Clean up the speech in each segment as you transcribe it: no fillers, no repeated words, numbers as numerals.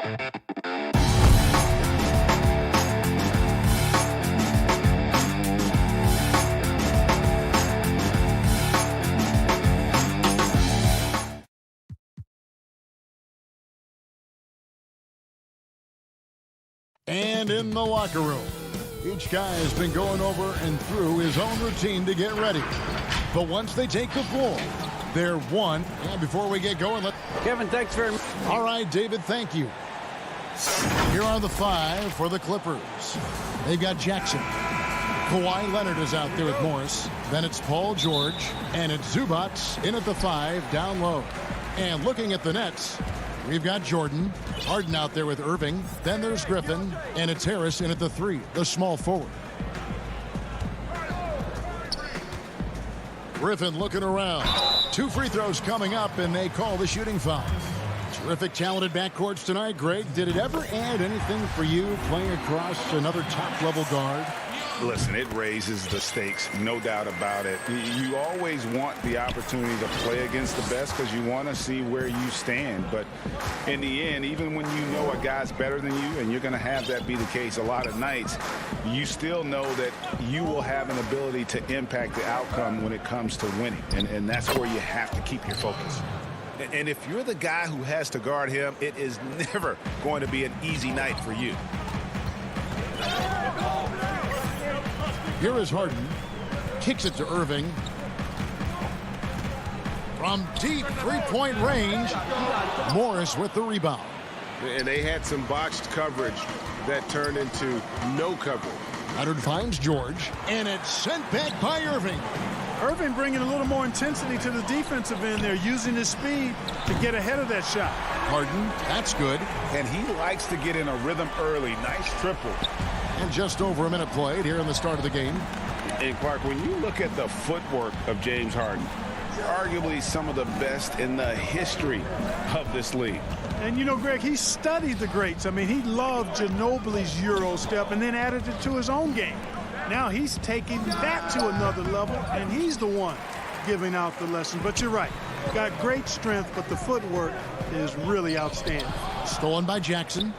And in the locker room, each guy has been going over and through his own routine to get ready. But once they take the floor, they're one. And before we get going, Kevin, thanks very much. All right, David, thank you. Here are the 5 for the Clippers. They've got Jackson. Kawhi Leonard is out there with Morris. Then it's Paul George. And it's Zubac in at the 5 down low. And looking at the Nets, we've got Jordan. Harden out there with Irving. Then there's Griffin. And it's Harris in at the 3, the small forward. Griffin looking around. 2 free throws coming up, and they call the shooting foul. Terrific, talented backcourts tonight. Greg, did it ever add anything for you playing across another top-level guard? Listen, it raises the stakes, no doubt about it. You always want the opportunity to play against the best because you want to see where you stand. But in the end, even when you know a guy's better than you, and you're going to have that be the case a lot of nights, you still know that you will have an ability to impact the outcome when it comes to winning. And that's where you have to keep your focus. And if you're the guy who has to guard him, it is never going to be an easy night for you. Here is Harden. Kicks it to Irving. From deep three-point range, Morris with the rebound. And they had some botched coverage that turned into no coverage. Leonard finds George, and it's sent back by Irving. Irving bringing a little more intensity to the defensive end there, using his speed to get ahead of that shot. Harden, that's good. And he likes to get in a rhythm early. Nice triple. And just over a minute played here in the start of the game. And Clark, when you look at the footwork of James Harden, arguably some of the best in the history of this league. And you know, Greg, he studied the greats. I mean, he loved Ginobili's Euro step and then added it to his own game. Now he's taking that to another level, and he's the one giving out the lesson. But you're right. Got great strength, but the footwork is really outstanding. Stolen by Jackson.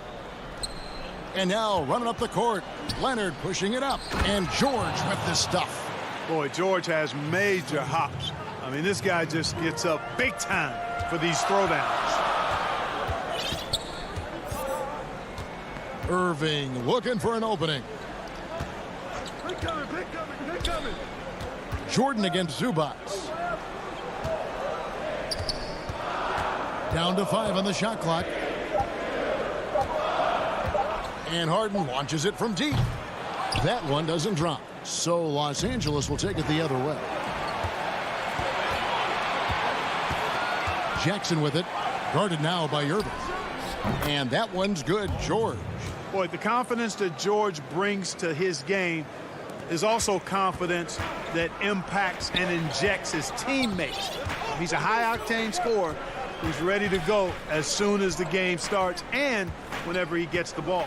And now running up the court, Leonard pushing it up, and George with this stuff. Boy, George has major hops. I mean, this guy just gets up big time for these throwdowns. Irving looking for an opening. They're coming. Jordan against Zubac. Down to 5 on the shot clock. And Harden launches it from deep. That one doesn't drop. So Los Angeles will take it the other way. Jackson with it. Guarded now by Irving. And that one's good. George. Boy, the confidence that George brings to his game is also confidence that impacts and injects his teammates. He's a high-octane scorer who's ready to go as soon as the game starts and whenever he gets the ball.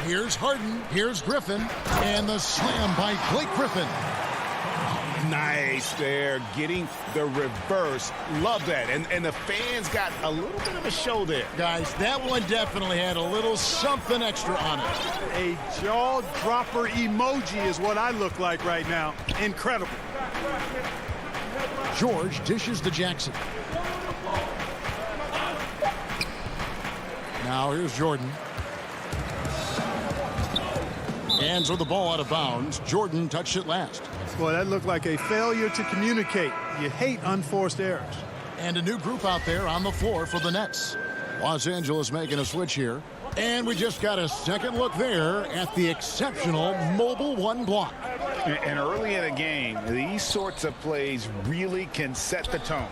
Here's Harden. Here's Griffin. And the slam by Blake Griffin. Nice there, getting the reverse. Love that. And the fans got a little bit of a show there. Guys, that one definitely had a little something extra on it. A jaw-dropper emoji is what I look like right now. Incredible. George dishes to Jackson. Now here's Jordan. Hands with the ball out of bounds. Jordan touched it last. Boy, that looked like a failure to communicate. You hate unforced errors. And a new group out there on the floor for the Nets. Los Angeles making a switch here. And we just got a second look there at the exceptional mobile one block. And early in a game, these sorts of plays really can set the tone.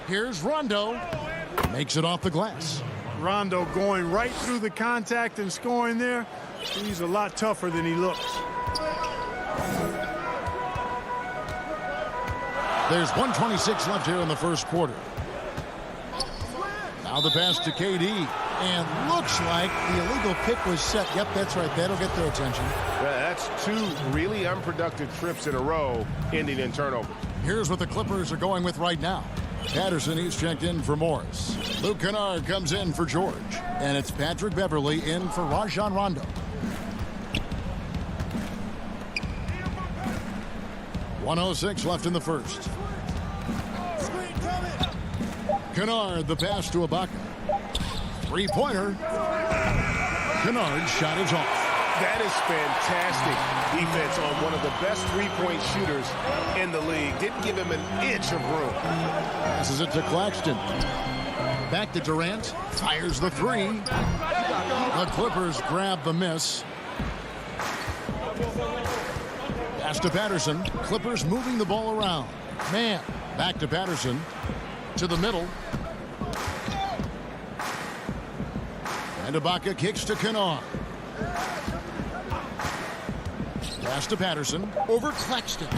Here's Rondo. Makes it off the glass. Rondo going right through the contact and scoring there. He's a lot tougher than he looks. There's 1:26 left here in the first quarter. Now the pass to KD. And looks like the illegal pick was set. Yep, that's right. That'll get their attention. That's 2 really unproductive trips in a row ending in turnovers. Here's what the Clippers are going with right now. Patterson, he's checked in for Morris. Luke Kennard comes in for George. And it's Patrick Beverly in for Rajon Rondo. .106 left in the first. Kennard, the pass to Ibaka. Three-pointer. Kennard's shot is off. That is fantastic defense on one of the best three-point shooters in the league. Didn't give him an inch of room. Passes it to Claxton. Back to Durant. Fires the three. The Clippers grab the miss. Pass to Patterson. Clippers moving the ball around. Man. Back to Patterson. To the middle. And Ibaka kicks to Kennard. Pass to Patterson. Over Claxton.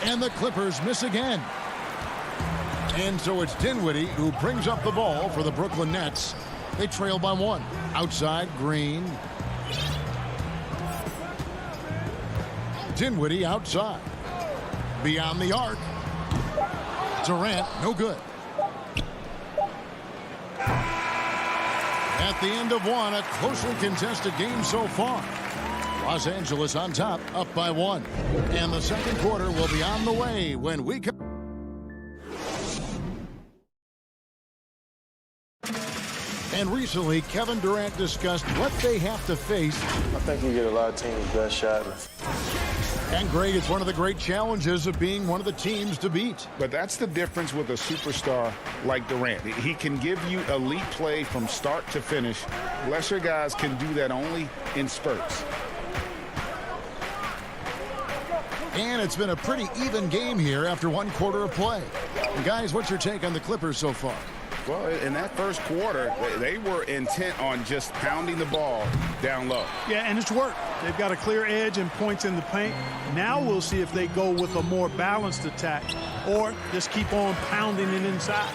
And the Clippers miss again. And so it's Dinwiddie who brings up the ball for the Brooklyn Nets. They trail by one. Outside, Green. Dinwiddie outside. Beyond the arc. Durant, no good. At the end of one, a closely contested game so far. Los Angeles on top, up by one. And the second quarter will be on the way when we come. And recently, Kevin Durant discussed what they have to face. I think you get a lot of teams' best shot. And Greg, it's one of the great challenges of being one of the teams to beat. But that's the difference with a superstar like Durant. He can give you elite play from start to finish. Lesser guys can do that only in spurts. And it's been a pretty even game here after one quarter of play. And guys, what's your take on the Clippers so far? Well, in that first quarter, they were intent on just pounding the ball down low. Yeah, and it's worked. They've got a clear edge and points in the paint. Now we'll see if they go with a more balanced attack or just keep on pounding it inside.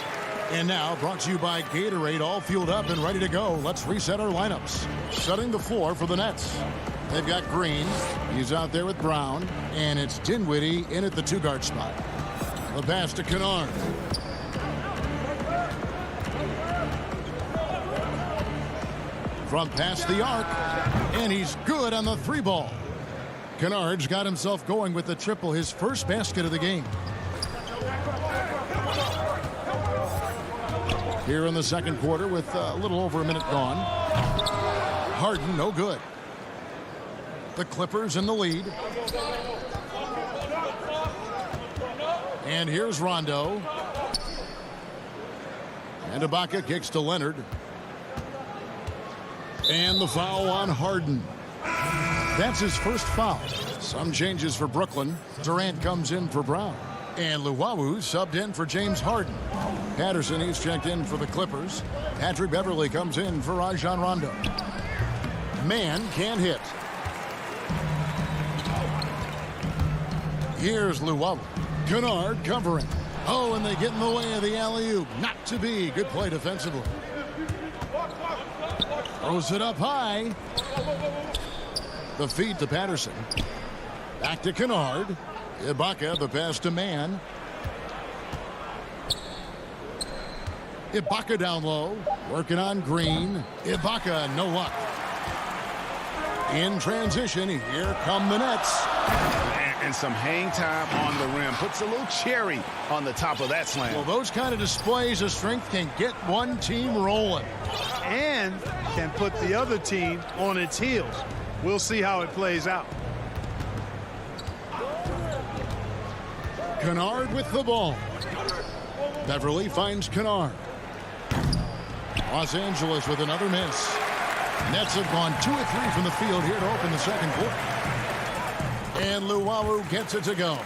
And now, brought to you by Gatorade, all fueled up and ready to go. Let's reset our lineups. Setting the floor for the Nets. They've got Green. He's out there with Brown. And it's Dinwiddie in at the two-guard spot. The pass to Kennard. From past the arc. And he's good on the three ball. Kennard's got himself going with the triple, his first basket of the game. Here in the second quarter with a little over a minute gone. Harden, no good. The Clippers in the lead. And here's Rondo. And Ibaka kicks to Leonard. And the foul on Harden. That's his first foul. Some changes for Brooklyn. Durant comes in for Brown. And Luwawu subbed in for James Harden. Patterson, he's checked in for the Clippers. Patrick Beverly comes in for Rajon Rondo. Man can't hit. Here's Luwawu. Kennard covering. Oh, and they get in the way of the alley-oop. Not to be. Good play defensively. Throws it up high. The feed to Patterson. Back to Kennard. Ibaka, the pass to Man. Ibaka down low. Working on Green. Ibaka, no luck. In transition, here come the Nets. And some hang time on the rim. Puts a little cherry on the top of that slam. Well, those kind of displays of strength can get one team rolling. And can put the other team on its heels. We'll see how it plays out. Kennard with the ball. Beverly finds Kennard. Los Angeles with another miss. Nets have gone 2 of 3 from the field here to open the second quarter. And Luwawu gets it to go.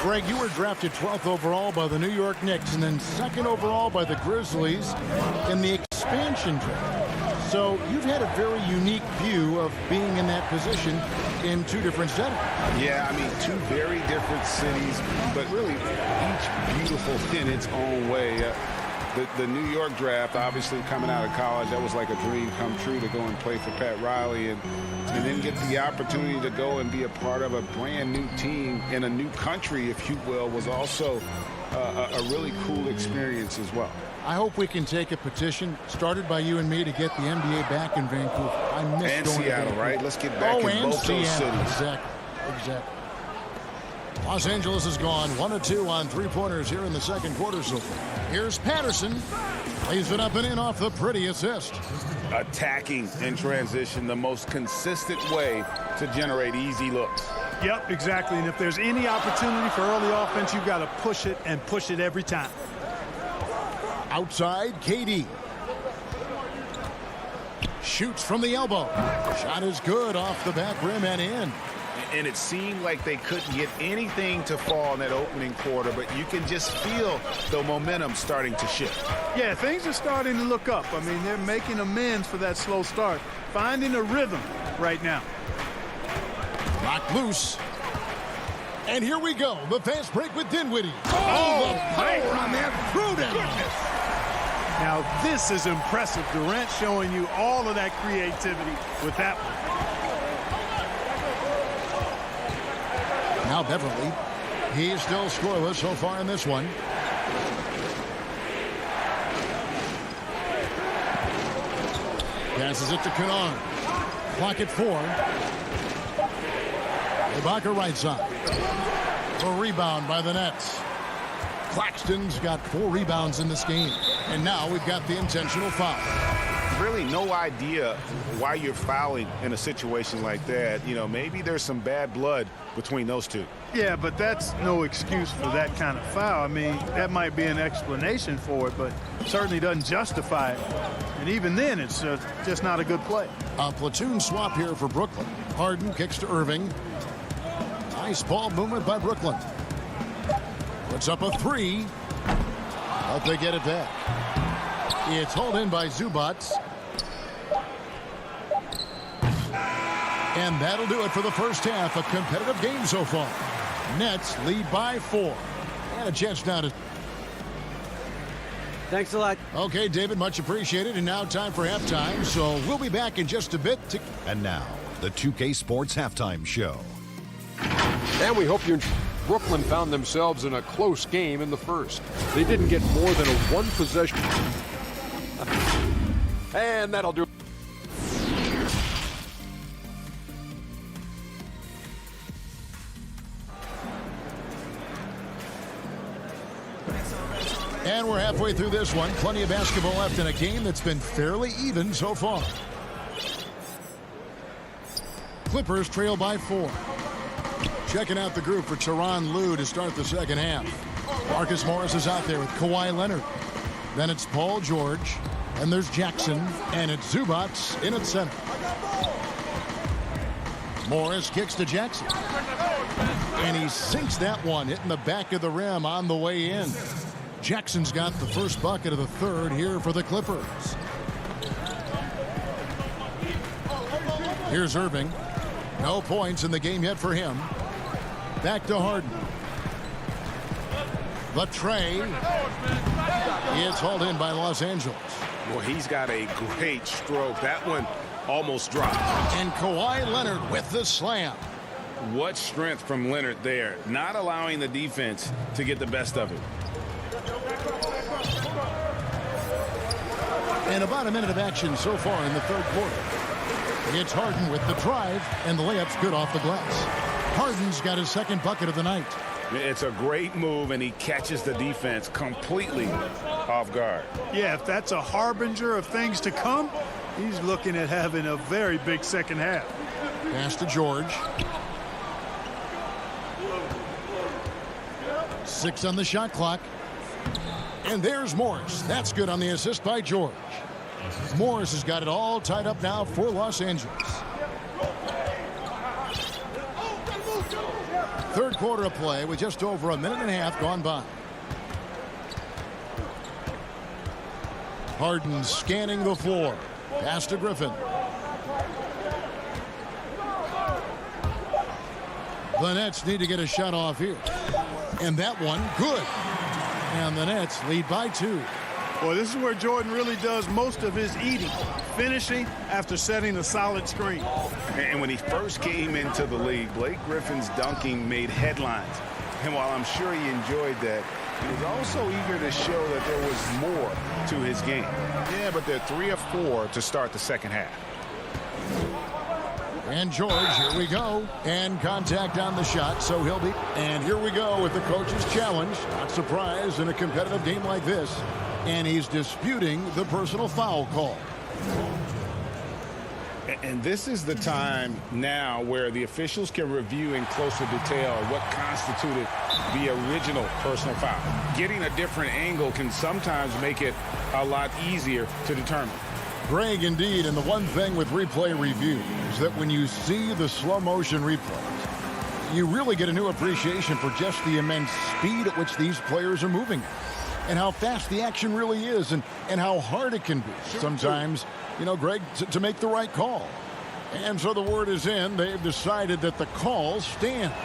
Greg, you were drafted 12th overall by the New York Knicks and then 2nd overall by the Grizzlies in the expansion draft. So you've had a very unique view of being in that position in 2 different settings. Yeah, I mean, 2 very different cities, but really each beautiful in its own way. The New York draft, obviously coming out of college, that was like a dream come true to go and play for Pat Riley and then get the opportunity to go and be a part of a brand new team in a new country, if you will, was also a really cool experience as well. I hope we can take a petition started by you and me to get the NBA back in Vancouver. I miss And going Seattle, to right? Let's get back in both those cities. Exactly. Los Angeles has gone 1 of 2 on three-pointers here in the second quarter so far. Here's Patterson. Lays it up and in off the pretty assist. Attacking in transition, the most consistent way to generate easy looks. Yep, exactly. And if there's any opportunity for early offense, you've got to push it and push it every time. Outside, KD. Shoots from the elbow. Shot is good off the back rim and in. And it seemed like they couldn't get anything to fall in that opening quarter, but you can just feel the momentum starting to shift. Yeah, things are starting to look up. I mean, they're making amends for that slow start, finding a rhythm right now. Knocked loose. And here we go. The fast break with Dinwiddie. Oh, the power on that. Prudent. Now, this is impressive. Durant showing you all of that creativity with that one. Now Beverly. He's still scoreless so far in this one. Passes it to Kennard. Clock at 4. Ibaka right side. A rebound by the Nets. Claxton's got 4 rebounds in this game. And now we've got the intentional foul. Really no idea why you're fouling in a situation like that. You know, maybe there's some bad blood between those two. Yeah, but that's no excuse for that kind of foul. I mean, that might be an explanation for it, but certainly doesn't justify it. And even then, it's just not a good play. A platoon swap here for Brooklyn. Harden kicks to Irving. Nice ball movement by Brooklyn. Puts up a 3. But they get it back. It's hauled in by Zubac. And that'll do it for the first half. A competitive game so far. Nets lead by 4. And a chance now to... Thanks a lot. Okay, David, much appreciated. And now time for halftime. So we'll be back in just a bit. And now, the 2K Sports Halftime Show. And we hope you Brooklyn found themselves in a close game in the first. They didn't get more than a one possession. And that'll do it. And we're halfway through this one. Plenty of basketball left in a game that's been fairly even so far. Clippers trail by 4. Checking out the group for Tyronn Lue to start the second half. Marcus Morris is out there with Kawhi Leonard. Then it's Paul George. And there's Jackson. And it's Zubac in at center. Morris kicks to Jackson. And he sinks that one, hitting the back of the rim on the way in. Jackson's got the first bucket of the third here for the Clippers. Here's Irving. No points in the game yet for him. Back to Harden. The tray. It's hauled in by Los Angeles. Well, he's got a great stroke. That one almost dropped. And Kawhi Leonard with the slam. What strength from Leonard there, not allowing the defense to get the best of it. And about a minute of action so far in the third quarter. It's Harden with the drive, and the layup's good off the glass. Harden's got his second bucket of the night. It's a great move, and he catches the defense completely off guard. Yeah, if that's a harbinger of things to come, he's looking at having a very big second half. Pass to George. 6 on the shot clock. And there's Morris. That's good on the assist by George. Morris has got it all tied up now for Los Angeles. Third quarter of play with just over a minute and a half gone by. Harden scanning the floor. Pass to Griffin. The Nets need to get a shot off here. And that one, good. And the Nets lead by 2. Well, this is where Jordan really does most of his eating, finishing after setting a solid screen. And when he first came into the league, Blake Griffin's dunking made headlines. And while I'm sure he enjoyed that, he was also eager to show that there was more to his game. Yeah, but they're 3 of 4 to start the second half. And George, here we go. And contact on the shot, so he'll be. And here we go with the coach's challenge. Not surprised in a competitive game like this. And he's disputing the personal foul call. And this is the time now where the officials can review in closer detail what constituted the original personal foul. Getting a different angle can sometimes make it a lot easier to determine. Greg, indeed, and the one thing with replay review is that when you see the slow motion replays, you really get a new appreciation for just the immense speed at which these players are moving and how fast the action really is and how hard it can be sometimes, you know, Greg, to make the right call. And so the word is in. They've decided that the call stands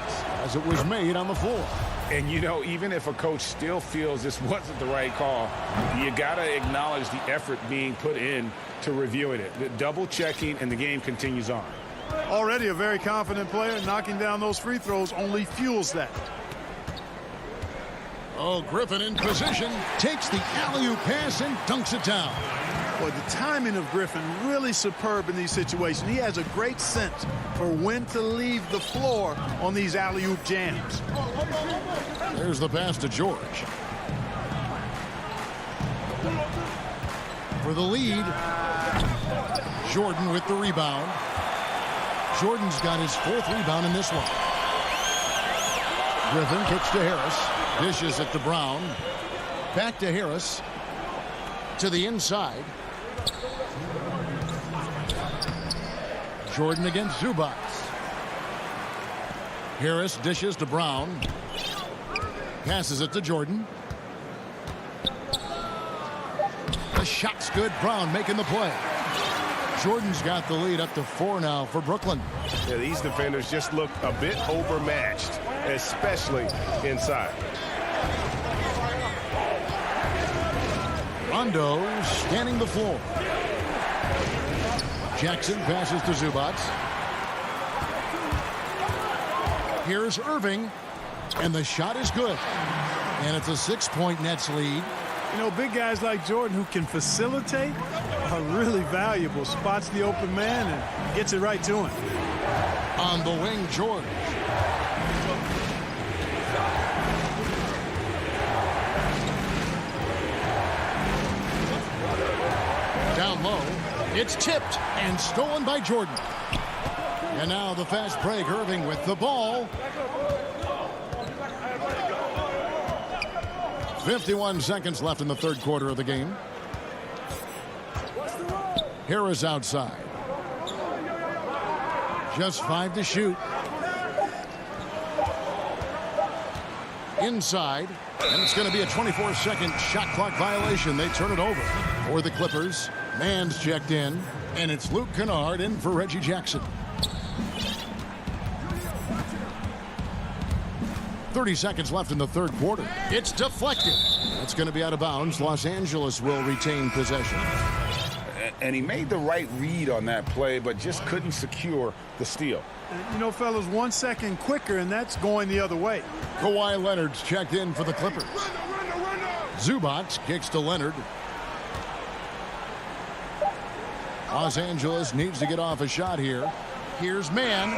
as it was made on the floor. And, you know, even if a coach still feels this wasn't the right call, you got to acknowledge the effort being put in to reviewing it. The double checking, and the game continues on. Already a very confident player. Knocking down those free throws only fuels that. Oh, Griffin in position, takes the alley-oop pass and dunks it down. Boy, the timing of Griffin really superb in these situations. He has a great sense for when to leave the floor on these alley-oop jams. There's the pass to George. For the lead, Jordan with the rebound. Jordan's got his 4th rebound in this one. Griffin kicks to Harris. Dishes it to Brown. Back to Harris. To the inside. Jordan against Zubac. Harris dishes to Brown. Passes it to Jordan. The shot's good. Brown making the play. Jordan's got the lead up to 4 now for Brooklyn. Yeah, these defenders just look a bit overmatched, especially inside. Rondo scanning the floor. Jackson passes to Zubac. Here's Irving, and the shot is good. And it's a 6-point Nets lead. You know, big guys like Jordan who can facilitate are really valuable. Spots the open man and gets it right to him. On the wing, George. Down low, it's tipped and stolen by Jordan. And now the fast break, Irving with the ball. 51 seconds left in the 3rd quarter of the game. Harris outside. Just 5 to shoot. Inside. And it's going to be a 24-second shot clock violation. They turn it over for the Clippers. Mann's checked in. And it's Luke Kennard in for Reggie Jackson. 30 seconds left in the 3rd quarter. It's deflected. That's going to be out of bounds. Los Angeles will retain possession. And he made the right read on that play, but just couldn't secure the steal. You know, fellas, 1 second quicker, and that's going the other way. Kawhi Leonard's checked in for the Clippers. Zubac kicks to Leonard. Los Angeles needs to get off a shot here. Here's Mann.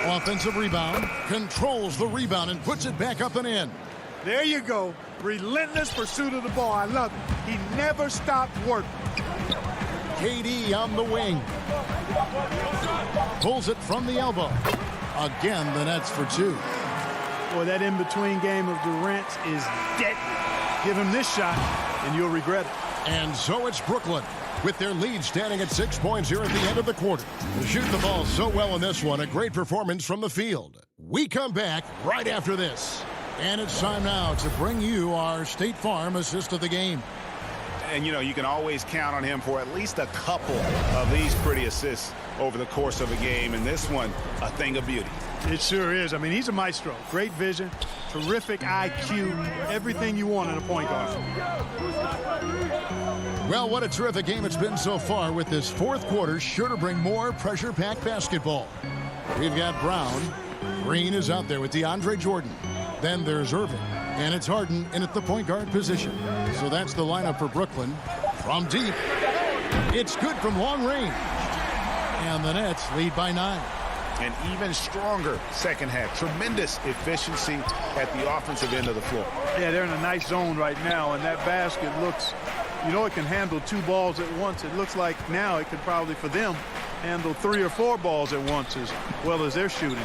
Offensive rebound. Controls the rebound and puts it back up and in. There you go. Relentless pursuit of the ball. I love it. He never stopped working. KD on the wing. Pulls it from the elbow. Again, the Nets for 2. Boy, that in-between game of Durant is deadly. Give him this shot, and you'll regret it. And so it's Brooklyn, with their lead standing at 6 points here at the end of the quarter. Shooting the ball so well in this one, a great performance from the field. We come back right after this. And it's time now to bring you our State Farm assist of the game. And, you know, you can always count on him for at least a couple of these pretty assists over the course of a game. And this one, a thing of beauty. It sure is. I mean, he's a maestro. Great vision, Terrific IQ, everything you want in a point guard. Well, what a terrific game it's been so far, with this fourth quarter sure to bring more pressure-packed basketball. We've got Brown. Green is out there with DeAndre Jordan. Then there's Irving. And it's Harden in at the point guard position. So that's the lineup for Brooklyn. From deep, it's good from long range. And the Nets lead by 9. An even stronger second half. Tremendous efficiency at the offensive end of the floor. Yeah, they're in a nice zone right now, and that basket looks, you know, it can handle 2 balls at once. It looks like now it could probably, for them, handle 3 or 4 balls at once as well as they're shooting.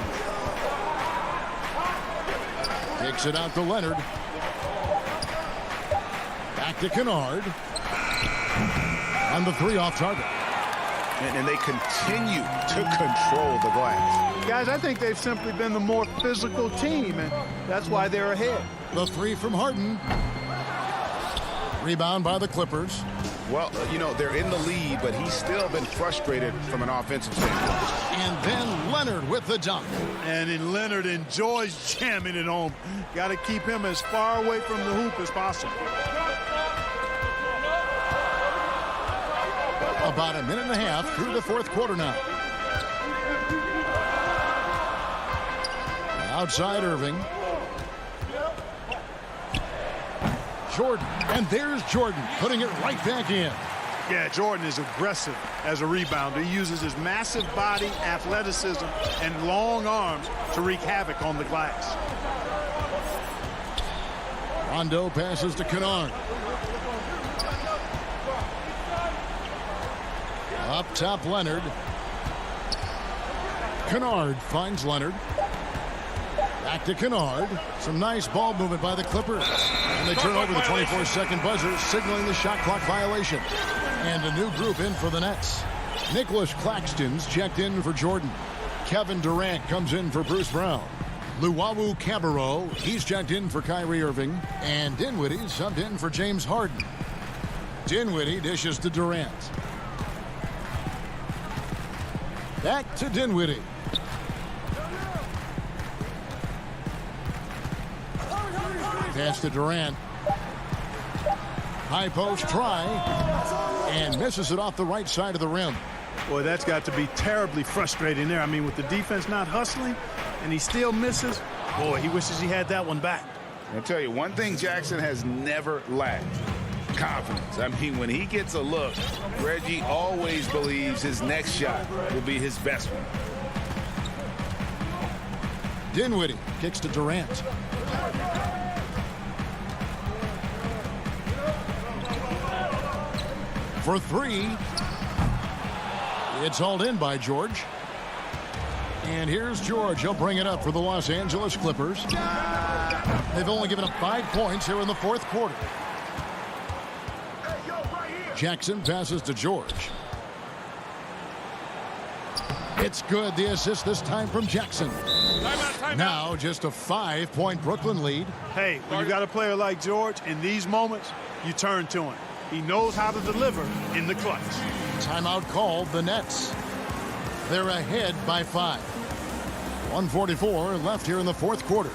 Kicks it out to Leonard. Back to Kennard. And the 3 off target. And they continue to control the glass. Guys, I think they've simply been the more physical team, and that's why they're ahead. The 3 from Harden. Rebound by the Clippers. Well, you know, they're in the lead, but he's still been frustrated from an offensive standpoint. And then Leonard with the dunk. And then Leonard enjoys jamming it home. Got to keep him as far away from the hoop as possible. About a minute and a half through the fourth quarter now. Outside Irving. Jordan. And there's Jordan putting it right back in. Yeah, Jordan is aggressive as a rebounder. He uses his massive body, athleticism, and long arms to wreak havoc on the glass. Rondo passes to Kennard. Up top, Leonard. Kennard finds Leonard. Back to Kennard. Some nice ball movement by the Clippers. And they turn over the 24-second buzzer, signaling the shot clock violation. And a new group in for the Nets. Nicholas Claxton's checked in for Jordan. Kevin Durant comes in for Bruce Brown. Luwawu Cabarrot, he's checked in for Kyrie Irving. And Dinwiddie subbed in for James Harden. Dinwiddie dishes to Durant. Back to Dinwiddie. Pass to Durant. High post try. And misses it off the right side of the rim. Boy, that's got to be terribly frustrating there. I mean, with the defense not hustling and he still misses, boy, he wishes he had that one back. I'll tell you, one thing Jackson has never lacked: confidence. I mean, when he gets a look, Reggie always believes his next shot will be his best one. Dinwiddie kicks to Durant. For 3. It's hauled in by George. And here's George. He'll bring it up for the Los Angeles Clippers. They've only given up 5 points here in the fourth quarter. Jackson passes to George. It's good. The assist this time from Jackson. Now just a 5-point Brooklyn lead. Hey, when you got a player like George, in these moments, you turn to him. He knows how to deliver in the clutch. Timeout called, the Nets. They're ahead by 5. 1:44 left here in the fourth quarter.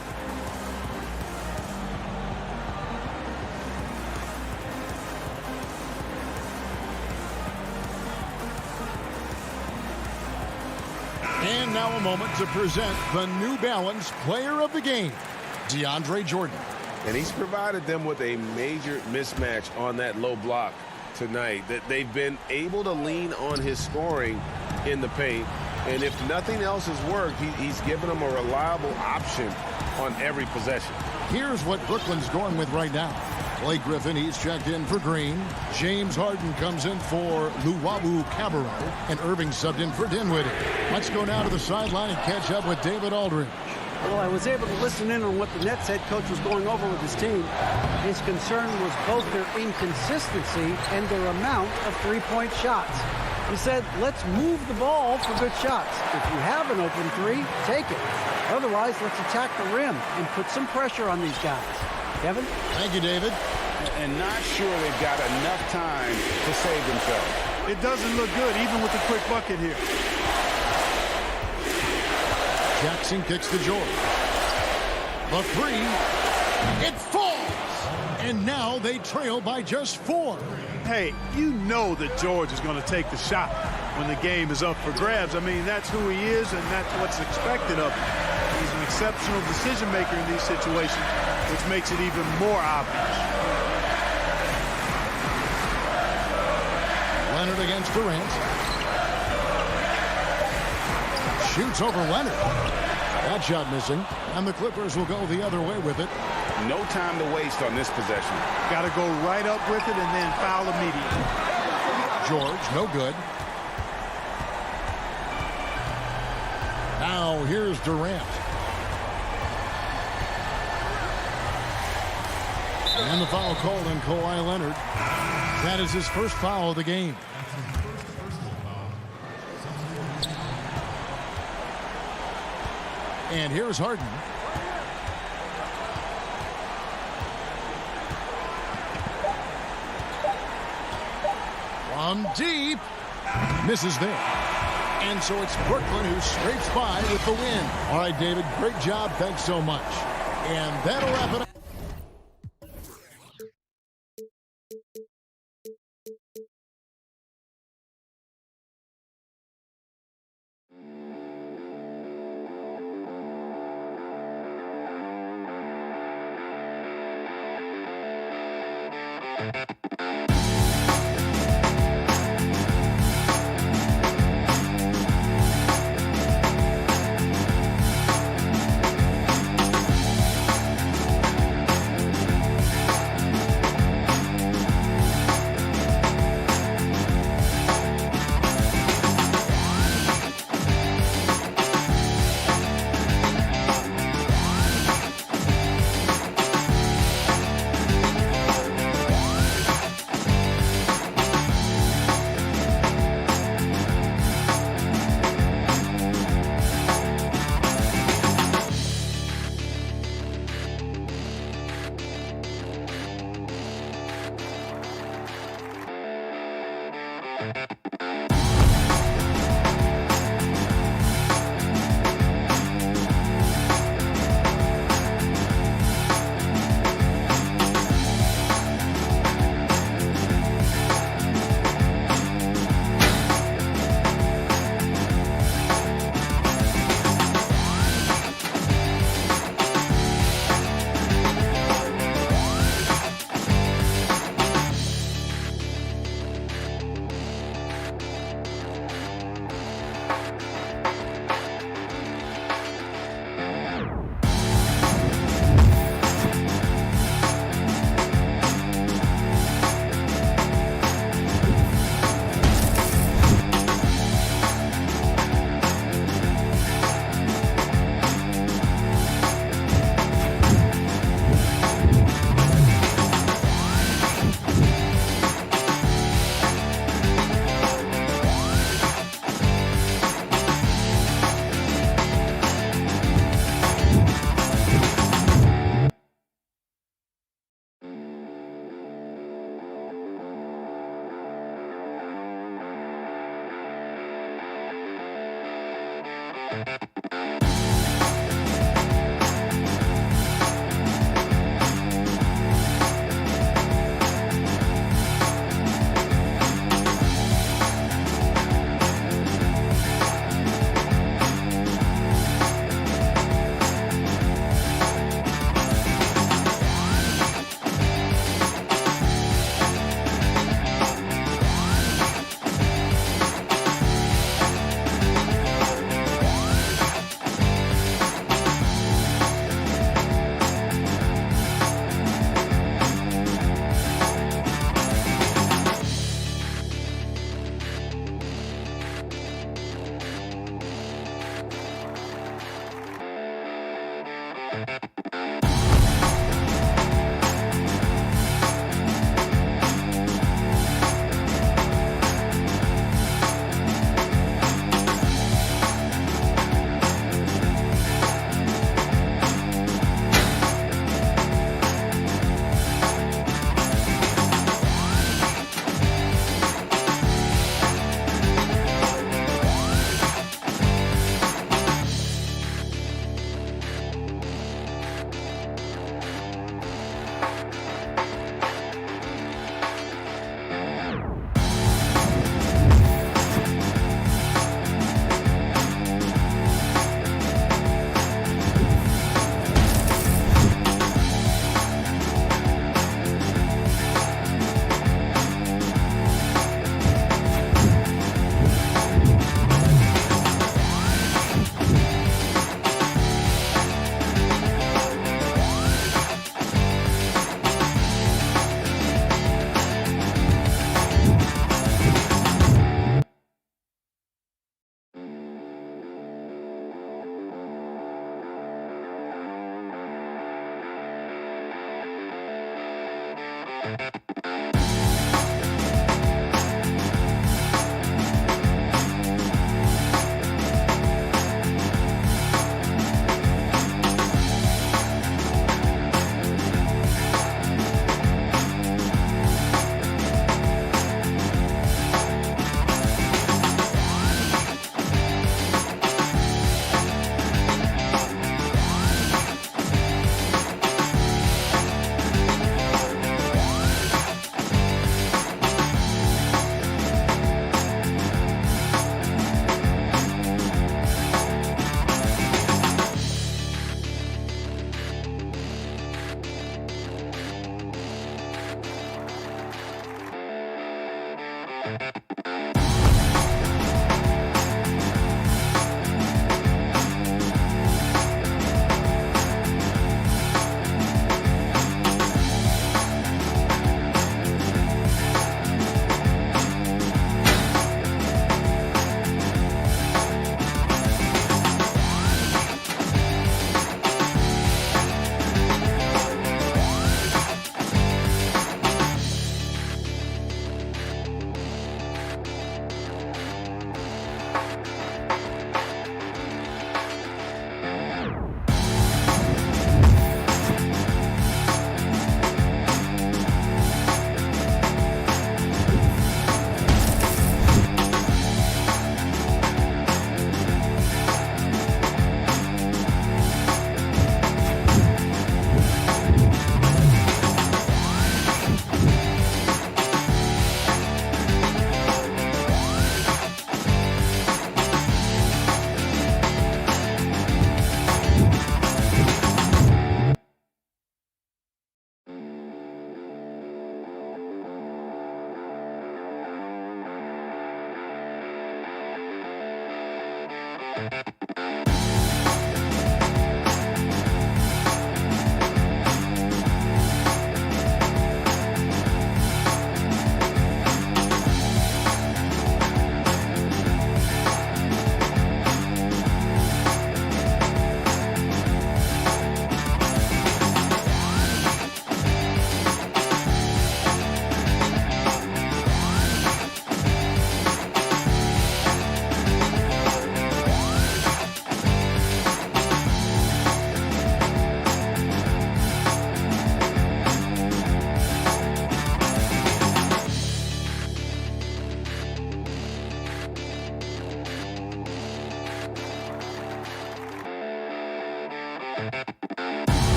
And now a moment to present the New Balance Player of the Game, DeAndre Jordan. And he's provided them with a major mismatch on that low block tonight. That they've been able to lean on his scoring in the paint. And if nothing else has worked, he's given them a reliable option on every possession. Here's what Brooklyn's going with right now. Blake Griffin, he's checked in for Green. James Harden comes in for Luwawu Cabarrot. And Irving subbed in for Dinwiddie. Let's go now to the sideline and catch up with David Aldridge. Well, I was able to listen in on what the Nets head coach was going over with his team. His concern was both their inconsistency and their amount of three-point shots. He said, let's move the ball for good shots. If you have an open 3, take it. Otherwise, let's attack the rim and put some pressure on these guys. Kevin? Thank you, David. And not sure they've got enough time to save themselves. It doesn't look good, even with the quick bucket here. Jackson kicks to George. The three. It falls. And now they trail by just 4. Hey, you know that George is going to take the shot when the game is up for grabs. I mean, that's who he is, and that's what's expected of him. He's an exceptional decision maker in these situations, which makes it even more obvious. Leonard against Durant. Shoots over Leonard. That shot missing, and the Clippers will go the other way with it. No time to waste on this possession. Got to go right up with it and then foul immediately. George, no good. Now here's Durant. And the foul called on Kawhi Leonard. That is his first foul of the game. And here's Harden. From deep. Misses there. And so it's Brooklyn who scrapes by with the win. All right, David, great job. Thanks so much. And that'll wrap it up.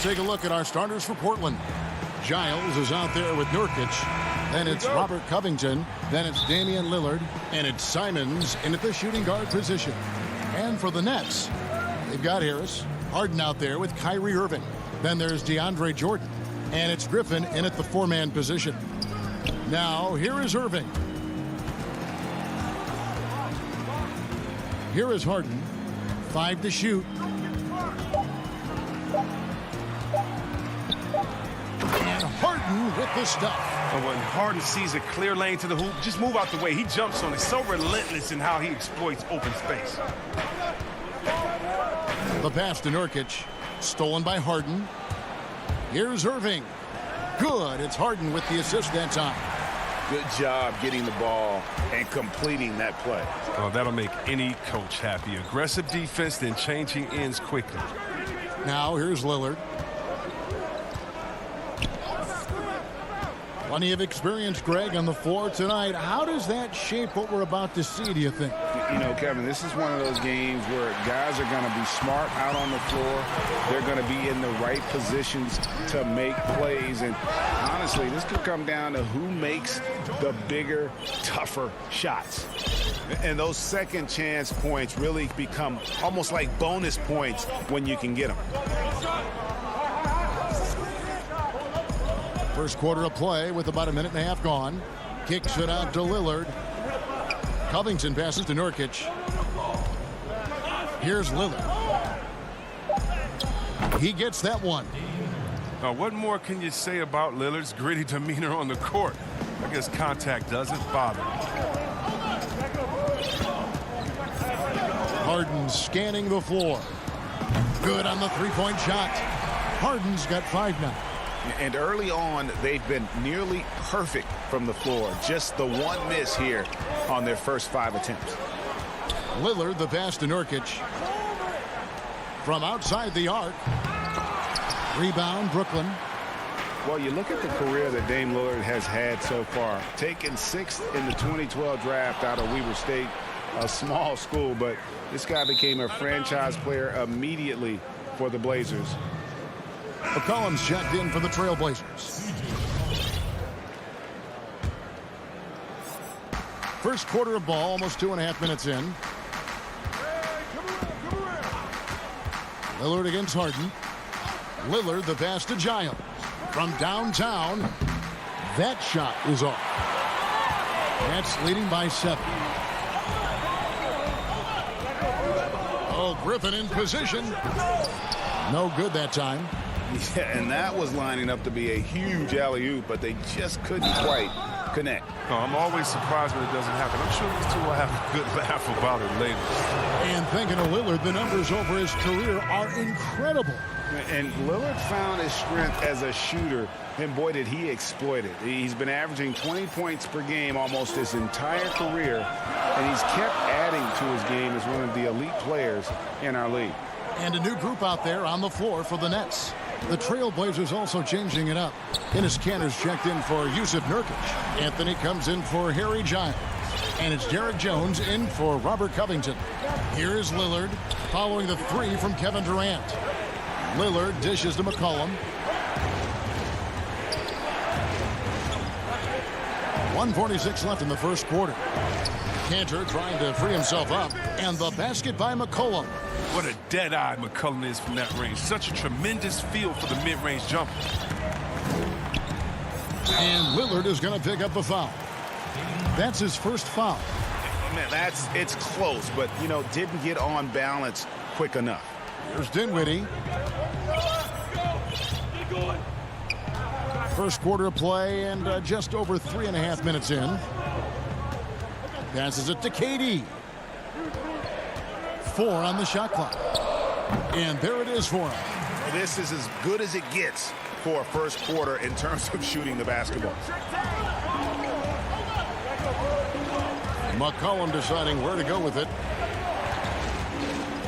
Take a look at our starters for Portland. Giles is out there with Nurkic. Then it's Robert Covington. Then it's Damian Lillard. And it's Simons in at the shooting guard position. And for the Nets, they've got Harris. Harden out there with Kyrie Irving. Then there's DeAndre Jordan. And it's Griffin in at the four-man position. Now, here is Irving. Here is Harden. 5 to shoot. Harden with the stuff. And when Harden sees a clear lane to the hoop, just move out the way. He jumps on it. So relentless in how he exploits open space. The pass to Nurkic. Stolen by Harden. Here's Irving. Good. It's Harden with the assist that time. Good job getting the ball and completing that play. Oh, that'll make any coach happy. Aggressive defense, then changing ends quickly. Now here's Lillard. Plenty of experience, Greg, on the floor tonight. How does that shape what we're about to see, do you think? You know, Kevin, this is one of those games where guys are going to be smart out on the floor. They're going to be in the right positions to make plays. And honestly, this could come down to who makes the bigger, tougher shots. And those second chance points really become almost like bonus points when you can get them. First quarter of play with about a minute and a half gone. Kicks it out to Lillard. Covington passes to Nurkic. Here's Lillard. He gets that one. Now, what more can you say about Lillard's gritty demeanor on the court? I guess contact doesn't bother him. Harden scanning the floor. Good on the three-point shot. Harden's got 5 now. And early on, they've been nearly perfect from the floor. Just the one miss here on their first 5 attempts. Lillard, the pass to Nurkic. From outside the arc. Rebound, Brooklyn. Well, you look at the career that Dame Lillard has had so far. Taken 6th in the 2012 draft out of Weber State, a small school, but this guy became a franchise player immediately for the Blazers. McCollum's checked in for the Trailblazers. First quarter of ball, almost 2.5 minutes in. Lillard against Harden. Lillard, the pass to Giles. From downtown, that shot is off. Nets leading by 7. Oh, Griffin in position. No good that time. Yeah, and that was lining up to be a huge alley-oop, but they just couldn't quite connect. Oh, I'm always surprised when it doesn't happen. I'm sure these two will have a good laugh about it later. And thinking of Lillard, the numbers over his career are incredible. And Lillard found his strength as a shooter, and boy, did he exploit it. He's been averaging 20 points per game almost his entire career, and he's kept adding to his game as one of the elite players in our league. And a new group out there on the floor for the Nets. The Trailblazers also changing it up. Enes Kanter's checked in for Yusuf Nurkic. Anthony comes in for Harry Giles. And it's Derek Jones in for Robert Covington. Here is Lillard following the 3 from Kevin Durant. Lillard dishes to McCollum. 1:46 left in the first quarter. Kanter trying to free himself up. And the basket by McCollum. What a dead-eye McCollum is from that range. Such a tremendous feel for the mid-range jumper. And Lillard is going to pick up the foul. That's his first foul. Man, it's close, but, you know, didn't get on balance quick enough. Here's Dinwiddie. First quarter of play and just over 3.5 minutes in. Passes it to KD. 4 on the shot clock. And there it is for him. This is as good as it gets for a first quarter in terms of shooting the basketball. McCollum deciding where to go with it.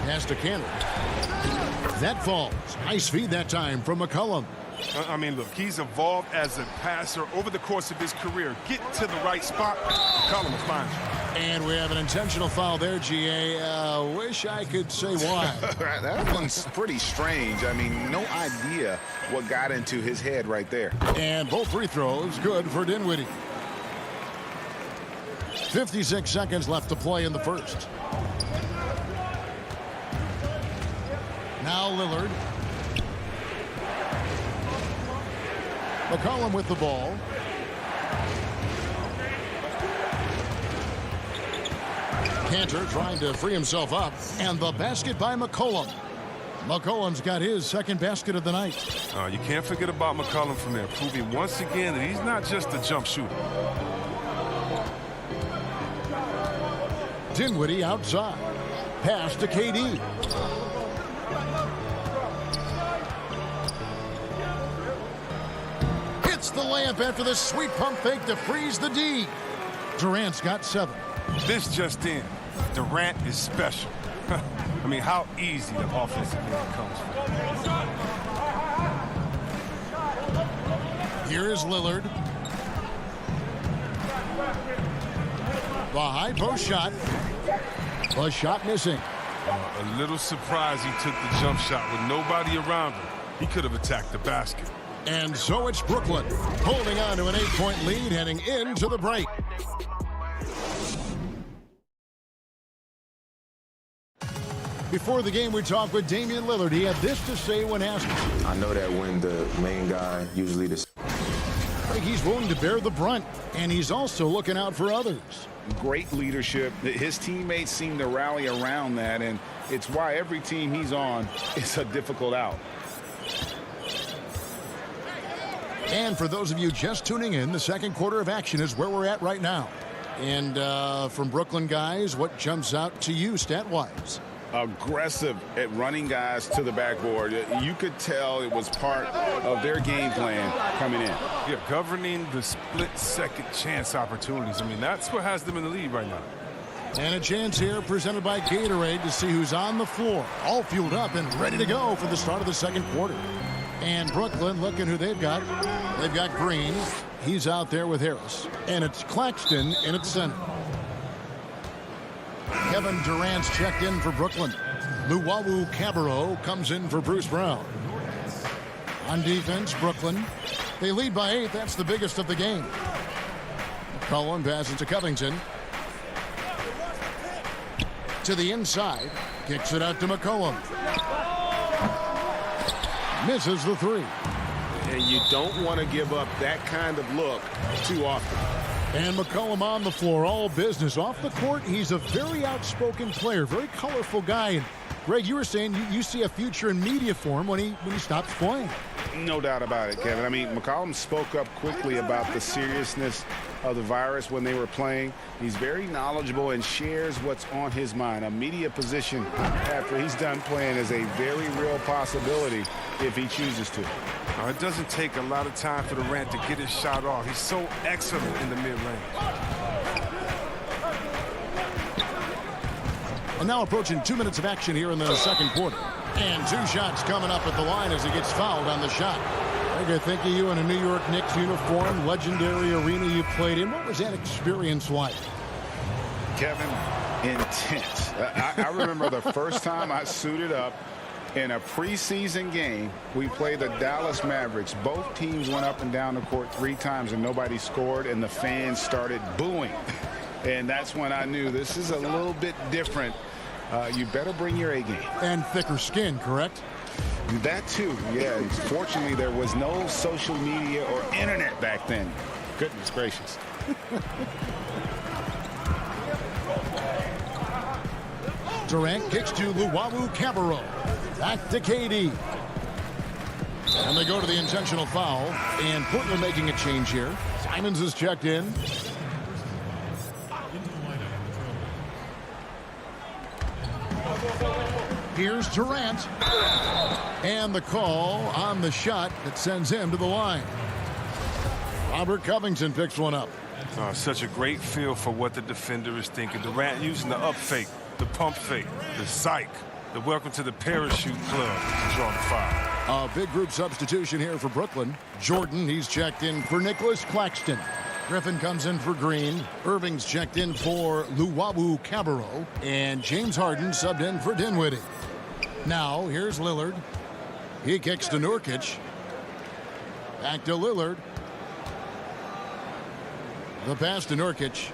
Pass to Cannon. That falls. Nice feed that time from McCollum. I mean, look, he's evolved as a passer over the course of his career. Get to the right spot, McCollum will find you. And we have an intentional foul there, GA. Wish I could say why. That one's pretty strange. I mean, no idea what got into his head right there. And both free throws good for Dinwiddie. 56 seconds left to play in the first. Now Lillard. McCollum with the ball. Cantor trying to free himself up. And the basket by McCollum. McCollum's got his second basket of the night. You can't forget about McCollum from there, proving once again that he's not just a jump shooter. Dinwiddie outside. Pass to KD. Hits the layup after the sweet pump fake to freeze the D. Durant's got 7. This just in. Durant is special. I mean, how easy the offensive game comes from. Here is Lillard. The high post shot. The shot missing. A little surprised he took the jump shot with nobody around him. He could have attacked the basket. And so it's Brooklyn holding on to an 8-point lead heading into the break. Before the game, we talked with Damian Lillard. He had this to say when asked. I know that when the main guy usually He's willing to bear the brunt, and he's also looking out for others. Great leadership. His teammates seem to rally around that, and it's why every team he's on is a difficult out. And for those of you just tuning in, the second quarter of action is where we're at right now. And from Brooklyn guys, what jumps out to you stat-wise? Aggressive at running guys to the backboard. You could tell it was part of their game plan coming in. Yeah, governing the split-second chance opportunities. I mean, that's what has them in the lead right now. And a chance here presented by Gatorade to see who's on the floor. All fueled up and ready to go for the start of the second quarter. And Brooklyn, looking who they've got. They've got Green. He's out there with Harris. And it's Claxton in at center. Kevin Durant's checked in for Brooklyn. Luwawu Cabarro comes in for Bruce Brown. On defense, Brooklyn. They lead by 8. That's the biggest of the game. McCollum passes to Covington. To the inside. Kicks it out to McCollum. Misses the 3. And you don't want to give up that kind of look too often. And McCollum on the floor, all business. Off the court, he's a very outspoken player, very colorful guy. And Greg, you were saying you see a future in media for him when he stops playing. No doubt about it, Kevin. I mean, McCollum spoke up quickly about the seriousness of the virus when they were playing. He's very knowledgeable and shares what's on his mind. A media position after he's done playing is a very real possibility if he chooses to. Now, it doesn't take a lot of time for Durant to get his shot off. He's so excellent in the mid-range. And now approaching 2 minutes of action here in the second quarter. And 2 shots coming up at the line as he gets fouled on the shot. I think of you in a New York Knicks uniform, legendary arena you played in. What was that experience like? Kevin, intense. I remember the first time I suited up in a preseason game. We played the Dallas Mavericks. Both teams went up and down the court 3 times and nobody scored, and the fans started booing. And that's when I knew this is a little bit different. You better bring your A game. And thicker skin, correct? That too, yeah. Fortunately, there was no social media or internet back then. Goodness gracious. Durant kicks to Luwawu Cabarro. Back to KD. And they go to the intentional foul. And Portland making a change here. Simons is checked in. Here's Durant. And the call on the shot that sends him to the line. Robert Covington picks one up. Such a great feel for what the defender is thinking. Durant using the up fake, the pump fake, the psych, the welcome to the parachute club to draw the foul. A big group substitution here for Brooklyn. Jordan, he's checked in for Nicholas Claxton. Griffin comes in for Green. Irving's checked in for Luwawu Cabarro. And James Harden subbed in for Dinwiddie. Now, here's Lillard. He kicks to Nurkic. Back to Lillard. The pass to Nurkic.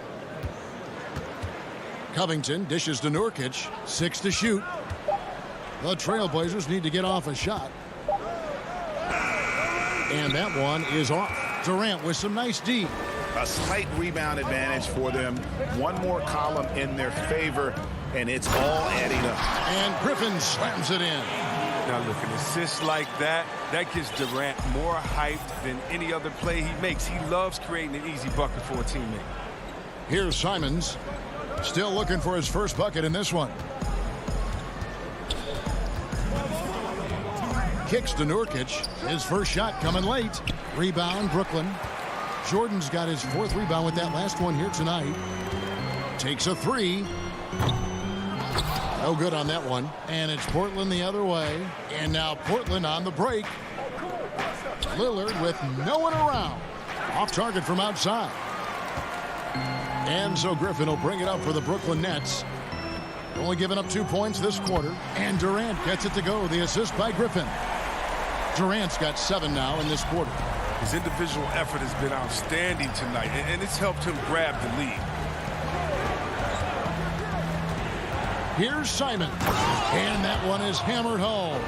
Covington dishes to Nurkic. 6 to shoot. The Trailblazers need to get off a shot. And that one is off. Durant with some nice D. A slight rebound advantage for them. One more column in their favor, and it's all adding up. And Griffin slams it in. Now look, an assist like that gives Durant more hyped than any other play he makes. He loves creating an easy bucket for a teammate. Here's Simons. Still looking for his first bucket in this one. Kicks to Nurkic. His first shot coming late. Rebound, Brooklyn. Jordan's got his 4th rebound with that last one here tonight. Takes a 3. No good on that one. And it's Portland the other way. And now Portland on the break. Lillard with no one around. Off target from outside. And so Griffin will bring it up for the Brooklyn Nets. Only giving up 2 points this quarter. And Durant gets it to go. The assist by Griffin. Durant's got 7 now in this quarter. His individual effort has been outstanding tonight, and it's helped him grab the lead. Here's Simon. And that one is hammered home.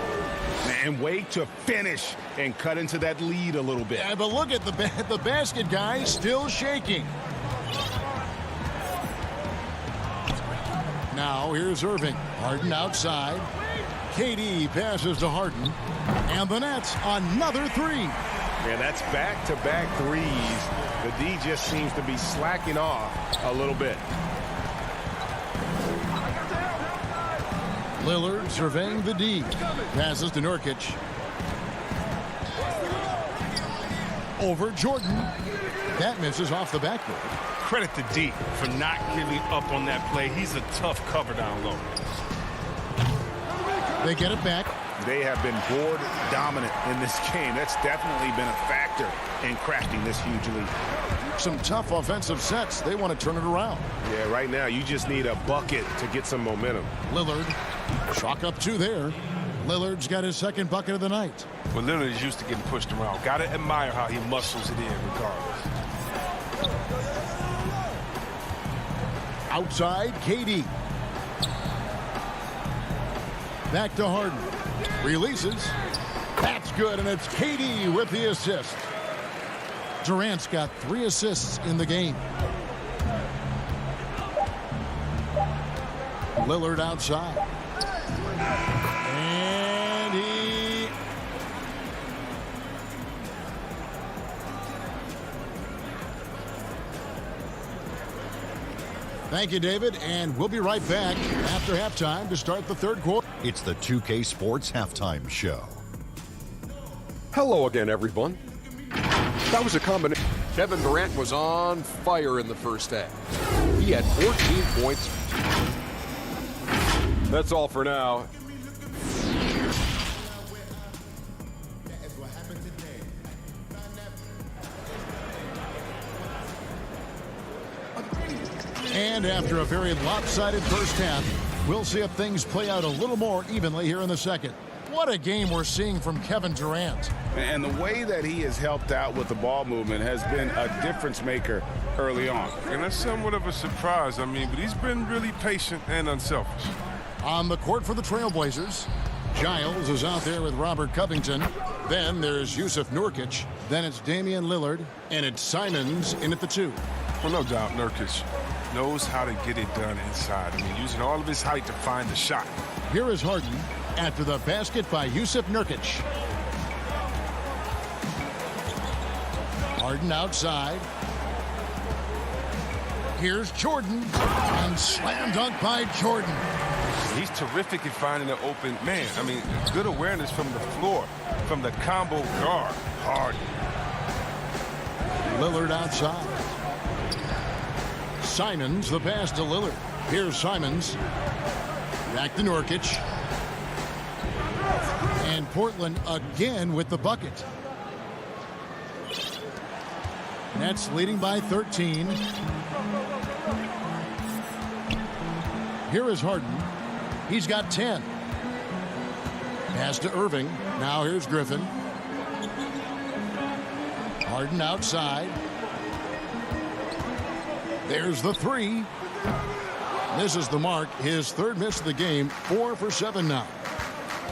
And way to finish and cut into that lead a little bit. Yeah, but look at the basket guy still shaking. Now here's Irving. Harden outside. KD passes to Harden. And the Nets another 3. Yeah, that's back-to-back threes. The D just seems to be slacking off a little bit. Lillard surveying the D. Passes to Nurkic. Over Jordan. That misses off the backboard. Credit to D for not giving up on that play. He's a tough cover down low. They get it back. They have been board dominant in this game. That's definitely been a factor in crafting this huge lead. Some tough offensive sets. They want to turn it around. Yeah, right now you just need a bucket to get some momentum. Lillard, chalk up 2 there. Lillard's got his 2nd bucket of the night. Well, Lillard is used to getting pushed around. Got to admire how he muscles it in regardless. Outside, KD. Back to Harden. Releases. That's good, and it's KD with the assist. Durant's got 3 assists in the game. Lillard outside. And he... Thank you, David, and we'll be right back after halftime to start the 3rd quarter. It's the 2K Sports Halftime Show. Hello again, everyone. That was a combination. Kevin Durant was on fire in the first half. He had 14 points. That's all for now. And after a very lopsided first half, we'll see if things play out a little more evenly here in the second. What a game we're seeing from Kevin Durant. And the way that he has helped out with the ball movement has been a difference maker early on. And that's somewhat of a surprise, but he's been really patient and unselfish. On the court for the Trailblazers, Giles is out there with Robert Covington. Then there's Yusuf Nurkic. Then it's Damian Lillard. And it's Simons in at the 2. Well, no doubt Nurkic knows how to get it done inside. Using all of his height to find the shot. Here is Harden after the basket by Yusuf Nurkic. Harden outside. Here's Jordan, and slam dunk by Jordan. He's terrific at finding an open man. I mean, good awareness from the floor, from the combo guard. Harden. Lillard outside. Simons, the pass to Lillard. Here's Simons. Back to Nurkic. And Portland again with the bucket. Nets leading by 13. Here is Harden. He's got 10. Pass to Irving. Now here's Griffin. Harden outside. There's the three. Misses the mark. His third miss of the game. 4 for 7 now.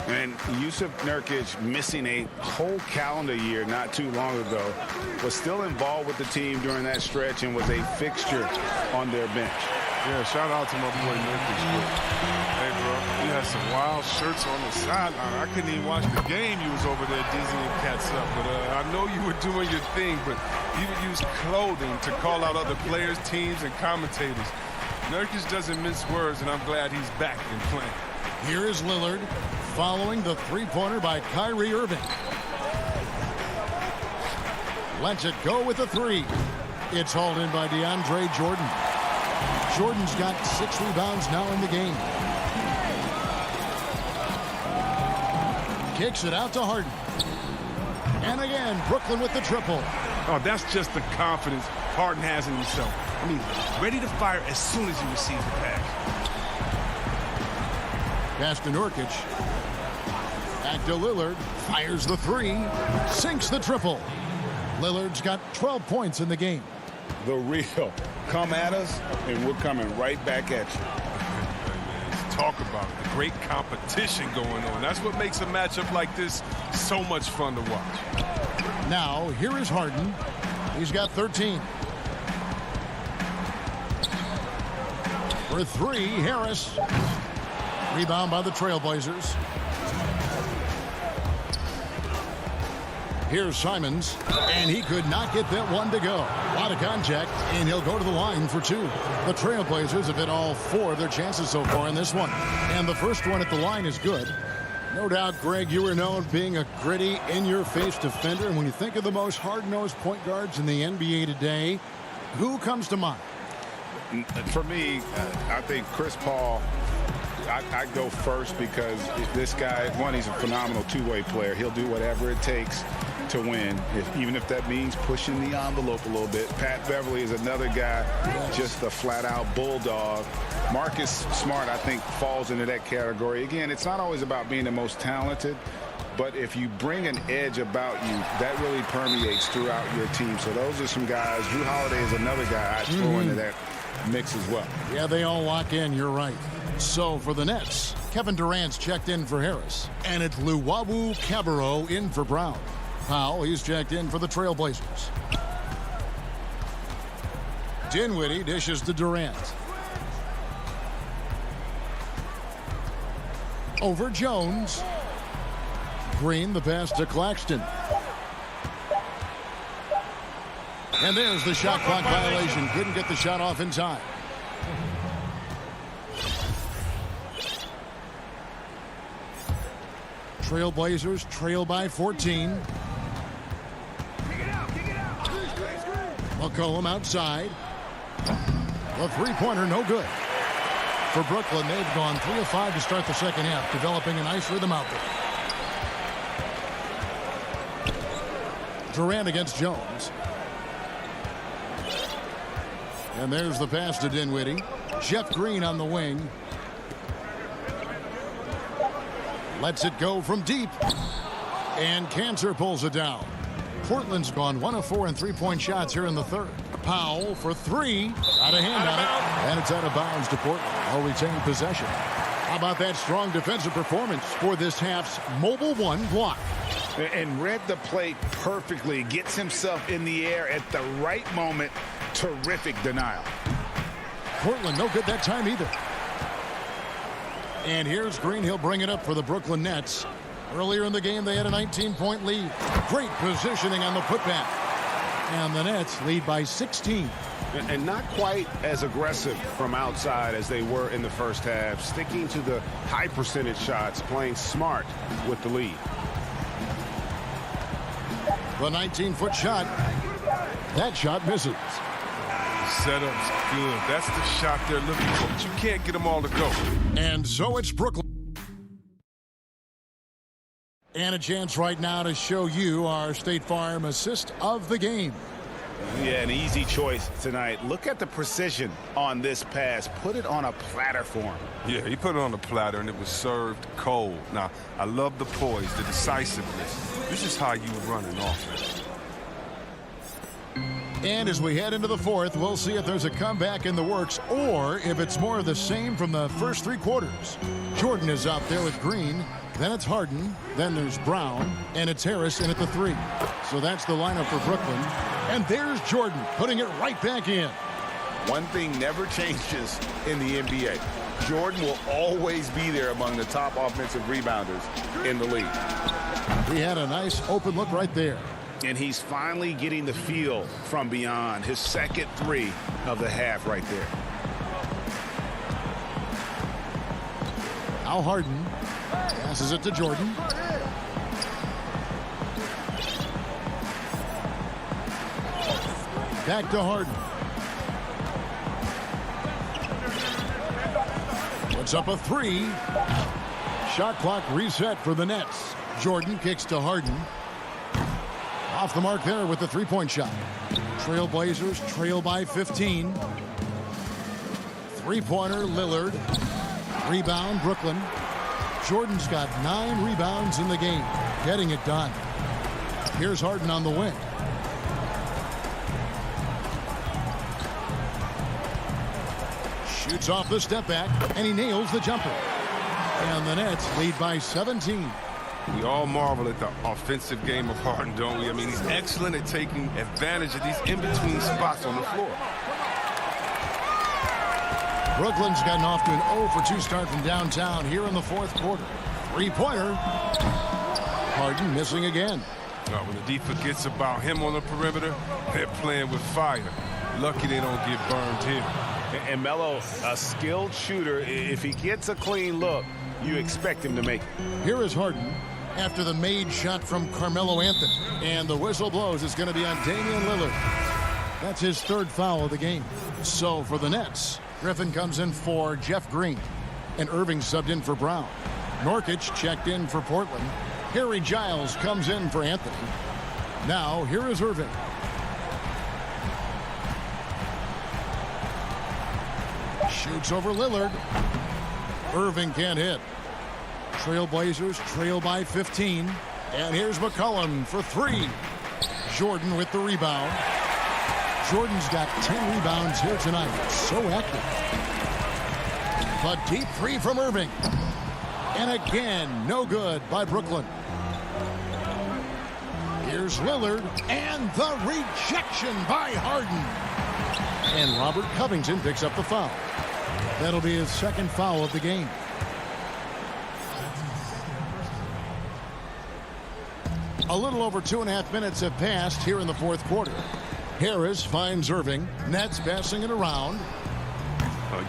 And Yusuf Nurkic, missing a whole calendar year not too long ago, was still involved with the team during that stretch and was a fixture on their bench. Yeah, shout out to my boy Nurkic. Hey, bro, you had some wild shirts on the sideline. I couldn't even watch the game. You was over there dizzying cats up. But I know you were doing your thing, but you would use clothing to call out other players, teams, and commentators. Nurkic doesn't mince words, and I'm glad he's back and playing. Here is Lillard, following the three-pointer by Kyrie Irving. Lets it go with the three. It's hauled in by DeAndre Jordan. Jordan's got 6 rebounds now in the game. Kicks it out to Harden. And again, Brooklyn with the triple. Oh, that's just the confidence Harden has in himself. I mean, ready to fire as soon as he receives the pass. Pass to Nurkic. Back to Lillard. Fires the three. Sinks the triple. Lillard's got 12 points in the game. The real. Come at us, and we're coming right back at you. Let's talk about it. The great competition going on. That's what makes a matchup like this so much fun to watch. Now, here is Harden. He's got 13. For three, Harris. Rebound by the Trailblazers. Here's Simons, and he could not get that one to go. A lot of contact, and he'll go to the line for 2. The Trailblazers have hit all 4 of their chances so far in this one. And the first one at the line is good. No doubt, Greg, you were known being a gritty, in-your-face defender. And when you think of the most hard-nosed point guards in the NBA today, who comes to mind? For me, I think Chris Paul. I go first because this guy, one, he's a phenomenal two-way player. He'll do whatever it takes to win, even if that means pushing the envelope a little bit. Pat Beverly is another guy, just a flat-out bulldog. Marcus Smart, I think, falls into that category. Again, it's not always about being the most talented, but if you bring an edge about you, that really permeates throughout your team. So those are some guys. Drew Holiday is another guy I'd throw into that mix as well. Yeah, they all lock in. You're right. So for the Nets, Kevin Durant's checked in for Harris. And it's Luwawu Cabarrot in for Brown. Powell, he's checked in for the Trailblazers. Dinwiddie dishes to Durant. Over Jones. Green, the pass to Claxton. And there's the shot clock violation. Couldn't get the shot off in time. Trailblazers trail by 14. McCollum outside. The three-pointer no good. For Brooklyn, they've gone 3 of 5 to start the second half, developing a nice rhythm out there. Durant against Jones. And there's the pass to Dinwiddie. Jeff Green on the wing. Lets it go from deep. And Cancer pulls it down. Portland's gone 1 of 4 in three-point shots here in the third. Powell for 3. Out of hand on it. And it's out of bounds to Portland. They'll retain possession. How about that strong defensive performance for this half's Mobile One block? And read the play perfectly. Gets himself in the air at the right moment. Terrific denial. Portland no good that time either. And here's Green. He'll bring it up for the Brooklyn Nets. Earlier in the game, they had a 19-point lead. Great positioning on the putback. And the Nets lead by 16. And not quite as aggressive from outside as they were in the first half, sticking to the high percentage shots, playing smart with the lead. The 19-foot shot. That shot misses. Setup's good. That's the shot they're looking for, but you can't get them all to go. And so it's Brooklyn. And a chance right now to show you our State Farm assist of the game. Yeah, an easy choice tonight. Look at the precision on this pass. Put it on a platter for him. Yeah, he put it on the platter, and it was served cold. Now, I love the poise, the decisiveness. This is how you run an offense. And as we head into the fourth, we'll see if there's a comeback in the works or if it's more of the same from the first three quarters. Jordan is out there with Green. Then it's Harden. Then there's Brown. And it's Harris in at the 3. So that's the lineup for Brooklyn. And there's Jordan putting it right back in. One thing never changes in the NBA. Jordan will always be there among the top offensive rebounders in the league. He had a nice open look right there. And he's finally getting the feel from beyond. His second 3 of the half right there. Now Harden passes it to Jordan. Back to Harden. Puts up a 3. Shot clock reset for the Nets. Jordan kicks to Harden. Off the mark there with the three-point shot. Trailblazers trail by 15. Three-pointer, Lillard. Rebound, Brooklyn. Jordan's got 9 rebounds in the game, getting it done. Here's Harden on the wing. Shoots off the step back, and he nails the jumper. And the Nets lead by 17. We all marvel at the offensive game of Harden, don't we? I mean, he's excellent at taking advantage of these in-between spots on the floor. Brooklyn's gotten off to an 0-for-2 start from downtown here in the fourth quarter. Three-pointer. Harden missing again. When the D forgets about him on the perimeter, they're playing with fire. Lucky they don't get burned here. And Melo, a skilled shooter. If he gets a clean look, you expect him to make it. Here is Harden after the made shot from Carmelo Anthony. And the whistle blows. It's going to be on Damian Lillard. That's his 3rd foul of the game. So for the Nets, Griffin comes in for Jeff Green. And Irving subbed in for Brown. Nurkic checked in for Portland. Harry Giles comes in for Anthony. Now here is Irving. Shoots over Lillard. Irving can't hit. Trailblazers trail by 15. And here's McCollum for 3. Jordan with the rebound. Jordan's got 10 rebounds here tonight. So active. A deep 3 from Irving. And again, no good by Brooklyn. Here's Lillard. And the rejection by Harden. And Robert Covington picks up the foul. That'll be his 2nd foul of the game. A little over 2.5 minutes have passed here in the fourth quarter. Harris finds Irving. Nets passing it around.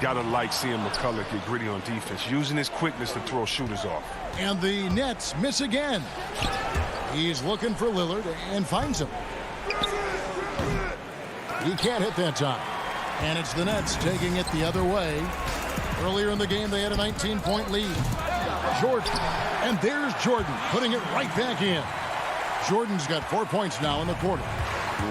Gotta like seeing McCullough get gritty on defense, using his quickness to throw shooters off. And the Nets miss again. He's looking for Lillard and finds him. He can't hit that time. And it's the Nets taking it the other way. Earlier in the game, they had a 19-point lead. Jordan. And there's Jordan putting it right back in. Jordan's got 4 points now in the quarter.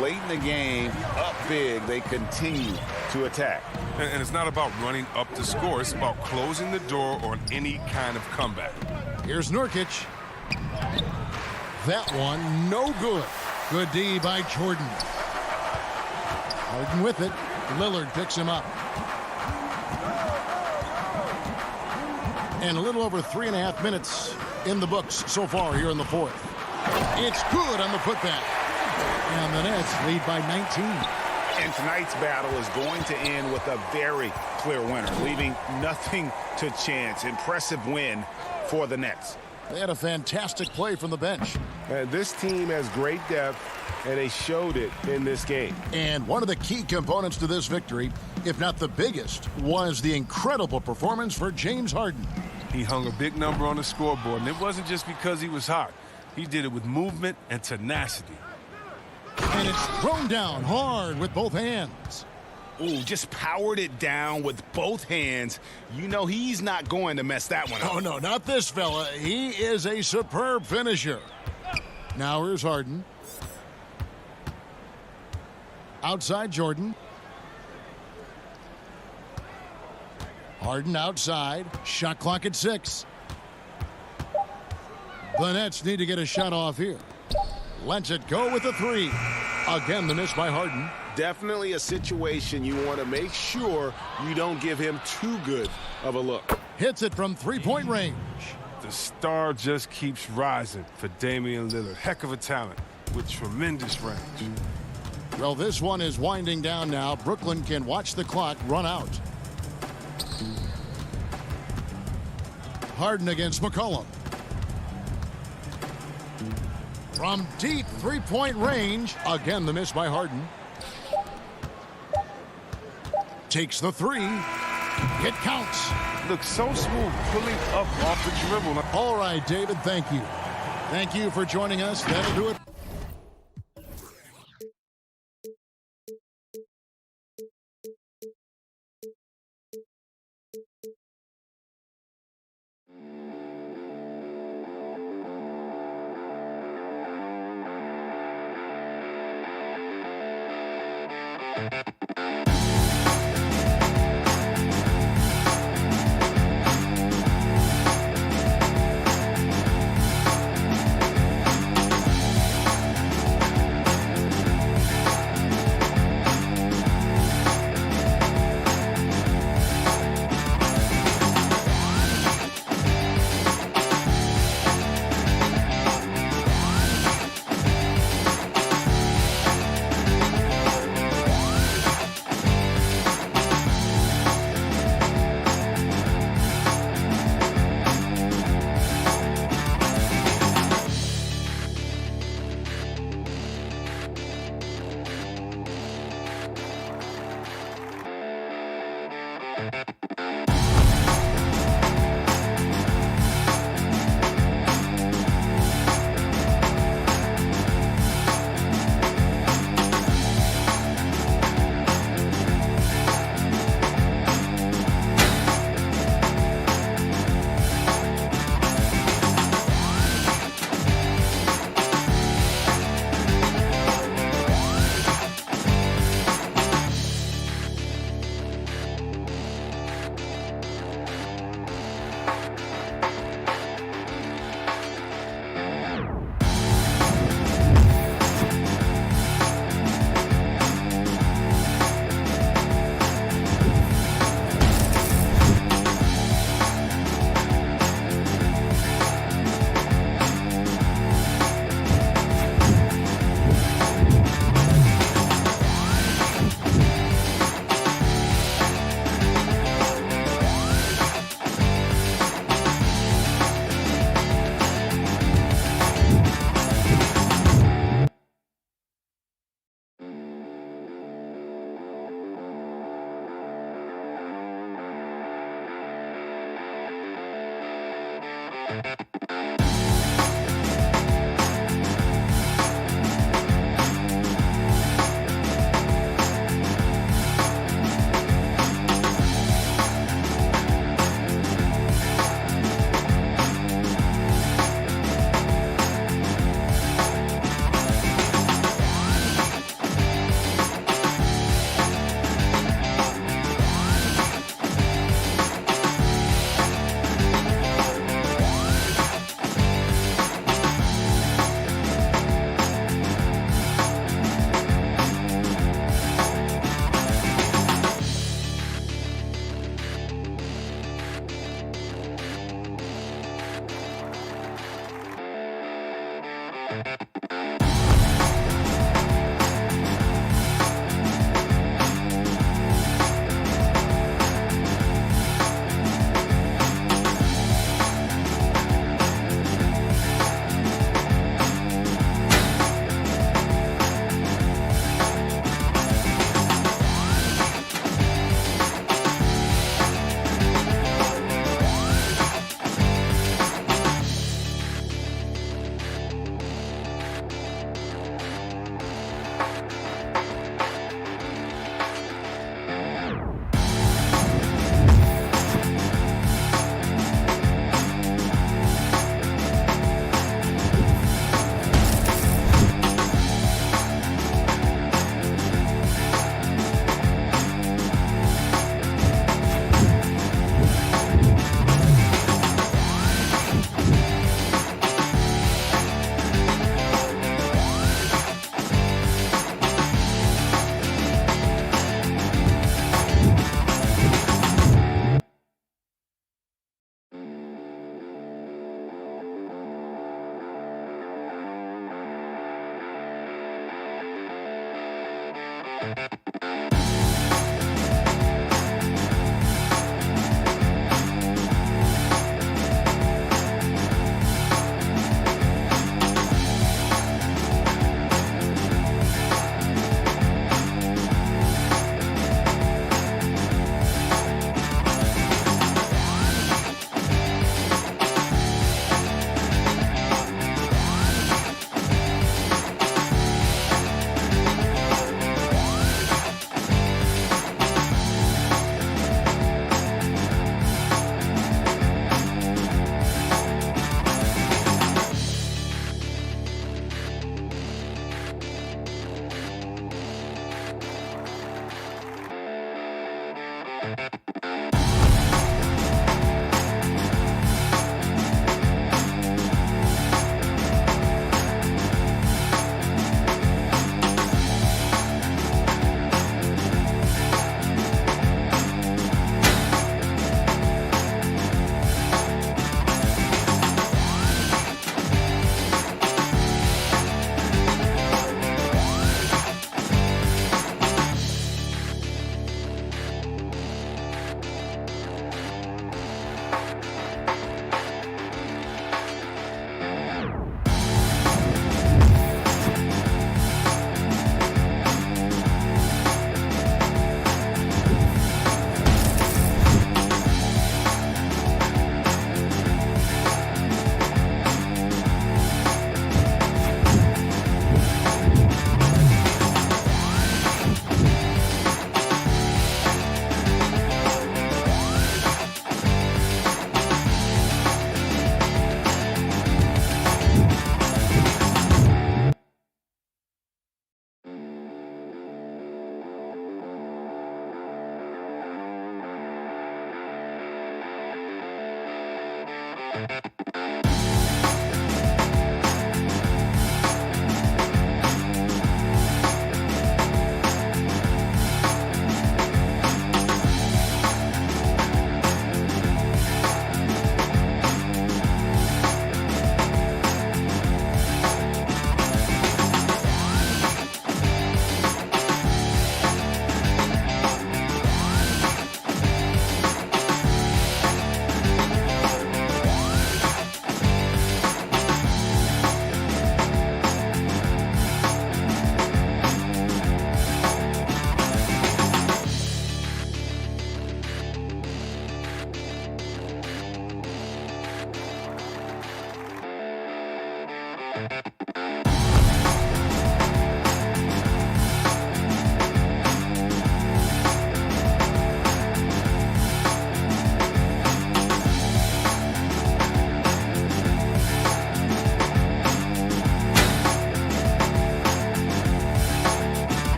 Late in the game, up big, they continue to attack. And it's not about running up the score. It's about closing the door on any kind of comeback. Here's Nurkic. That one, no good. Good D by Jordan. Harden with it. Lillard picks him up. And a little over 3.5 minutes in the books so far here in the fourth. It's good on the putback. And the Nets lead by 19. And tonight's battle is going to end with a very clear winner, leaving nothing to chance. Impressive win for the Nets. They had a fantastic play from the bench. And this team has great depth, and they showed it in this game. And one of the key components to this victory, if not the biggest, was the incredible performance for James Harden. He hung a big number on the scoreboard, and it wasn't just because he was hot. He did it with movement and tenacity. And it's thrown down hard with both hands. Ooh, just powered it down with both hands. You know he's not going to mess that one up. Oh, no, not this fella. He is a superb finisher. Now here's Harden. Outside Jordan. Harden outside. Shot clock at 6. The Nets need to get a shot off here. Lets it go with the 3. Again, the miss by Harden. Definitely a situation you want to make sure you don't give him too good of a look. Hits it from three-point range. The star just keeps rising for Damian Lillard. Heck of a talent with tremendous range. Well, this one is winding down now. Brooklyn can watch the clock run out. Harden against McCollum. From deep three-point range. Again, the miss by Harden. Takes the 3. It counts. Looks so smooth pulling up off the dribble. All right, David, thank you. Thank you for joining us. That'll do it.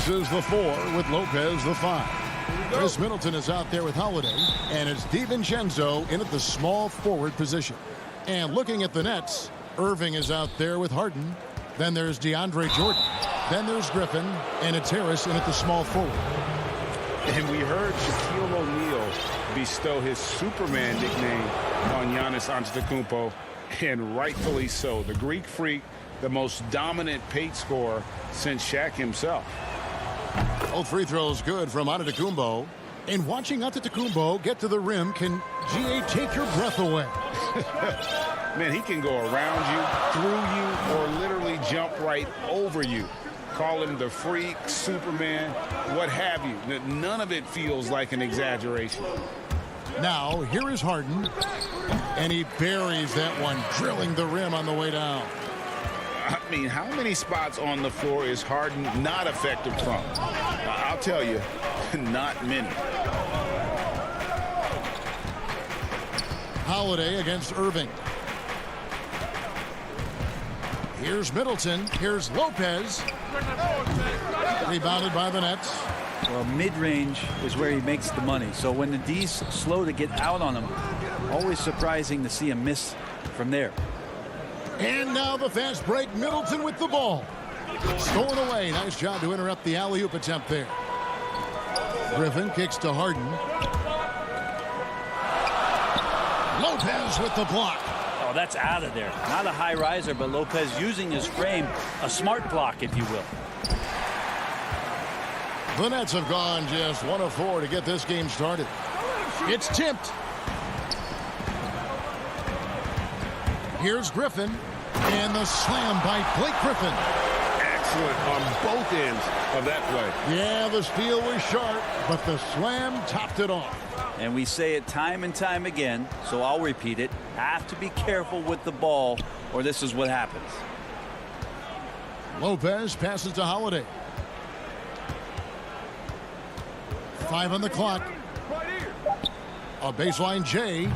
This is the 4 with Lopez the 5. Chris Middleton is out there with Holiday, and it's DiVincenzo in at the small forward position. And looking at the Nets, Irving is out there with Harden. Then there's DeAndre Jordan. Then there's Griffin, and it's Harris in at the small forward. And we heard Shaquille O'Neal bestow his Superman nickname on Giannis Antetokounmpo, and rightfully so. The Greek Freak, the most dominant paint scorer since Shaq himself. Both free throws good from Antetokounmpo. And watching Antetokounmpo get to the rim can, GA, take your breath away. Man, he can go around you, through you, or literally jump right over you. Call him the Freak, Superman, what have you. None of it feels like an exaggeration. Now, here is Harden. And he buries that one, drilling the rim on the way down. I mean, how many spots on the floor is Harden not effective from? I'll tell you, not many. Holiday against Irving. Here's Middleton. Here's Lopez. Rebounded by the Nets. Well, mid-range is where he makes the money. So when the D's slow to get out on him, always surprising to see him miss from there. And now the fast break. Middleton with the ball. Stolen away. Nice job to interrupt the alley-oop attempt there. Griffin kicks to Harden. Lopez with the block. Oh, that's out of there. Not a high riser, but Lopez using his frame. A smart block, if you will. The Nets have gone just 1 of 4 to get this game started. It's tipped. Here's Griffin. And the slam by Blake Griffin. Excellent on both ends of that play. Yeah, the steal was sharp, but the slam topped it off. And we say it time and time again, so I'll repeat it. Have to be careful with the ball, or this is what happens. Lopez passes to Holiday. 5 on the clock. A baseline J.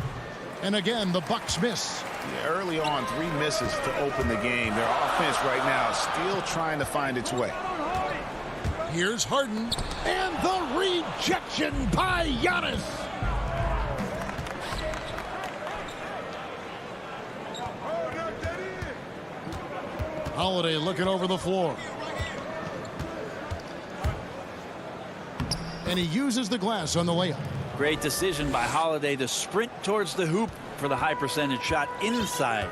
And again, the Bucks miss. Yeah, early on, 3 misses to open the game. Their offense right now is still trying to find its way. Here's Harden. And the rejection by Giannis. Holiday looking over the floor. And he uses the glass on the layup. Great decision by Holiday to sprint towards the hoop for the high percentage shot inside.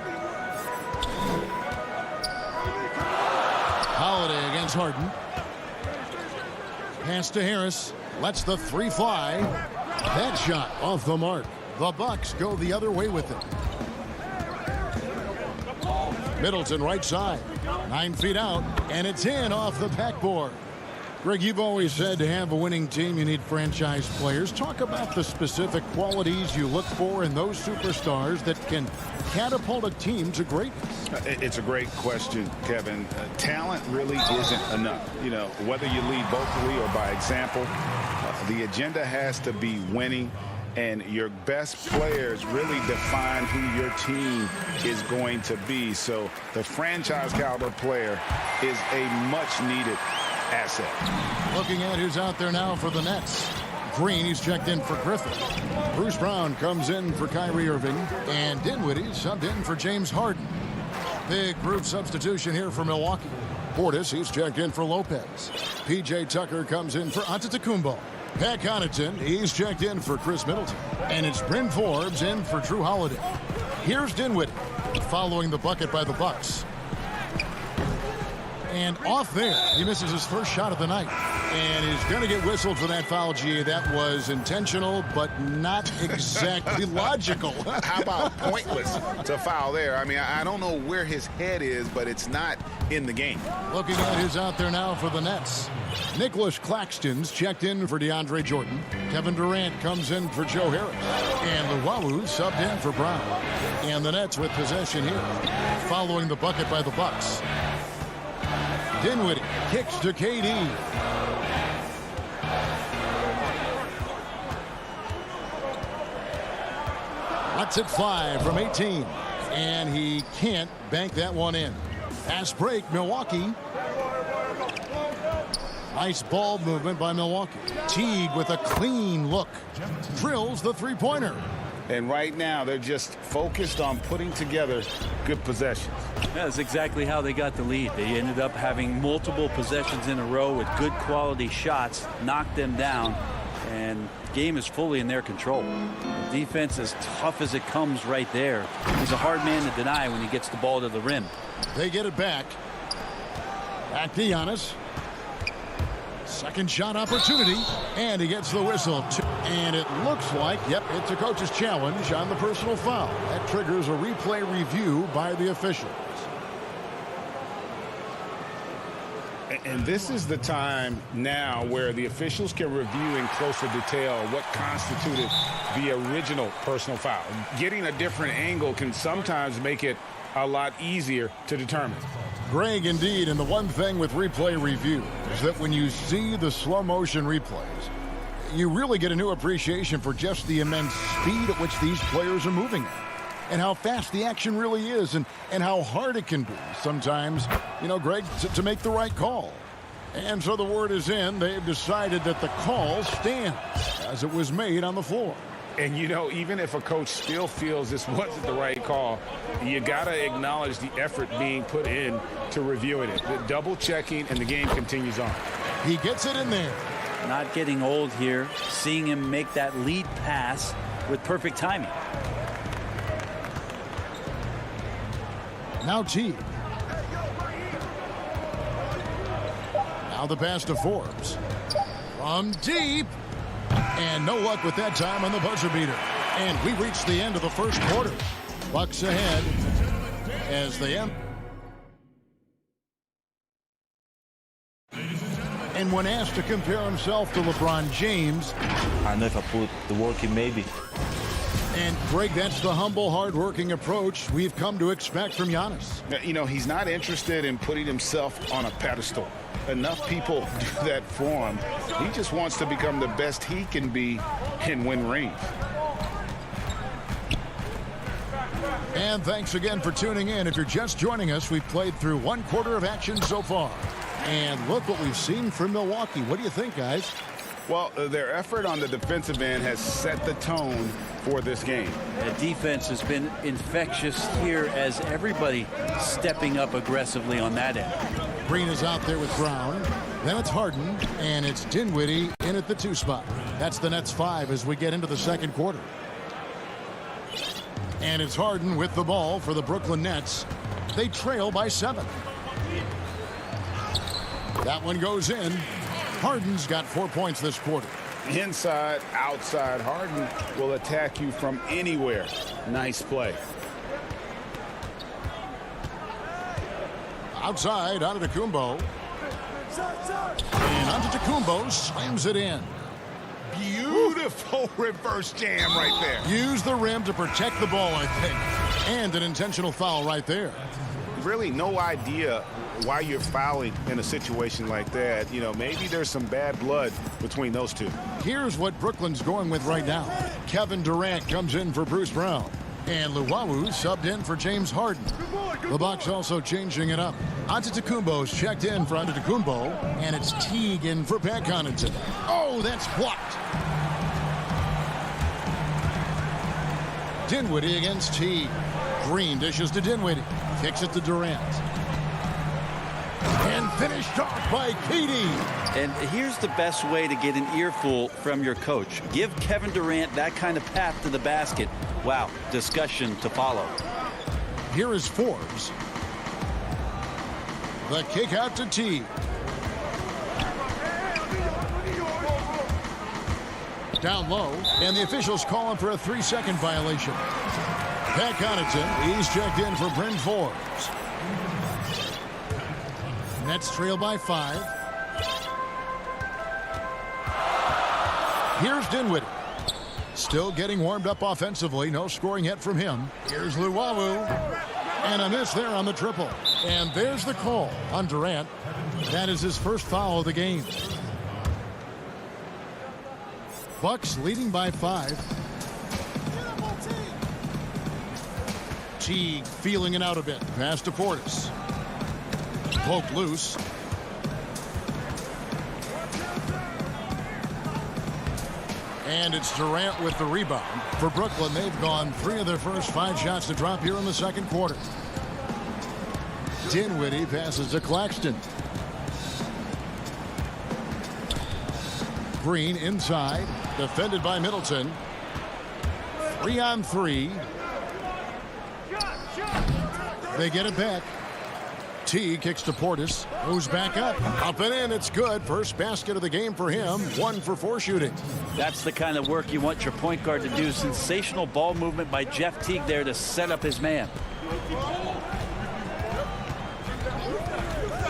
Holiday against Harden. Pass to Harris. Lets the 3 fly. That shot off the mark. The Bucks go the other way with it. Middleton right side. 9 feet out. And it's in off the backboard. Greg, you've always said to have a winning team, you need franchise players. Talk about the specific qualities you look for in those superstars that can catapult a team to greatness. It's a great question, Kevin. Talent really isn't enough. You know, whether you lead vocally or by example, the agenda has to be winning. And your best players really define who your team is going to be. So the franchise caliber player is a much needed asset. Looking at who's out there now for the Nets. Green, he's checked in for Griffin. Bruce Brown comes in for Kyrie Irving. And Dinwiddie subbed in for James Harden. Big group substitution here for Milwaukee. Portis, he's checked in for Lopez. P.J. Tucker comes in for Antetokounmpo. Pat Connaughton, he's checked in for Chris Middleton. And it's Bryn Forbes in for Drew Holiday. Here's Dinwiddie following the bucket by the Bucks. And off there, he misses his first shot of the night. And he's going to get whistled for that foul, GA. That was intentional, but not exactly logical. How about pointless to foul there? I mean, I don't know where his head is, but it's not in the game. Looking at who's out there now for the Nets. Nicholas Claxton's checked in for DeAndre Jordan. Kevin Durant comes in for Joe Harris. And Luwawu subbed in for Brown. And the Nets with possession here, following the bucket by the Bucks. Dinwiddie kicks to KD. Lets it fly from 18. And he can't bank that one in. Fast break, Milwaukee. Nice ball movement by Milwaukee. Teague with a clean look. Drills the three-pointer. And right now, they're just focused on putting together good possessions. That's exactly how they got the lead. They ended up having multiple possessions in a row with good quality shots, knocked them down, and the game is fully in their control. The defense, as tough as it comes right there, he's a hard man to deny when he gets the ball to the rim. They get it back. Back to Giannis. Second shot opportunity, and he gets the whistle. And it looks like, yep, it's a coach's challenge on the personal foul. That triggers a replay review by the officials. And this is the time now where the officials can review in closer detail what constituted the original personal foul. Getting a different angle can sometimes make it a lot easier to determine. Greg, indeed, and the one thing with replay review is that when you see the slow motion replays, you really get a new appreciation for just the immense speed at which these players are moving at, and how fast the action really is, and how hard it can be sometimes, you know, Greg, to make the right call. And so the word is in. They've decided that the call stands as it was made on the floor. And, you know, even if a coach still feels this wasn't the right call, you got to acknowledge the effort being put in to reviewing it. The double checking, and the game continues on. He gets it in there. Not getting old here, seeing him make that lead pass with perfect timing. Now Teague. Now the pass to Forbes. From deep. And no luck with that time on the buzzer beater. And we reach the end of the first quarter. Bucks ahead as they end. And when asked to compare himself to LeBron James, I know if I put the work in, maybe. And Greg, that's the humble, hard-working approach we've come to expect from Giannis. You know, he's not interested in putting himself on a pedestal. Enough people do that for him. He just wants to become the best he can be and win rings. And thanks again for tuning in. If you're just joining us, we've played through one quarter of action so far. And look what we've seen from Milwaukee. What do you think, guys? Well, their effort on the defensive end has set the tone for this game. The defense has been infectious here as everybody stepping up aggressively on that end. Green is out there with Brown. Then it's Harden, and it's Dinwiddie in at the 2 spot. That's the Nets 5 as we get into the second quarter. And it's Harden with the ball for the Brooklyn Nets. They trail by 7. That one goes in. Harden's got 4 points this quarter. Inside, outside, Harden will attack you from anywhere. Nice play. Outside, Antetokounmpo. And Antetokounmpo slams it in. Beautiful reverse jam right there. Use the rim to protect the ball, I think. And an intentional foul right there. Really no idea why you're fouling in a situation like that. You know, maybe there's some bad blood between those two. Here's what Brooklyn's going with right now. Kevin Durant comes in for Bruce Brown. And Luwawu subbed in for James Harden. The Bucks also changing it up. Antetokounmpo's checked in for Antetokounmpo. And it's Teague in for Pat Connaughton. Oh, that's blocked. Dinwiddie against Teague. Green dishes to Dinwiddie. Kicks it to Durant. And finished off by KD. And here's the best way to get an earful from your coach. Give Kevin Durant that kind of path to the basket. Wow, discussion to follow. Here is Forbes. The kick out to Teague. Down low, and the officials call him for a 3-second violation. Pat Connaughton, he's checked in for Bryn Forbes. Nets trail by 5. Here's Dinwiddie. Still getting warmed up offensively. No scoring yet from him. Here's Luwawu. And a miss there on the triple. And there's the call on Durant. That is his first foul of the game. Bucks leading by 5. Teague feeling it out a bit. Pass to Portis. Poke loose. And it's Durant with the rebound. For Brooklyn, they've gone 3 of their first 5 shots to drop here in the second quarter. Dinwiddie passes to Claxton. Green inside, defended by Middleton. 3-on-3. They get it back. T kicks to Portis, moves back up and in. It's good. First basket of the game for him. 1 for 4 shooting. That's the kind of work you want your point guard to do. Sensational ball movement by Jeff Teague there to set up his man.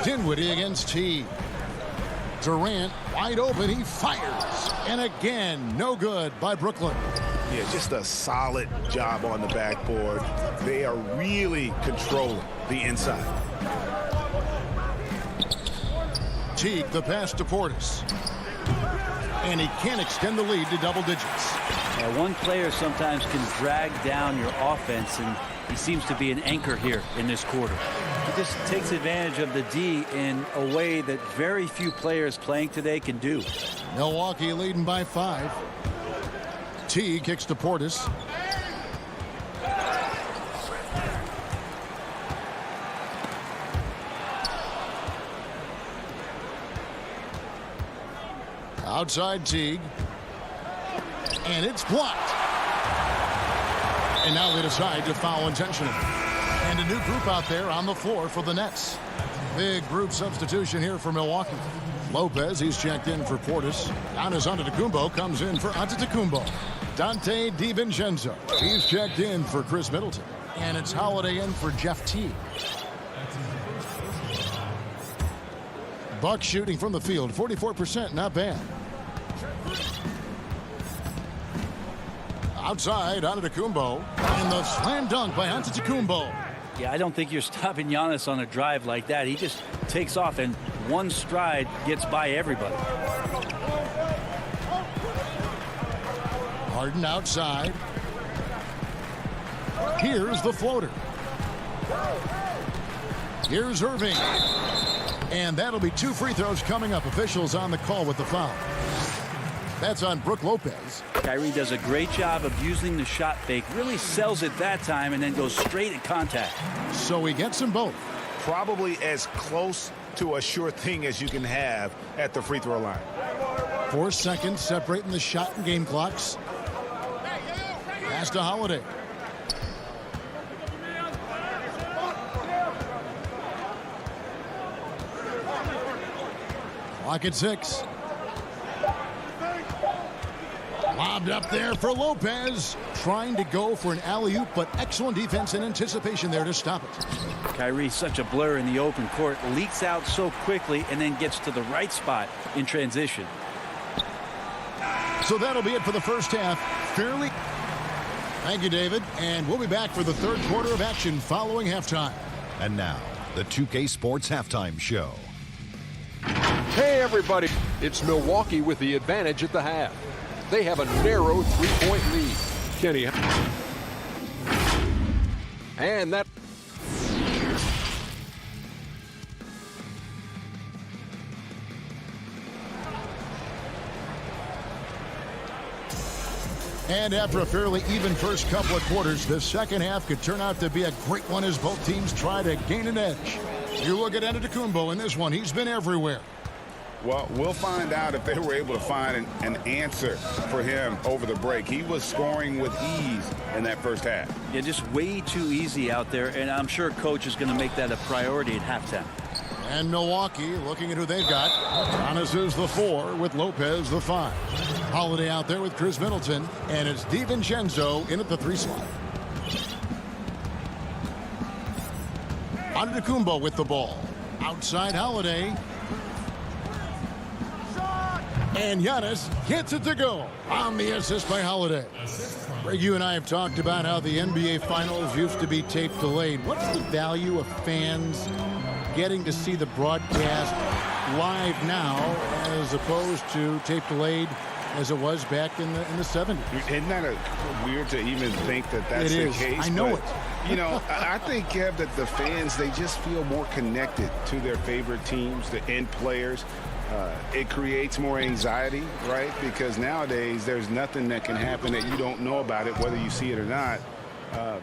Dinwiddie against T. Durant wide open. He fires. And again, no good by Brooklyn. Yeah, just a solid job on the backboard. They are really controlling the inside. Teague, the pass to Portis. And he can't extend the lead to double digits. One player sometimes can drag down your offense, and he seems to be an anchor here in this quarter. He just takes advantage of the D in a way that very few players playing today can do. Milwaukee leading by 5. T kicks to Portis. Outside Teague. And it's blocked. And now they decide to foul intentionally. And a new group out there on the floor for the Nets. Big group substitution here for Milwaukee. Lopez, he's checked in for Portis. Giannis Antetokounmpo comes in for Antetokounmpo. Dante DiVincenzo, he's checked in for Chris Middleton. And it's Holiday in for Jeff Teague. Bucks shooting from the field, 44%, not bad. Outside, Antetokounmpo. And the slam dunk by Antetokounmpo. Yeah, I don't think you're stopping Giannis on a drive like that. He just takes off and one stride gets by everybody. Harden outside. Here's the floater. Here's Irving. And that'll be 2 free throws coming up. Officials on the call with the foul. That's on Brook Lopez. Kyrie does a great job of using the shot fake. Really sells it that time and then goes straight at contact. So he gets them both. Probably as close to a sure thing as you can have at the free throw line. 4 seconds separating the shot and game clocks. Pass to Holiday. Clock at 6. Lobbed up there for Lopez. Trying to go for an alley-oop, but excellent defense and anticipation there to stop it. Kyrie, such a blur in the open court, leaks out so quickly and then gets to the right spot in transition. So that'll be it for the first half. Fairly. Thank you, David. And we'll be back for the third quarter of action following halftime. And now, the 2K Sports Halftime Show. Hey, everybody. It's Milwaukee with the advantage at the half. They have a narrow 3-point lead. Kenny. And that. And after a fairly even first couple of quarters, the second half could turn out to be a great one as both teams try to gain an edge. You look at Antetokounmpo in this one. He's been everywhere. Well, we'll find out if they were able to find an answer for him over the break. He was scoring with ease in that first half. Yeah, just way too easy out there, and I'm sure coach is going to make that a priority at halftime. And Milwaukee looking at who they've got. Giannis is the 4 with Lopez the 5. Holiday out there with Chris Middleton, and it's DiVincenzo in at the 3 slot. Antetokounmpo with the ball. Outside Holiday. And Giannis hits it to go on the assist by Holiday. Greg, you and I have talked about how the NBA Finals used to be tape delayed. What's the value of fans getting to see the broadcast live now as opposed to tape delayed as it was back in the 70s? Isn't that weird to even think that that's the case? I know it. You know, I think, Kev, that the fans, they just feel more connected to their favorite teams, the end players. It creates more anxiety, right? Because nowadays there's nothing that can happen that you don't know about it, whether you see it or not.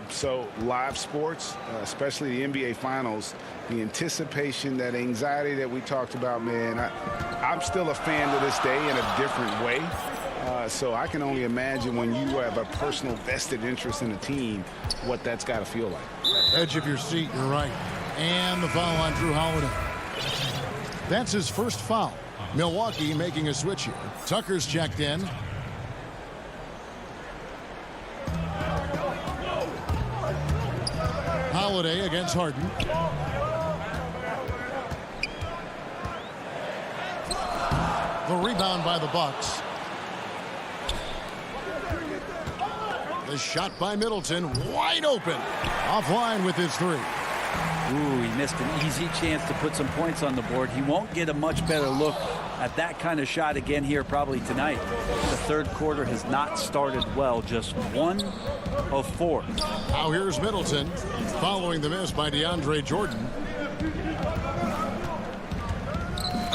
So live sports, especially the NBA Finals, the anticipation, that anxiety that we talked about, man, I'm still a fan to this day in a different way. So I can only imagine when you have a personal vested interest in a team, what that's got to feel like. Edge of your seat, you're right. And the foul on Drew Holiday. That's his first foul. Milwaukee making a switch here. Tucker's checked in. Holiday against Harden. The rebound by the Bucks. The shot by Middleton, wide open. Offline with his three. Ooh, he missed an easy chance to put some points on the board. He won't get a much better look at that kind of shot again here probably tonight. The third quarter has not started well, just 1 of 4. Now here's Middleton following the miss by DeAndre Jordan.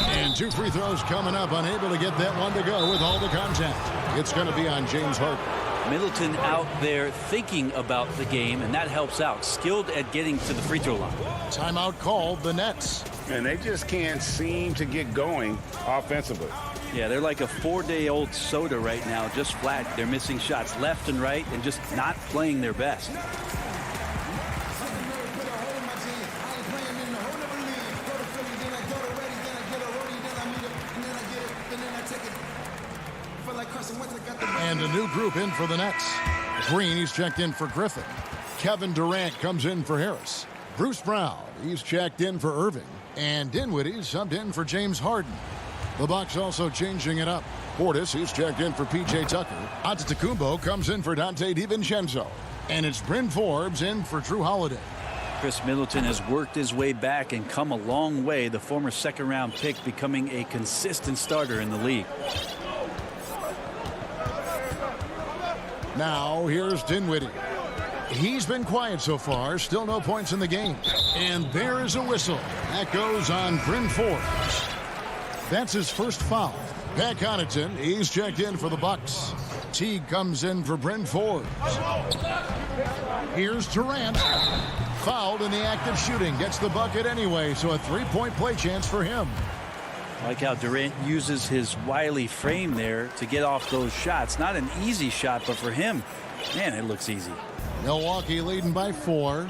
And 2 free throws coming up, unable to get that one to go with all the contact. It's going to be on James Harden. Middleton out there thinking about the game, and that helps out. Skilled at getting to the free throw line. Timeout called the Nets. And they just can't seem to get going offensively. Yeah, they're like a 4-day-old soda right now, just flat. They're missing shots left and right and just not playing their best. And a new group in for the Nets. Green, he's checked in for Griffin. Kevin Durant comes in for Harris. Bruce Brown, he's checked in for Irving. And Dinwiddie subbed in for James Harden. The Bucks also changing it up. Portis, he's checked in for P.J. Tucker. Antetokounmpo comes in for Dante DiVincenzo. And it's Bryn Forbes in for Drew Holiday. Chris Middleton has worked his way back and come a long way. The former second-round pick becoming a consistent starter in the league. Now, here's Dinwiddie. He's been quiet so far. Still no points in the game. And there is a whistle. That goes on Bryn Forbes. That's his first foul. Pat Connaughton, he's checked in for the Bucks. Teague comes in for Bryn Forbes. Here's Durant. Fouled in the act of shooting. Gets the bucket anyway, so a 3-point play chance for him. I like how Durant uses his wily frame there to get off those shots. Not an easy shot, but for him, man, it looks easy. Milwaukee leading by 4.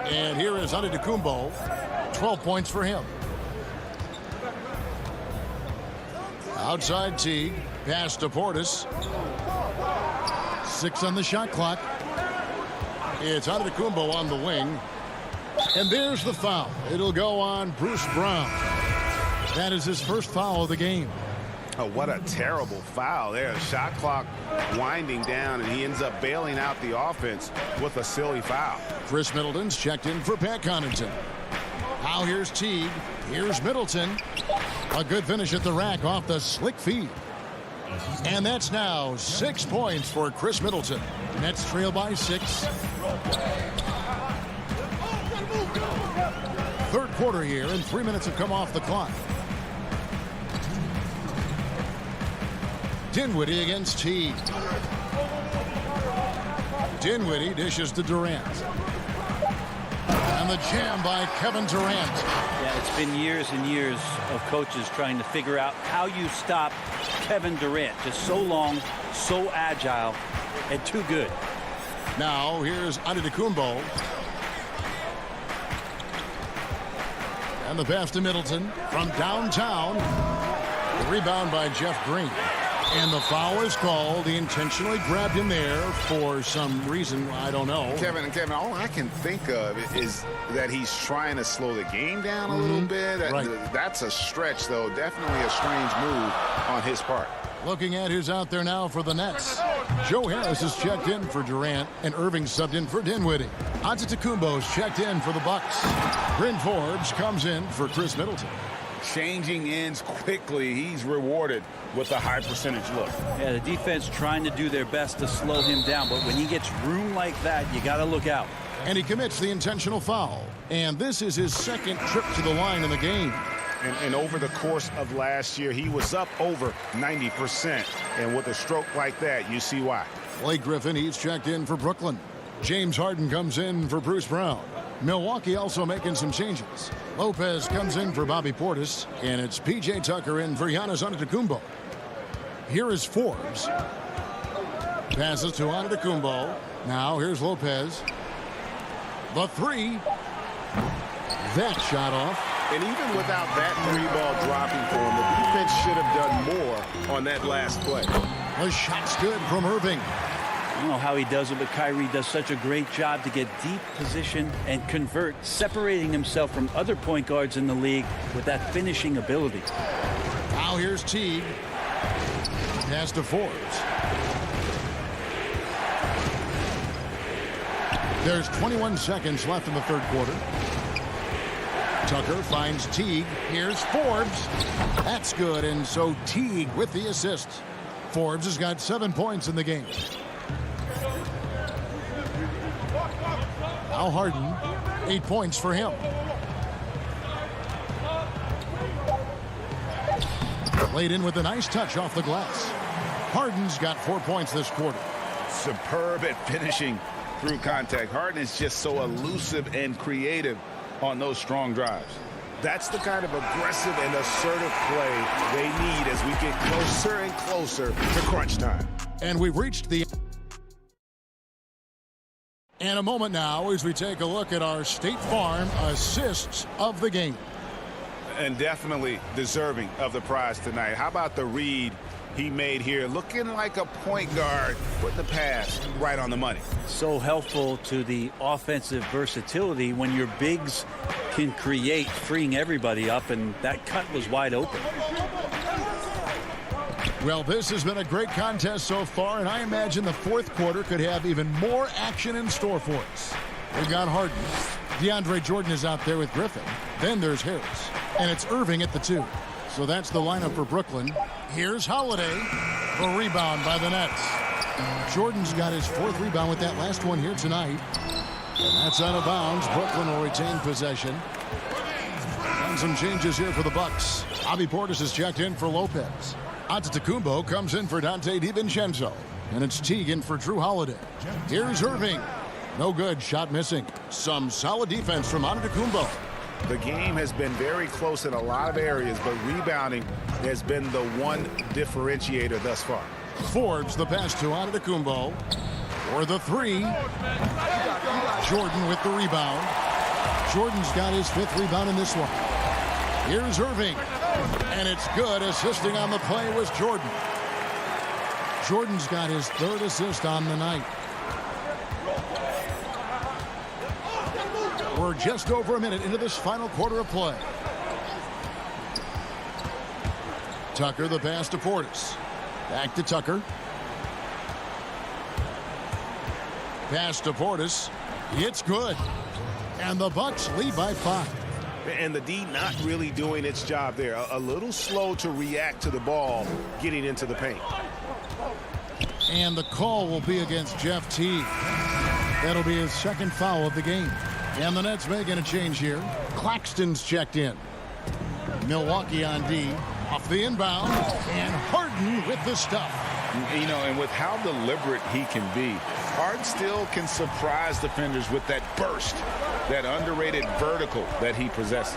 And here is Antetokounmpo. 12 points for him. Outside Teague. Pass to Portis. 6 on the shot clock. It's Antetokounmpo on the wing. And there's the foul. It'll go on Bruce Brown. That is his first foul of the game. Oh, what a terrible foul there. Shot clock winding down, and he ends up bailing out the offense with a silly foul. Chris Middleton's checked in for Pat Connaughton. Now here's Teague. Here's Middleton. A good finish at the rack off the slick feed. And that's now 6 points for Chris Middleton. Nets trail by 6. Third quarter here, and 3 minutes have come off the clock. Dinwiddie against Teague. Dinwiddie dishes to Durant. And the jam by Kevin Durant. Yeah, it's been years and years of coaches trying to figure out how you stop Kevin Durant. Just so long, so agile, and too good. Now here's Antetokounmpo. And the pass to Middleton from downtown. The rebound by Jeff Green. And the foul is called. He intentionally grabbed him there for some reason. I don't know. Kevin, all I can think of is that he's trying to slow the game down a little bit. Right. That's a stretch, though. Definitely a strange move on his part. Looking at who's out there now for the Nets. Joe Harris is checked in for Durant, and Irving subbed in for Dinwiddie. Antetokounmpo's checked in for the Bucks. Bryn Forbes comes in for Chris Middleton. Changing ends quickly. He's rewarded with a high percentage look. Yeah, the defense trying to do their best to slow him down, but when he gets room like that, you got to look out. And he commits the intentional foul. And this is his second trip to the line in the game. And over the course of last year, he was up over 90%. And with a stroke like that, you see why. Blake Griffin, he's checked in for Brooklyn. James Harden comes in for Bruce Brown. Milwaukee also making some changes. Lopez comes in for Bobby Portis. And it's P.J. Tucker in for Giannis Antetokounmpo. Here is Forbes. Passes to Antetokounmpo. Now here's Lopez. The three. That shot off. And even without that three ball dropping for him, the defense should have done more on that last play. The shot's good from Irving. I don't know how he does it, but Kyrie does such a great job to get deep position and convert, separating himself from other point guards in the league with that finishing ability. Now here's Teague. Pass to Forbes. There's 21 seconds left in the third quarter. Tucker finds Teague. Here's Forbes. That's good, and so Teague with the assist. Forbes has got 7 points in the game. Now Harden, 8 points for him. Laid in with a nice touch off the glass. Harden's got 4 points this quarter. Superb at finishing through contact. Harden is just so elusive and creative on those strong drives. That's the kind of aggressive and assertive play they need as we get closer and closer to crunch time. And we've reached the... In a moment now as we take a look at our State Farm assists of the game. And definitely deserving of the prize tonight. How about the read he made here, looking like a point guard, putting the pass right on the money. So helpful to the offensive versatility when your bigs can create, freeing everybody up, and that cut was wide open. Well, this has been a great contest so far, and I imagine the fourth quarter could have even more action in store for us. We've got Harden. DeAndre Jordan is out there with Griffin. Then there's Harris. And it's Irving at the 2. So that's the lineup for Brooklyn. Here's Holiday. A rebound by the Nets. Jordan's got his 4th rebound with that last one here tonight. And that's out of bounds. Brooklyn will retain possession. And some changes here for the Bucks. Bobby Portis is checked in for Lopez. Antetokounmpo comes in for Dante DiVincenzo. And it's Teague in for Drew Holiday. Here's Irving. No good. Shot missing. Some solid defense from Antetokounmpo. The game has been very close in a lot of areas, but rebounding has been the one differentiator thus far. Forbes the pass to Antetokounmpo for the 3. Jordan with the rebound. Jordan's got his 5th rebound in this one. Here's Irving. And it's good. Assisting on the play was Jordan. Jordan's got his 3rd assist on the night. We're just over a minute into this final quarter of play. Tucker the pass to Portis. Back to Tucker. Pass to Portis. It's good. And the Bucks lead by 5. And the D not really doing its job there. A little slow to react to the ball getting into the paint. And the call will be against Jeff Teague. That'll be his 2nd foul of the game. And the Nets making a change here. Claxton's checked in. Milwaukee on D. Off the inbound. And Harden with the stuff. You know, and with how deliberate he can be, Harden still can surprise defenders with that burst, that underrated vertical that he possesses.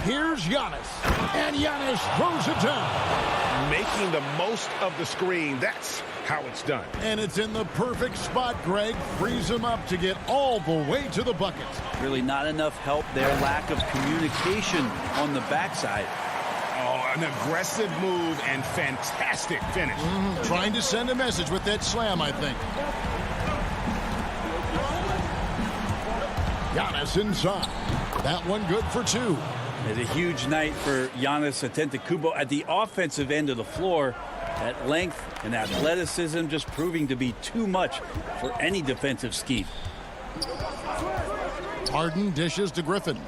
Here's Giannis. And Giannis throws it down. Making the most of the screen. That's how it's done. And it's in the perfect spot. Greg frees him up to get all the way to the bucket. Really not enough help there. Lack of communication on the backside. Oh, an aggressive move and fantastic finish. Trying to send a message with that slam, I think. Giannis inside. That one good for 2. It's a huge night for Giannis Antetokounmpo at the offensive end of the floor. At length and athleticism just proving to be too much for any defensive scheme. Harden dishes to Griffin.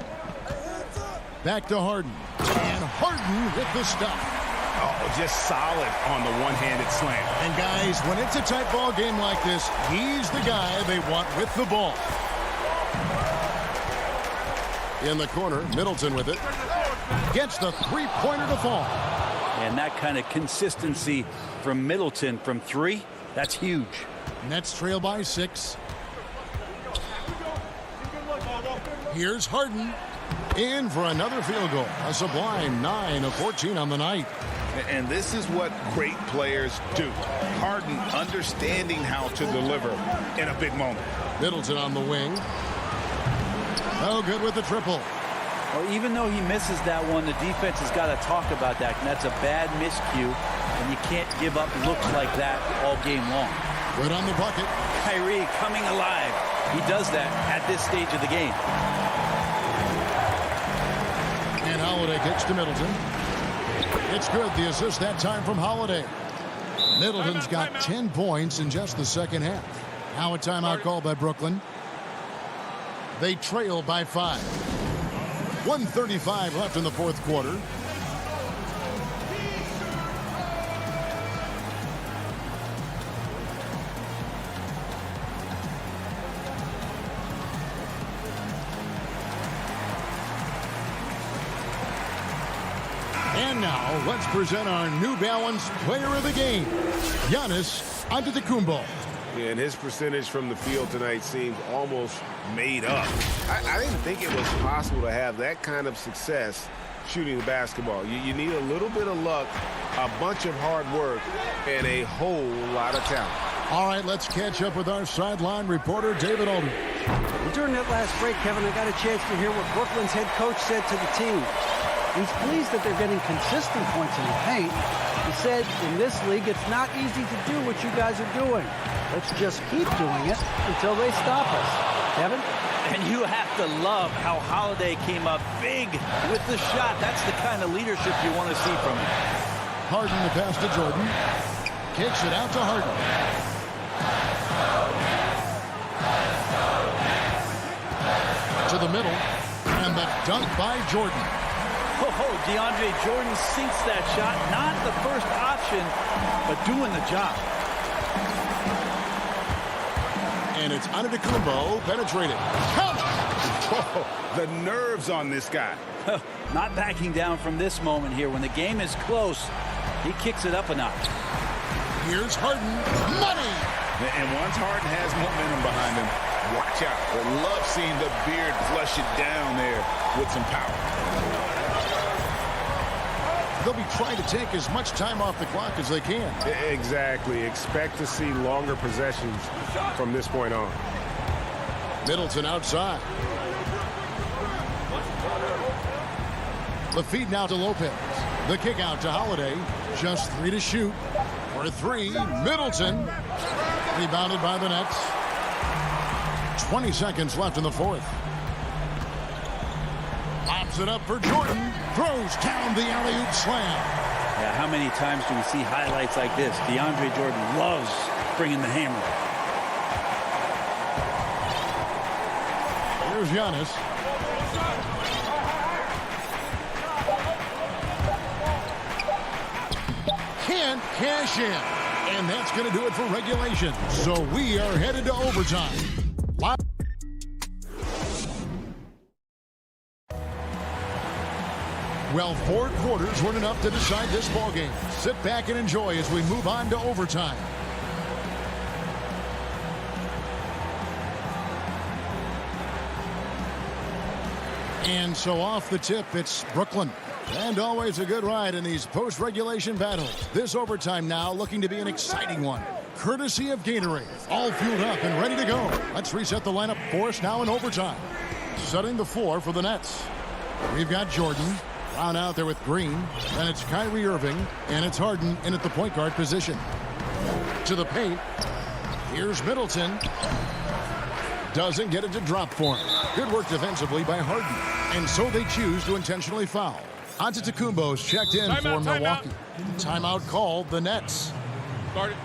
Back to Harden. And Harden with the stuff. Oh, just solid on the one-handed slam. And guys, when it's a tight ball game like this, he's the guy they want with the ball. In the corner, Middleton with it. Gets the three-pointer to fall. And that kind of consistency from Middleton from 3, that's huge. Nets trail by 6. Here's Harden. In for another field goal. A sublime 9 of 14 on the night. And this is what great players do. Harden understanding how to deliver in a big moment. Middleton on the wing. Oh, good with the triple. Well, even though he misses that one, the defense has got to talk about that. And that's a bad miscue, and you can't give up looks like that all game long. Good on the bucket. Kyrie coming alive. He does that at this stage of the game. And Holiday kicks to Middleton. It's good. The assist that time from Holiday. Middleton's got 10 points in just the second half. Now a timeout called by Brooklyn. They trail by 5. 1:35 left in the fourth quarter. And now, let's present our New Balance Player of the Game, Giannis Antetokounmpo. Yeah, and his percentage from the field tonight seems almost made up. I didn't think it was possible to have that kind of success shooting the basketball. You need a little bit of luck, a bunch of hard work, and a whole lot of talent. All right, let's catch up with our sideline reporter, David Aldridge. During that last break, Kevin, I got a chance to hear what Brooklyn's head coach said to the team. He's pleased that they're getting consistent points in the paint. He said, in this league, it's not easy to do what you guys are doing. Let's just keep doing it until they stop us. Kevin? And you have to love how Holiday came up big with the shot. That's the kind of leadership you want to see from him. Harden the pass to Jordan. Kicks it out to Harden. To the middle. And the dunk by Jordan. Oh, DeAndre Jordan sinks that shot. Not the first option, but doing the job. And it's Antetokounmpo penetrating. Oh, the nerves on this guy. Not backing down from this moment here. When the game is close, he kicks it up a notch. Here's Harden. Money! And once Harden has momentum behind him, watch out. I love seeing the beard flush it down there with some power. They'll be trying to take as much time off the clock as they can. Exactly. Expect to see longer possessions from this point on. Middleton outside. The feed now to Lopez. The kick out to Holiday. Just 3 to shoot. For 3, Middleton. Rebounded by the Nets. 20 seconds left in the fourth. Pops it up for Jordan. Throws down the alley-oop slam. Yeah, how many times do we see highlights like this? DeAndre Jordan loves bringing the hammer. Here's Giannis. Can't cash in. And that's going to do it for regulation. So we are headed to overtime. Well, 4 quarters weren't enough to decide this ballgame. Sit back and enjoy as we move on to overtime. And so off the tip, it's Brooklyn. And always a good ride in these post-regulation battles. This overtime now looking to be an exciting one. Courtesy of Gatorade. All fueled up and ready to go. Let's reset the lineup for us now in overtime. Setting the floor for the Nets. We've got Jordan. Brown out there with Green. Then it's Kyrie Irving. And it's Harden in at the point guard position. To the paint. Here's Middleton. Doesn't get it to drop for him. Good work defensively by Harden. And so they choose to intentionally foul. Antetokounmpo's checked in for Milwaukee. Timeout called the Nets. Start it.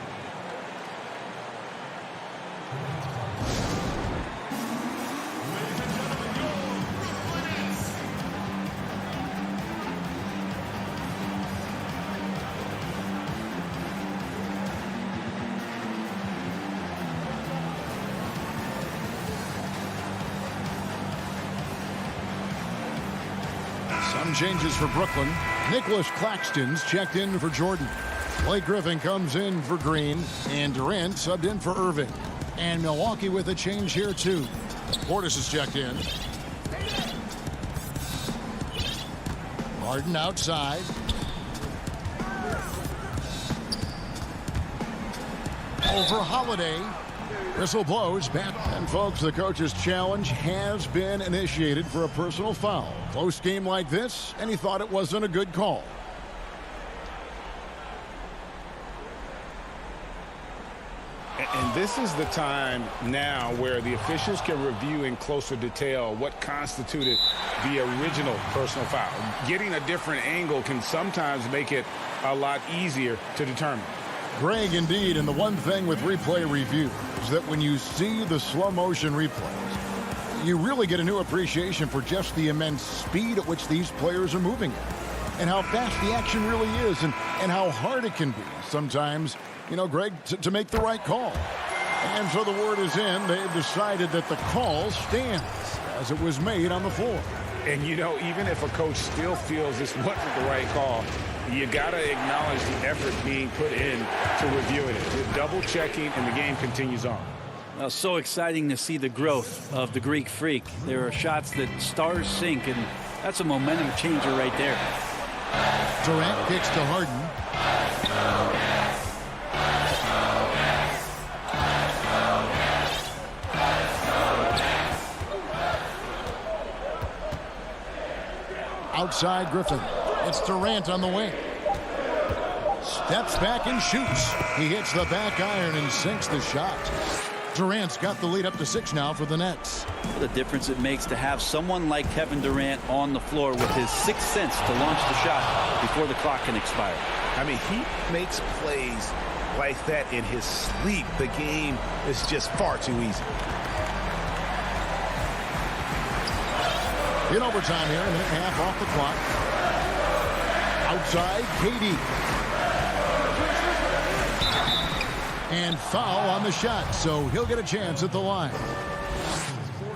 Some changes for Brooklyn. Nicholas Claxton's checked in for Jordan. Blake Griffin comes in for Green, and Durant subbed in for Irving. And Milwaukee with a change here, too. Portis is checked in. Harden outside. Over Holiday. Whistle blows back. And, folks, the coach's challenge has been initiated for a personal foul. Close game like this, and he thought it wasn't a good call. And this is the time now where the officials can review in closer detail what constituted the original personal foul. Getting a different angle can sometimes make it a lot easier to determine. Greg, indeed, and the one thing with replay review is that when you see the slow motion replays, you really get a new appreciation for just the immense speed at which these players are moving at, and how fast the action really is, and how hard it can be sometimes, you know, Greg, to make the right call. And so the word is in. They've decided that the call stands as it was made on the floor. And, you know, even if a coach still feels this wasn't the right call, you got to acknowledge the effort being put in to reviewing it. You're double checking, and the game continues on. Well, so exciting to see the growth of the Greek Freak. There are shots that stars sink, and that's a momentum changer right there. Durant kicks to Harden. Outside Griffin. It's Durant on the wing. Steps back and shoots. He hits the back iron and sinks the shot. Durant's got the lead up to 6 now for the Nets. What a difference it makes to have someone like Kevin Durant on the floor with his sixth sense to launch the shot before the clock can expire. I mean, he makes plays like that in his sleep. The game is just far too easy. In overtime here, a minute and a half off the clock. Outside, KD. And foul on the shot, so he'll get a chance at the line.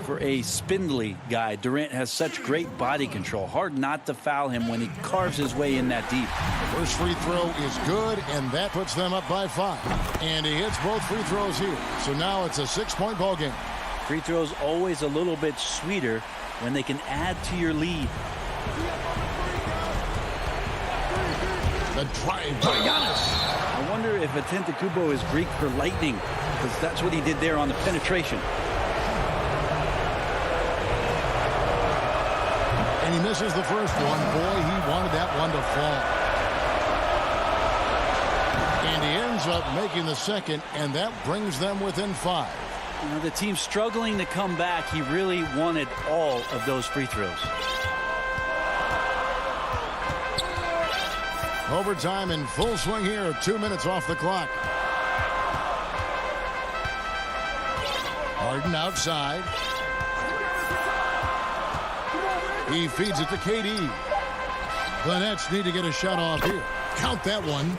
For a spindly guy, Durant has such great body control. Hard not to foul him when he carves his way in that deep. First free throw is good, and that puts them up by 5. And he hits both free throws here. So now it's a 6-point ball game. Free throws always a little bit sweeter when they can add to your lead. The drive by Giannis. I wonder if Antetokounmpo is Greek for lightning, because that's what he did there on the penetration. And he misses the first one. Boy, he wanted that one to fall. And he ends up making the second, and that brings them within 5. You know, the team struggling to come back. He really wanted all of those free throws. Overtime in full swing here. 2 minutes off the clock. Harden outside. He feeds it to KD. The Nets need to get a shot off here. Count that one.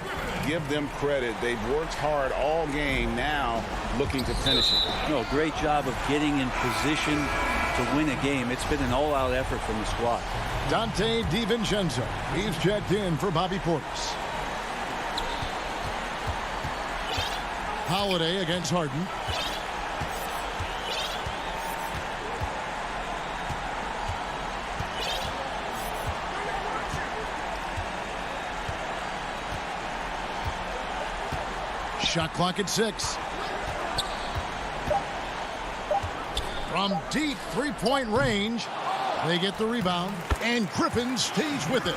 Give them credit. They've worked hard all game, now looking to finish it. No, great job of getting in position to win a game. It's been an all-out effort from the squad. Dante DiVincenzo. He's checked in for Bobby Portis. Holiday against Harden. Shot clock at 6. From deep three-point range, they get the rebound, and Griffin stays with it.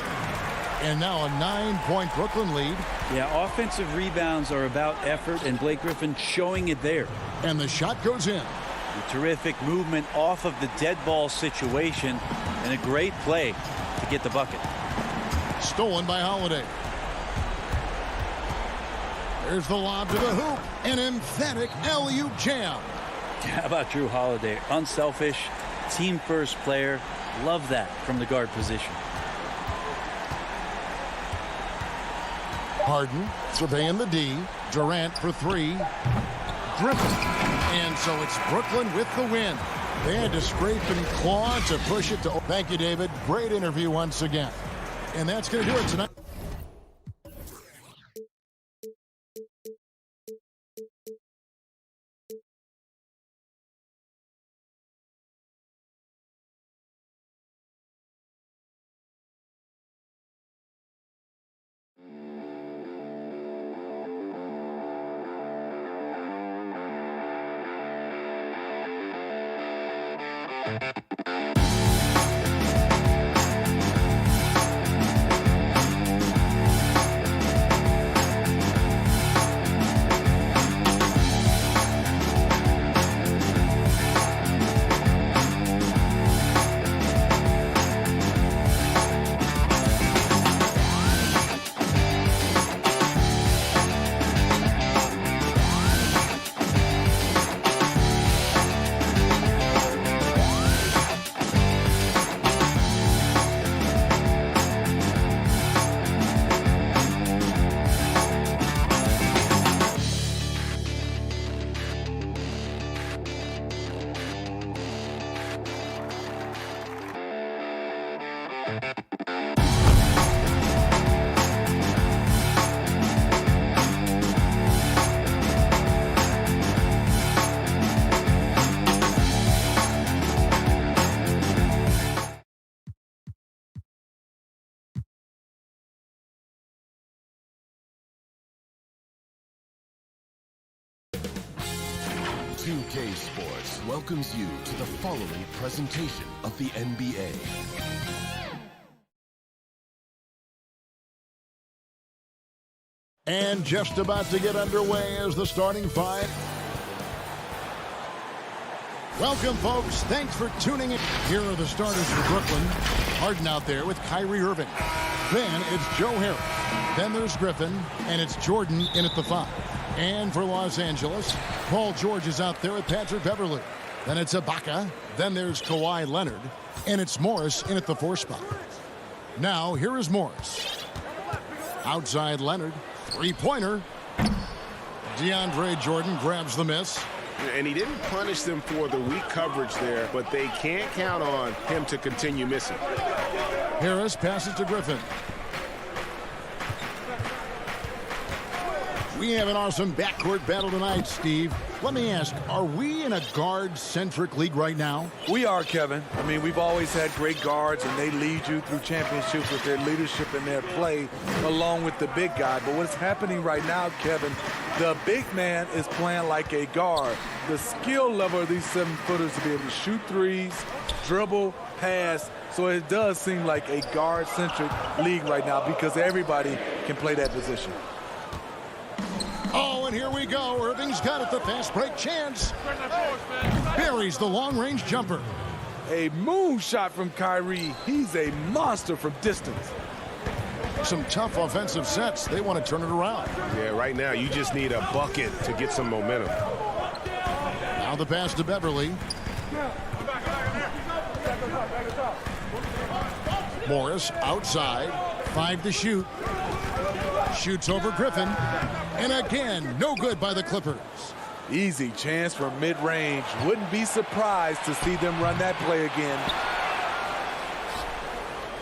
And now a 9-point Brooklyn lead. Yeah, offensive rebounds are about effort, and Blake Griffin showing it there. And the shot goes in. A terrific movement off of the dead ball situation, and a great play to get the bucket. Stolen by Holiday. There's the lob to the hoop. An emphatic alley-oop jam. How about Drew Holiday? Unselfish, team-first player. Love that from the guard position. Harden surveying the D. Durant for 3. Griffin. And so it's Brooklyn with the win. They had to scrape and claw to push it to... Thank you, David. Great interview once again. And that's going to do it tonight. CLA Sports welcomes you to the following presentation of the NBA. And just about to get underway as the starting five. Welcome, folks. Thanks for tuning in. Here are the starters for Brooklyn. Harden out there with Kyrie Irving. Then it's Joe Harris. Then there's Griffin. And it's Jordan in at the 5. And for Los Angeles, Paul George is out there with Patrick Beverley. Then it's Ibaka. Then there's Kawhi Leonard. And it's Morris in at the 4 spot. Now, here is Morris. Outside Leonard. Three-pointer. DeAndre Jordan grabs the miss. And he didn't punish them for the weak coverage there, but they can't count on him to continue missing. Harris passes to Griffin. We have an awesome backcourt battle tonight, Steve. Let me ask, are we in a guard-centric league right now? We are, Kevin. I mean, we've always had great guards, and they lead you through championships with their leadership and their play, along with the big guy. But what's happening right now, Kevin, the big man is playing like a guard. The skill level of these 7-footers to be able to shoot threes, dribble, pass. So it does seem like a guard-centric league right now because everybody can play that position. Oh, and here we go. Irving's got it, the fast break chance. Buries the long-range jumper. A moonshot from Kyrie. He's a monster from distance. Some tough offensive sets. They want to turn it around. Yeah, right now you just need a bucket to get some momentum. Now the pass to Beverley. Morris outside. 5 to shoot. Shoots over Griffin. And again, no good by the Clippers. Easy chance from mid-range. Wouldn't be surprised to see them run that play again.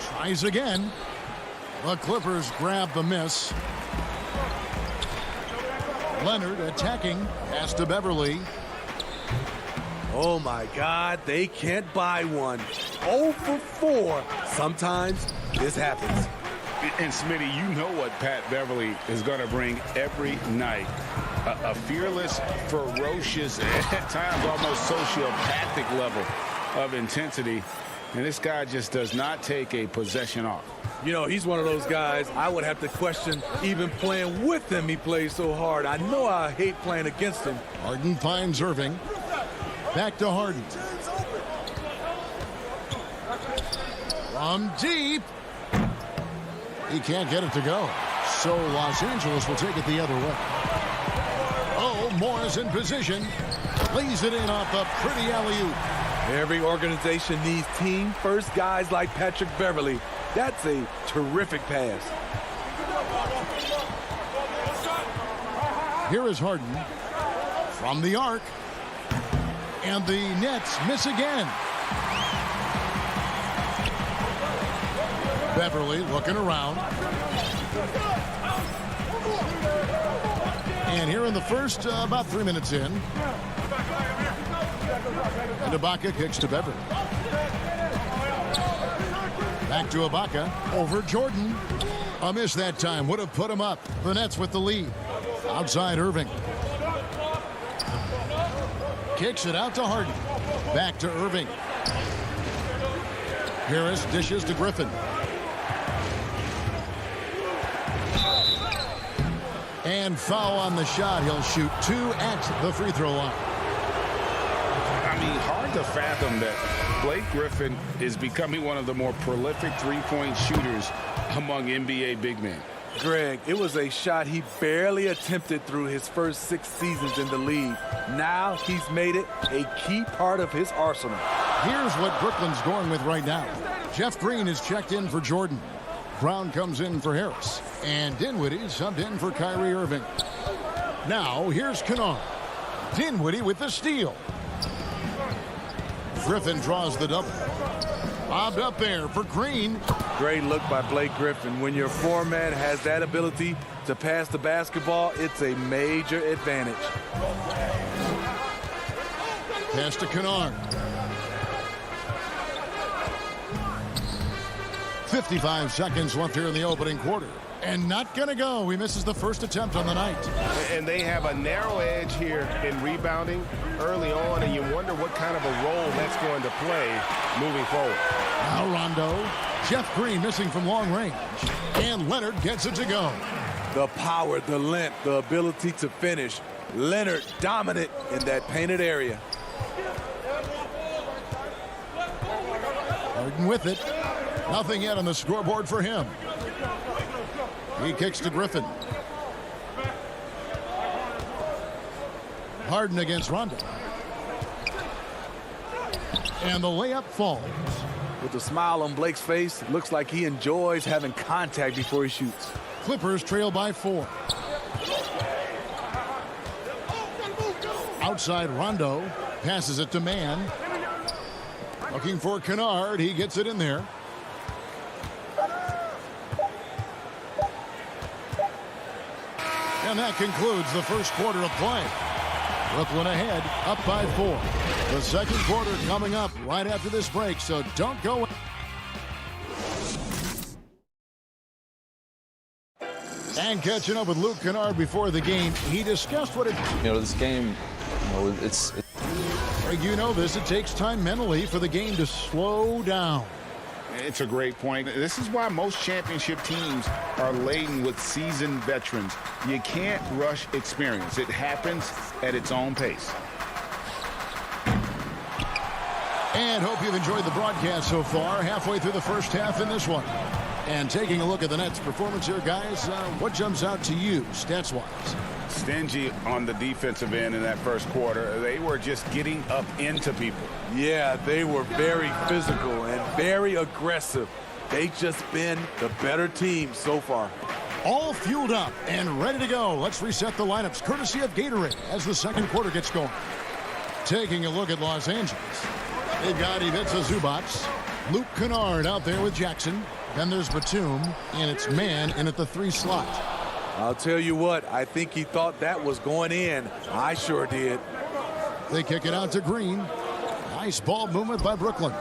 Tries again. The Clippers grab the miss. Leonard attacking. Pass to Beverley. Oh, my God. They can't buy one. 0 for 4. Sometimes this happens. And Smitty, you know what Pat Beverley is going to bring every night. A fearless, ferocious, at times almost sociopathic level of intensity. And this guy just does not take a possession off. You know, he's one of those guys I would have to question even playing with him. He plays so hard. I know I hate playing against him. Harden finds Irving. Back to Harden. From deep. He can't get it to go. So Los Angeles will take it the other way. Oh, Morris in position. Lays it in off the pretty alley-oop. Every organization needs team-first guys like Patrick Beverley. That's a terrific pass. Here is Harden. From the arc. And the Nets miss again. Beverly looking around. And here in the first, about 3 minutes in. And Ibaka kicks to Beverly. Back to Ibaka. Over Jordan. A miss that time. Would have put him up. The Nets with the lead. Outside Irving. Kicks it out to Harden. Back to Irving. Harris dishes to Griffin. And foul on the shot. He'll shoot 2 at the free throw line. I mean, hard to fathom that Blake Griffin is becoming one of the more prolific three-point shooters among NBA big men. Greg, it was a shot he barely attempted through his first 6 seasons in the league. Now he's made it a key part of his arsenal. Here's what Brooklyn's going with right now. Jeff Green is checked in for Jordan. Brown comes in for Harris. And Dinwiddie subbed in for Kyrie Irving. Now here's Kennard. Dinwiddie with the steal. Griffin draws the double. Bobbed up there for Green. Great look by Blake Griffin. When your foreman has that ability to pass the basketball, it's a major advantage. Pass to Kennard. 55 seconds left here in the opening quarter. And not going to go. He misses the first attempt on the night. And they have a narrow edge here in rebounding early on, and you wonder what kind of a role that's going to play moving forward. Now Rondo. Jeff Green missing from long range. And Leonard gets it to go. The power, the length, the ability to finish. Leonard dominant in that painted area. Harden with it. Nothing yet on the scoreboard for him. He kicks to Griffin. Harden against Rondo. And the layup falls. With a smile on Blake's face, it looks like he enjoys having contact before he shoots. Clippers trail by 4. Outside Rondo. Passes it to Mann. Looking for Kennard. He gets it in there. And that concludes the first quarter of play. Brooklyn ahead, up by 4. The second quarter coming up right after this break, so don't go. And catching up with Luke Kennard before the game, he discussed what it... this game, it's... Greg, you know this. It takes time mentally for the game to slow down. It's a great point. This is why most championship teams are laden with seasoned veterans. You can't rush experience. It happens at its own pace. And hope you've enjoyed the broadcast so far. Halfway through the first half in this one. And taking a look at the Nets' performance here, guys, what jumps out to you stats-wise? Stingy on the defensive end in that first quarter. They were just getting up into people. Yeah, they were very physical and very aggressive. They've just been the better team so far. All fueled up and ready to go. Let's reset the lineups courtesy of Gatorade as the second quarter gets going. Taking a look at Los Angeles. They've got Ivica Zubac, Luke Kennard out there with Jackson. Then there's Batum, and it's Mann in at the 3 slot. I'll tell you what, I think he thought that was going in. I sure did. They kick it out to Green. Nice ball movement by Brooklyn.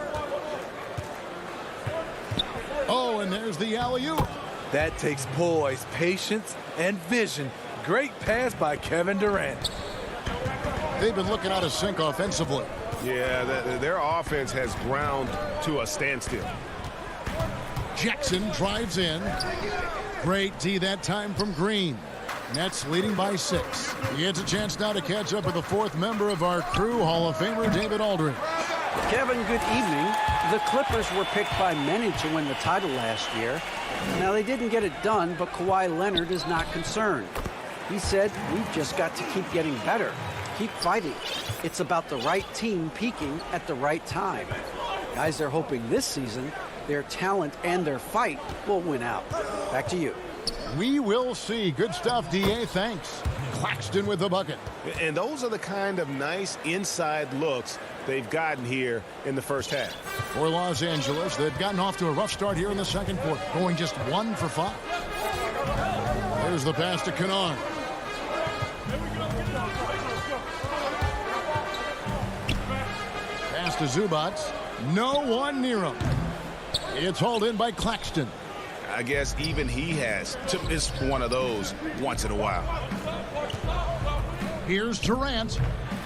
Oh, and there's the alley-oop. That takes poise, patience, and vision. Great pass by Kevin Durant. They've been looking out of sync offensively. Yeah, their offense has ground to a standstill. Jackson drives in. Great D that time from Green. Nets leading by 6. He gets a chance now to catch up with the 4th member of our crew, Hall of Famer David Aldridge. Kevin, good evening. The Clippers were picked by many to win the title last year. Now, they didn't get it done, but Kawhi Leonard is not concerned. He said, we've just got to keep getting better, keep fighting. It's about the right team peaking at the right time. Guys are hoping this season their talent and their fight will win out. Back to you. We will see. Good stuff, D.A. Thanks. Claxton with the bucket. And those are the kind of nice inside looks they've gotten here in the first half. For Los Angeles, they've gotten off to a rough start here in the second quarter, going just 1 for 5. There's the pass to Kennard. Pass to Zubats. No one near him. It's hauled in by Claxton. I guess even he has to miss one of those once in a while. Here's Durant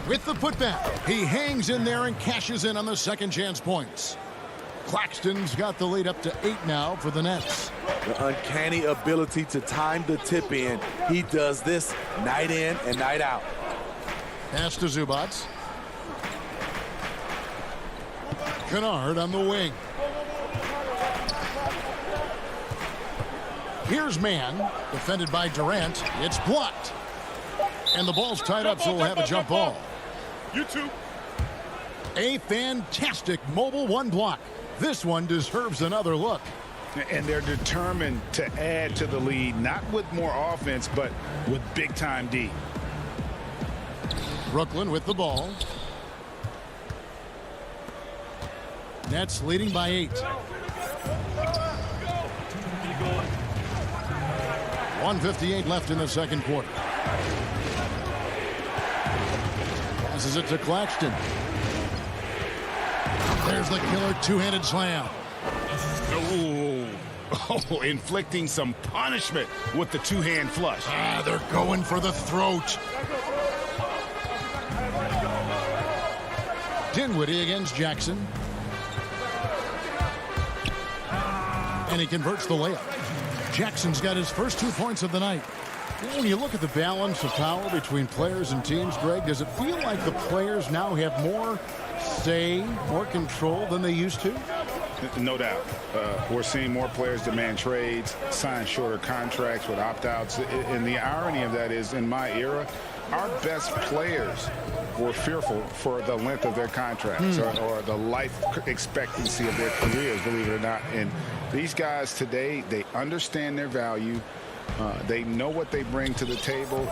with the putback. He hangs in there and cashes in on the second chance points. Claxton's got the lead up to 8 now for the Nets. The uncanny ability to time the tip in. He does this night in and night out. Pass to Zubats. Kennard on the wing. Here's man, defended by Durant. It's blocked. And the ball's tied up, so we'll have a jump ball. You too. A fantastic mobile one block. This one deserves another look. And they're determined to add to the lead, not with more offense, but with big-time D. Brooklyn with the ball. Nets leading by 8. 1:58 left in the second quarter. Passes it to Claxton. There's the killer two-handed slam. Oh, inflicting some punishment with the two-hand flush. They're going for the throat. Dinwiddie against Jackson. And he converts the layup. Jackson's got his first 2 points of the night. When you look at the balance of power between players and teams, Greg, does it feel like the players now have more say, more control than they used to? No doubt. We're seeing more players demand trades, sign shorter contracts with opt-outs. And the irony of that is, in my era, our best players were fearful for the length of their contracts or the life expectancy of their careers, believe it or not. And these guys today, they understand their value. They know what they bring to the table,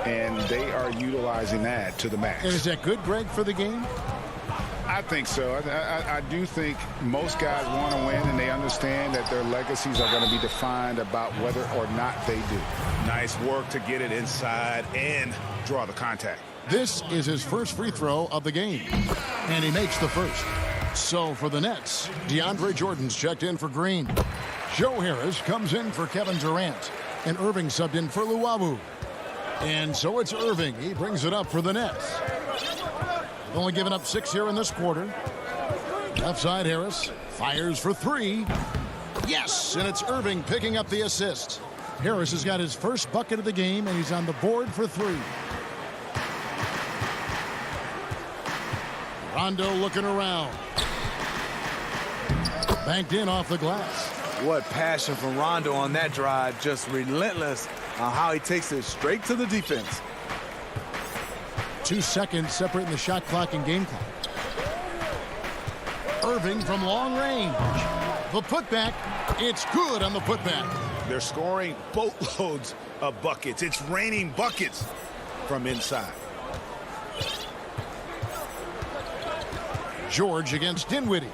and they are utilizing that to the max. And is that good, Greg, for the game? I think so. I do think most guys want to win, and they understand that their legacies are going to be defined about whether or not they do. Nice work to get it inside and draw the contact. This is his first free throw of the game, and he makes the first. So for the Nets, DeAndre Jordan's checked in for Green. Joe Harris comes in for Kevin Durant, and Irving subbed in for Luwawu. And so it's Irving. He brings it up for the Nets. Only given up 6 here in this quarter. Left side, Harris fires for 3. Yes, and it's Irving picking up the assist. Harris has got his first bucket of the game, and he's on the board for 3. Rondo looking around. Banked in off the glass. What passion from Rondo on that drive. Just relentless on how he takes it straight to the defense. 2 seconds separating the shot clock and game clock. Irving from long range. The putback. It's good on the putback. They're scoring boatloads of buckets. It's raining buckets from inside. George against Dinwiddie.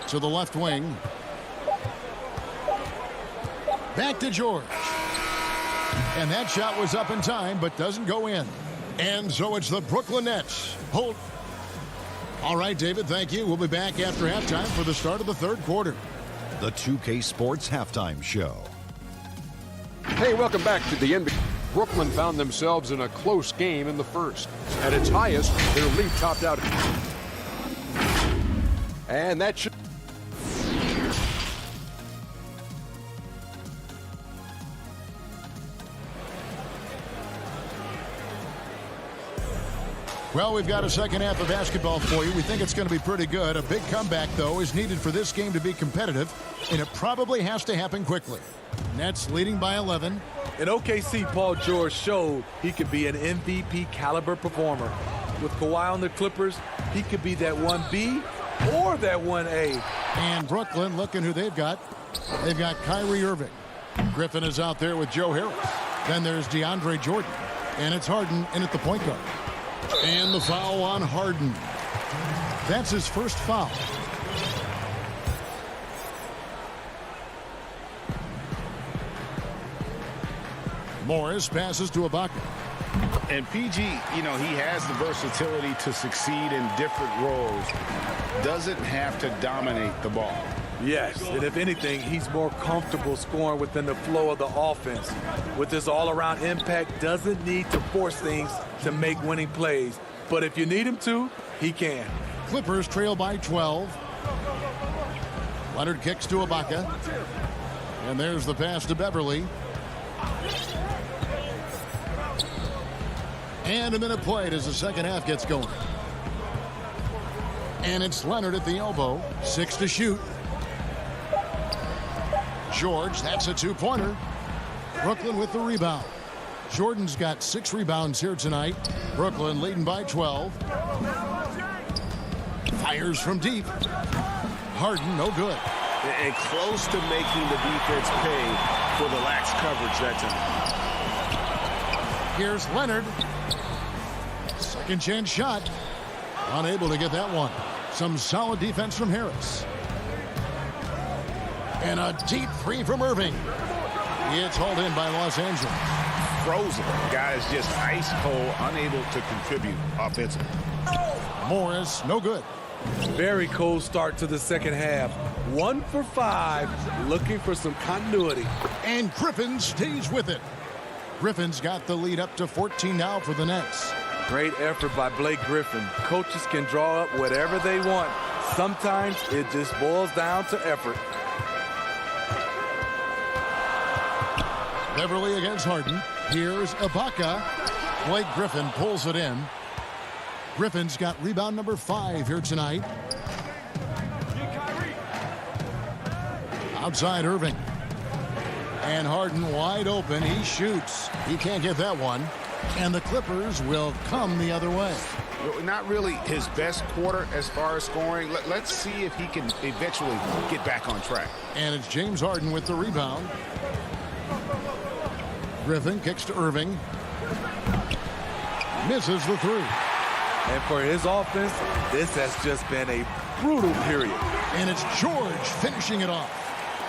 To the left wing. Back to George. And that shot was up in time, but doesn't go in. And so it's the Brooklyn Nets. Hold. All right, David, thank you. We'll be back after halftime for the start of the third quarter. The 2K Sports Halftime Show. Hey, welcome back to the NBA. Brooklyn found themselves in a close game in the first. At its highest, their lead topped out. And that should... Well, we've got a second half of basketball for you. We think it's going to be pretty good. A big comeback, though, is needed for this game to be competitive, and it probably has to happen quickly. Nets leading by 11. In OKC, Paul George showed he could be an MVP caliber performer. With Kawhi on the Clippers, he could be that 1B or that 1A. And Brooklyn, looking who they've got. They've got Kyrie Irving. Griffin is out there with Joe Harris. Then there's DeAndre Jordan. And it's Harden in at the point guard. And the foul on Harden. That's his first foul. Morris passes to Ibaka. And PG, you know, he has the versatility to succeed in different roles. Doesn't have to dominate the ball. Yes, and if anything, he's more comfortable scoring within the flow of the offense. With his all-around impact, doesn't need to force things to make winning plays. But if you need him to, he can. Clippers trail by 12. Leonard kicks to Ibaka. And there's the pass to Beverly. And a minute played as the second half gets going. And it's Leonard at the elbow. 6 to shoot. George, that's a two-pointer. Brooklyn with the rebound. Jordan's got 6 rebounds here tonight. Brooklyn leading by 12. Fires from deep. Harden, no good. And close to making the defense pay for the lax coverage that time. Here's Leonard. Second chance shot. Unable to get that one. Some solid defense from Harris. And a deep three from Irving. It's hauled in by Los Angeles. Frozen. Guys just ice cold, unable to contribute offensively. Morris, no good. Very cold start to the second half. 1 for 5, looking for some continuity. And Griffin stays with it. Griffin's got the lead up to 14 now for the Nets. Great effort by Blake Griffin. Coaches can draw up whatever they want. Sometimes it just boils down to effort. Beverly against Harden. Here's Ibaka. Blake Griffin pulls it in. Griffin's got rebound number 5 here tonight. Outside Irving. And Harden wide open. He shoots. He can't get that one. And the Clippers will come the other way. Not really his best quarter as far as scoring. Let's see if he can eventually get back on track. And it's James Harden with the rebound. Griffin kicks to Irving. Misses the 3. And for his offense, this has just been a brutal period. And it's George finishing it off.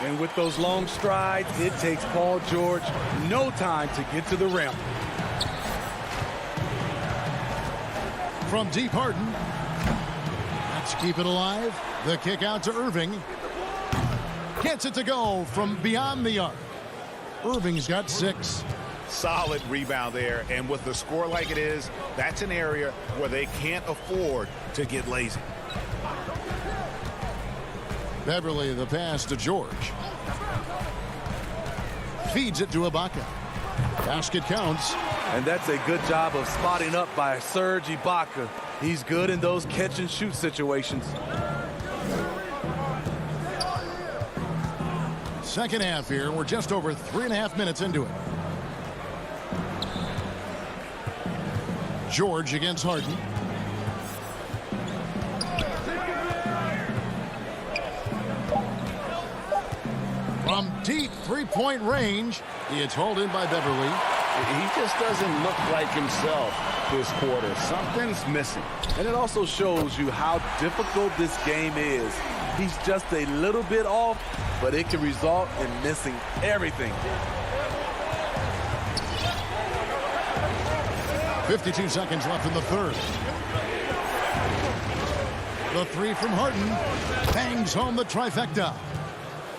And with those long strides, it takes Paul George no time to get to the rim. From deep, Harden. Let's keep it alive. The kick out to Irving. Gets it to go from beyond the arc. Irving's got 6. Solid rebound there. And with the score like it is, that's an area where they can't afford to get lazy. Beverly, the pass to George. Feeds it to Ibaka. Basket counts. And that's a good job of spotting up by Serge Ibaka. He's good in those catch-and-shoot situations. Second half here. We're just over 3.5 minutes into it. George against Harden. From deep three-point range, it's hauled in by Beverly. He just doesn't look like himself this quarter. Something's missing. And it also shows you how difficult this game is. He's just a little bit off, but it can result in missing everything. 52 seconds left in the third. The 3 from Harden bangs home the trifecta.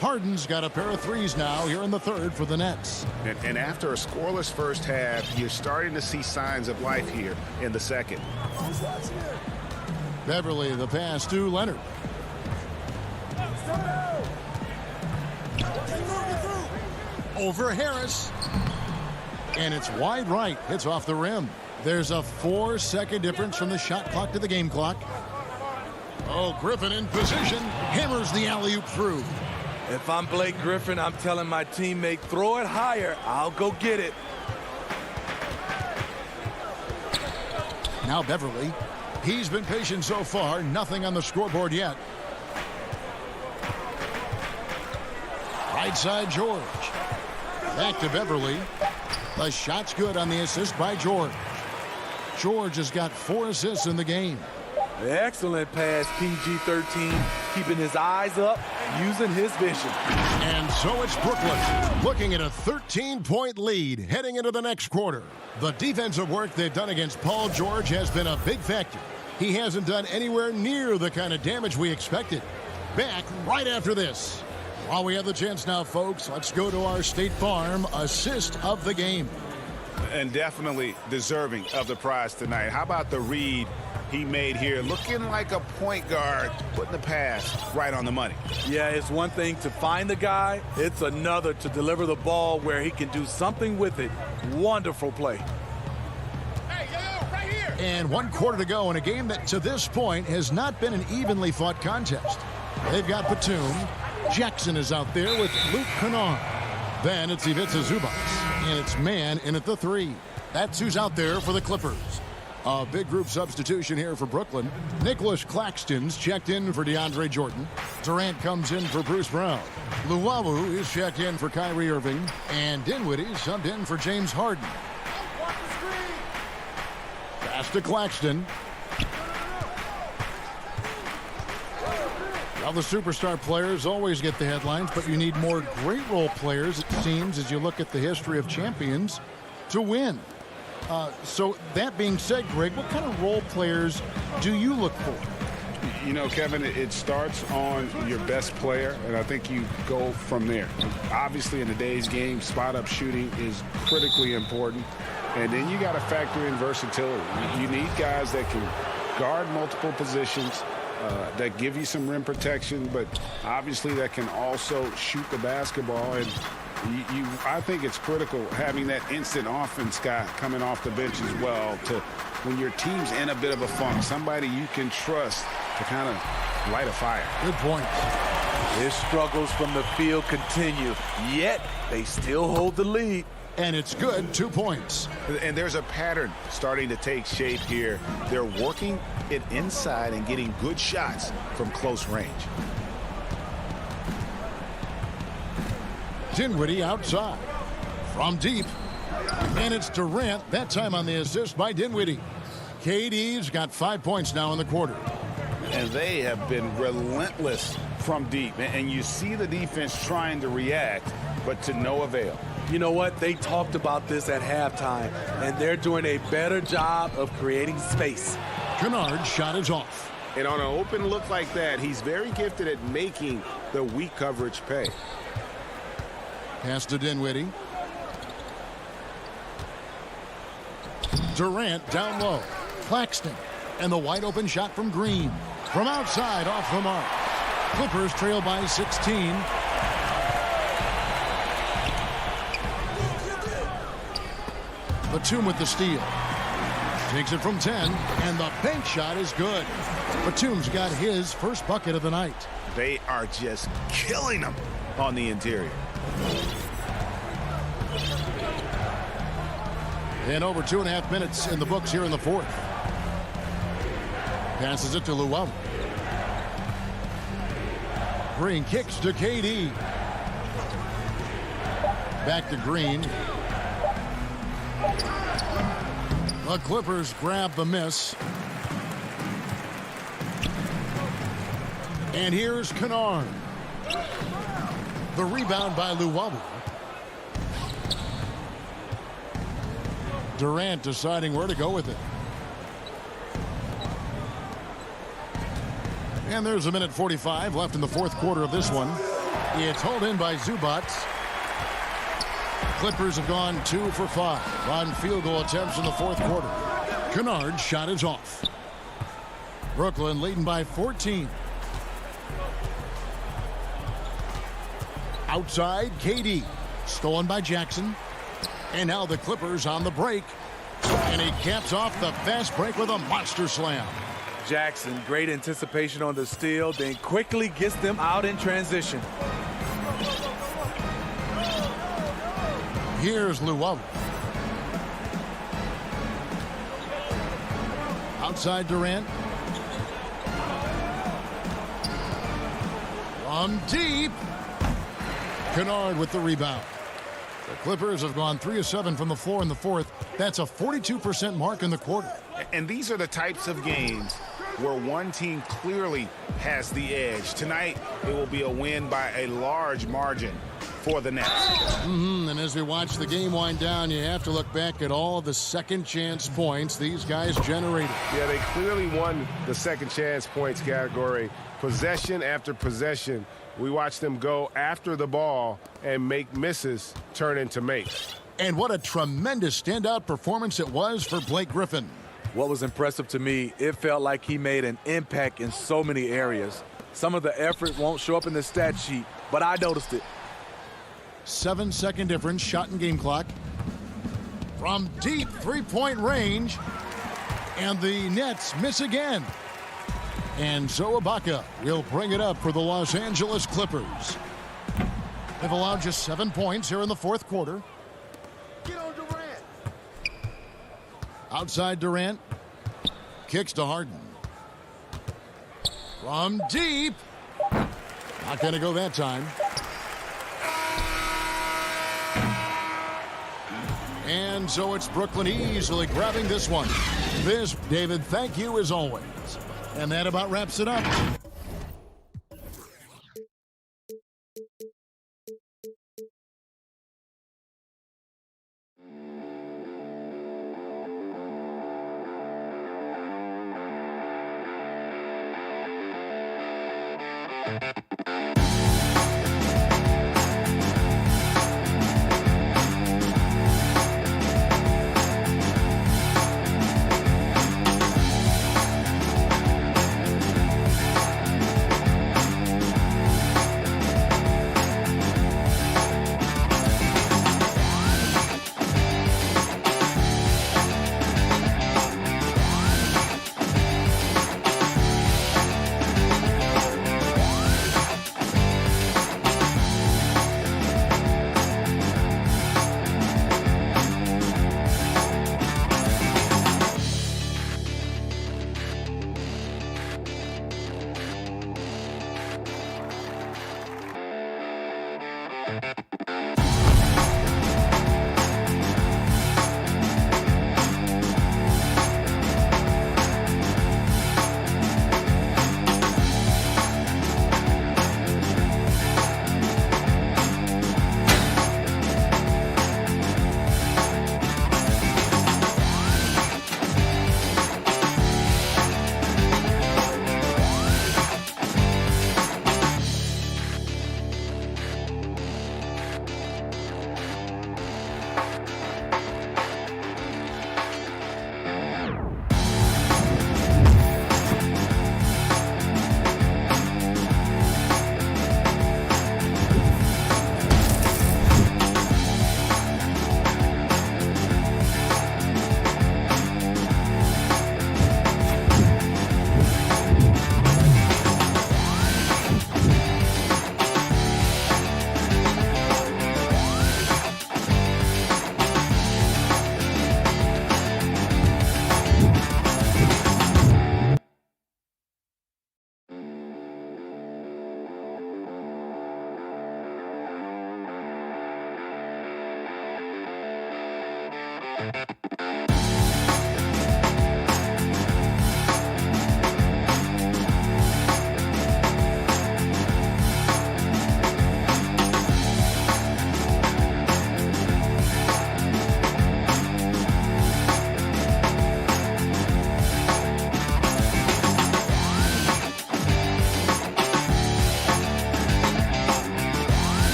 Harden's got a pair of 3s now here in the third for the Nets. And after a scoreless first half, you're starting to see signs of life here in the second. Beverly, the pass to Leonard. Over Harris. And it's wide right. Hits off the rim. There's a 4-second difference from the shot clock to the game clock. Oh, Griffin in position. Hammers the alley-oop through. If I'm Blake Griffin, I'm telling my teammate, throw it higher. I'll go get it. Now Beverly. He's been patient so far. Nothing on the scoreboard yet. Right side George. Back to Beverly. The shot's good on the assist by George. George has got 4 assists in the game. Excellent pass, PG-13, keeping his eyes up, using his vision. And so it's Brooklyn looking at a 13-point lead heading into the next quarter. The defensive work they've done against Paul George has been a big factor. He hasn't done anywhere near the kind of damage we expected. Back right after this. While we have the chance now, folks, let's go to our State Farm assist of the game. And definitely deserving of the prize tonight. How about the read he made here? Looking like a point guard, putting the pass right on the money. Yeah, it's one thing to find the guy. It's another to deliver the ball where he can do something with it. Wonderful play. Hey, yo, right here. And 1 quarter to go in a game that to this point has not been an evenly fought contest. They've got Batum. Jackson is out there with Luke Kennard. Then it's Ivica Zubac. And it's man in at the 3. That's who's out there for the Clippers. A big group substitution here for Brooklyn. Nicholas Claxton's checked in for DeAndre Jordan. Durant comes in for Bruce Brown. Luwawu is checked in for Kyrie Irving. And Dinwiddie subbed in for James Harden. Pass to Claxton. Well, the superstar players always get the headlines, but you need more great role players, it seems, as you look at the history of champions, to win. So that being said, Greg, what kind of role players do you look for? You know, Kevin, it starts on your best player, and I think you go from there. Obviously, in today's game, spot-up shooting is critically important, and then you got to factor in versatility. You need guys that can guard multiple positions, that give you some rim protection, but obviously that can also shoot the basketball. And I think it's critical having that instant offense guy coming off the bench as well, to when your team's in a bit of a funk, somebody you can trust to kind of light a fire. Good point. His struggles from the field continue, yet they still hold the lead. And it's good, 2 points. And there's a pattern starting to take shape here. They're working it inside and getting good shots from close range. Dinwiddie outside. From deep. And it's Durant, that time on the assist by Dinwiddie. KD's got 5 points now in the quarter. And they have been relentless from deep. And you see the defense trying to react, but to no avail. You know what? They talked about this at halftime, and they're doing a better job of creating space. Kennard's shot is off. And on an open look like that, he's very gifted at making the weak coverage pay. Pass to Dinwiddie. Durant down low. Claxton. And the wide open shot from Green. From outside, off the mark. Clippers trail by 16. Batum with the steal. Takes it from 10, and the bank shot is good. Batum's got his first bucket of the night. They are just killing them on the interior. And over 2.5 minutes in the books here in the fourth. Passes it to Luwawu. Green kicks to KD. Back to Green. The Clippers grab the miss. And here's Kennard. The rebound by Luwawu. Durant deciding where to go with it. And there's 1:45 left in the fourth quarter of this one. It's hauled in by Zubac. Clippers have gone 2 for 5 on field goal attempts in the fourth quarter. Kennard's shot is off. Brooklyn leading by 14. Outside, KD. Stolen by Jackson. And now the Clippers on the break. And he caps off the fast break with a monster slam. Jackson, great anticipation on the steal, then quickly gets them out in transition. Here's Luwawu. Outside Durant. From deep. Kennard with the rebound. The Clippers have gone 3 of 7 from the floor in the fourth. That's a 42% mark in the quarter. And these are the types of games where one team clearly has the edge. Tonight, it will be a win by a large margin for the Nets. And as we watch the game wind down, you have to look back at all the second chance points these guys generated. Yeah, they clearly won the second chance points category. Possession after possession, we watched them go after the ball and make misses turn into makes. And what a tremendous standout performance it was for Blake Griffin. What was impressive to me, it felt like he made an impact in so many areas. Some of the effort won't show up in the stat sheet, but I noticed it. 7-second difference, shot and game clock. From deep three-point range, and the Nets miss again. And so Ibaka will bring it up for the Los Angeles Clippers. They've allowed just 7 points here in the fourth quarter. Get on Durant. Outside Durant. Kicks to Harden. From deep. Not going to go that time. And so it's Brooklyn easily grabbing this one. This, David, thank you as always. And that about wraps it up.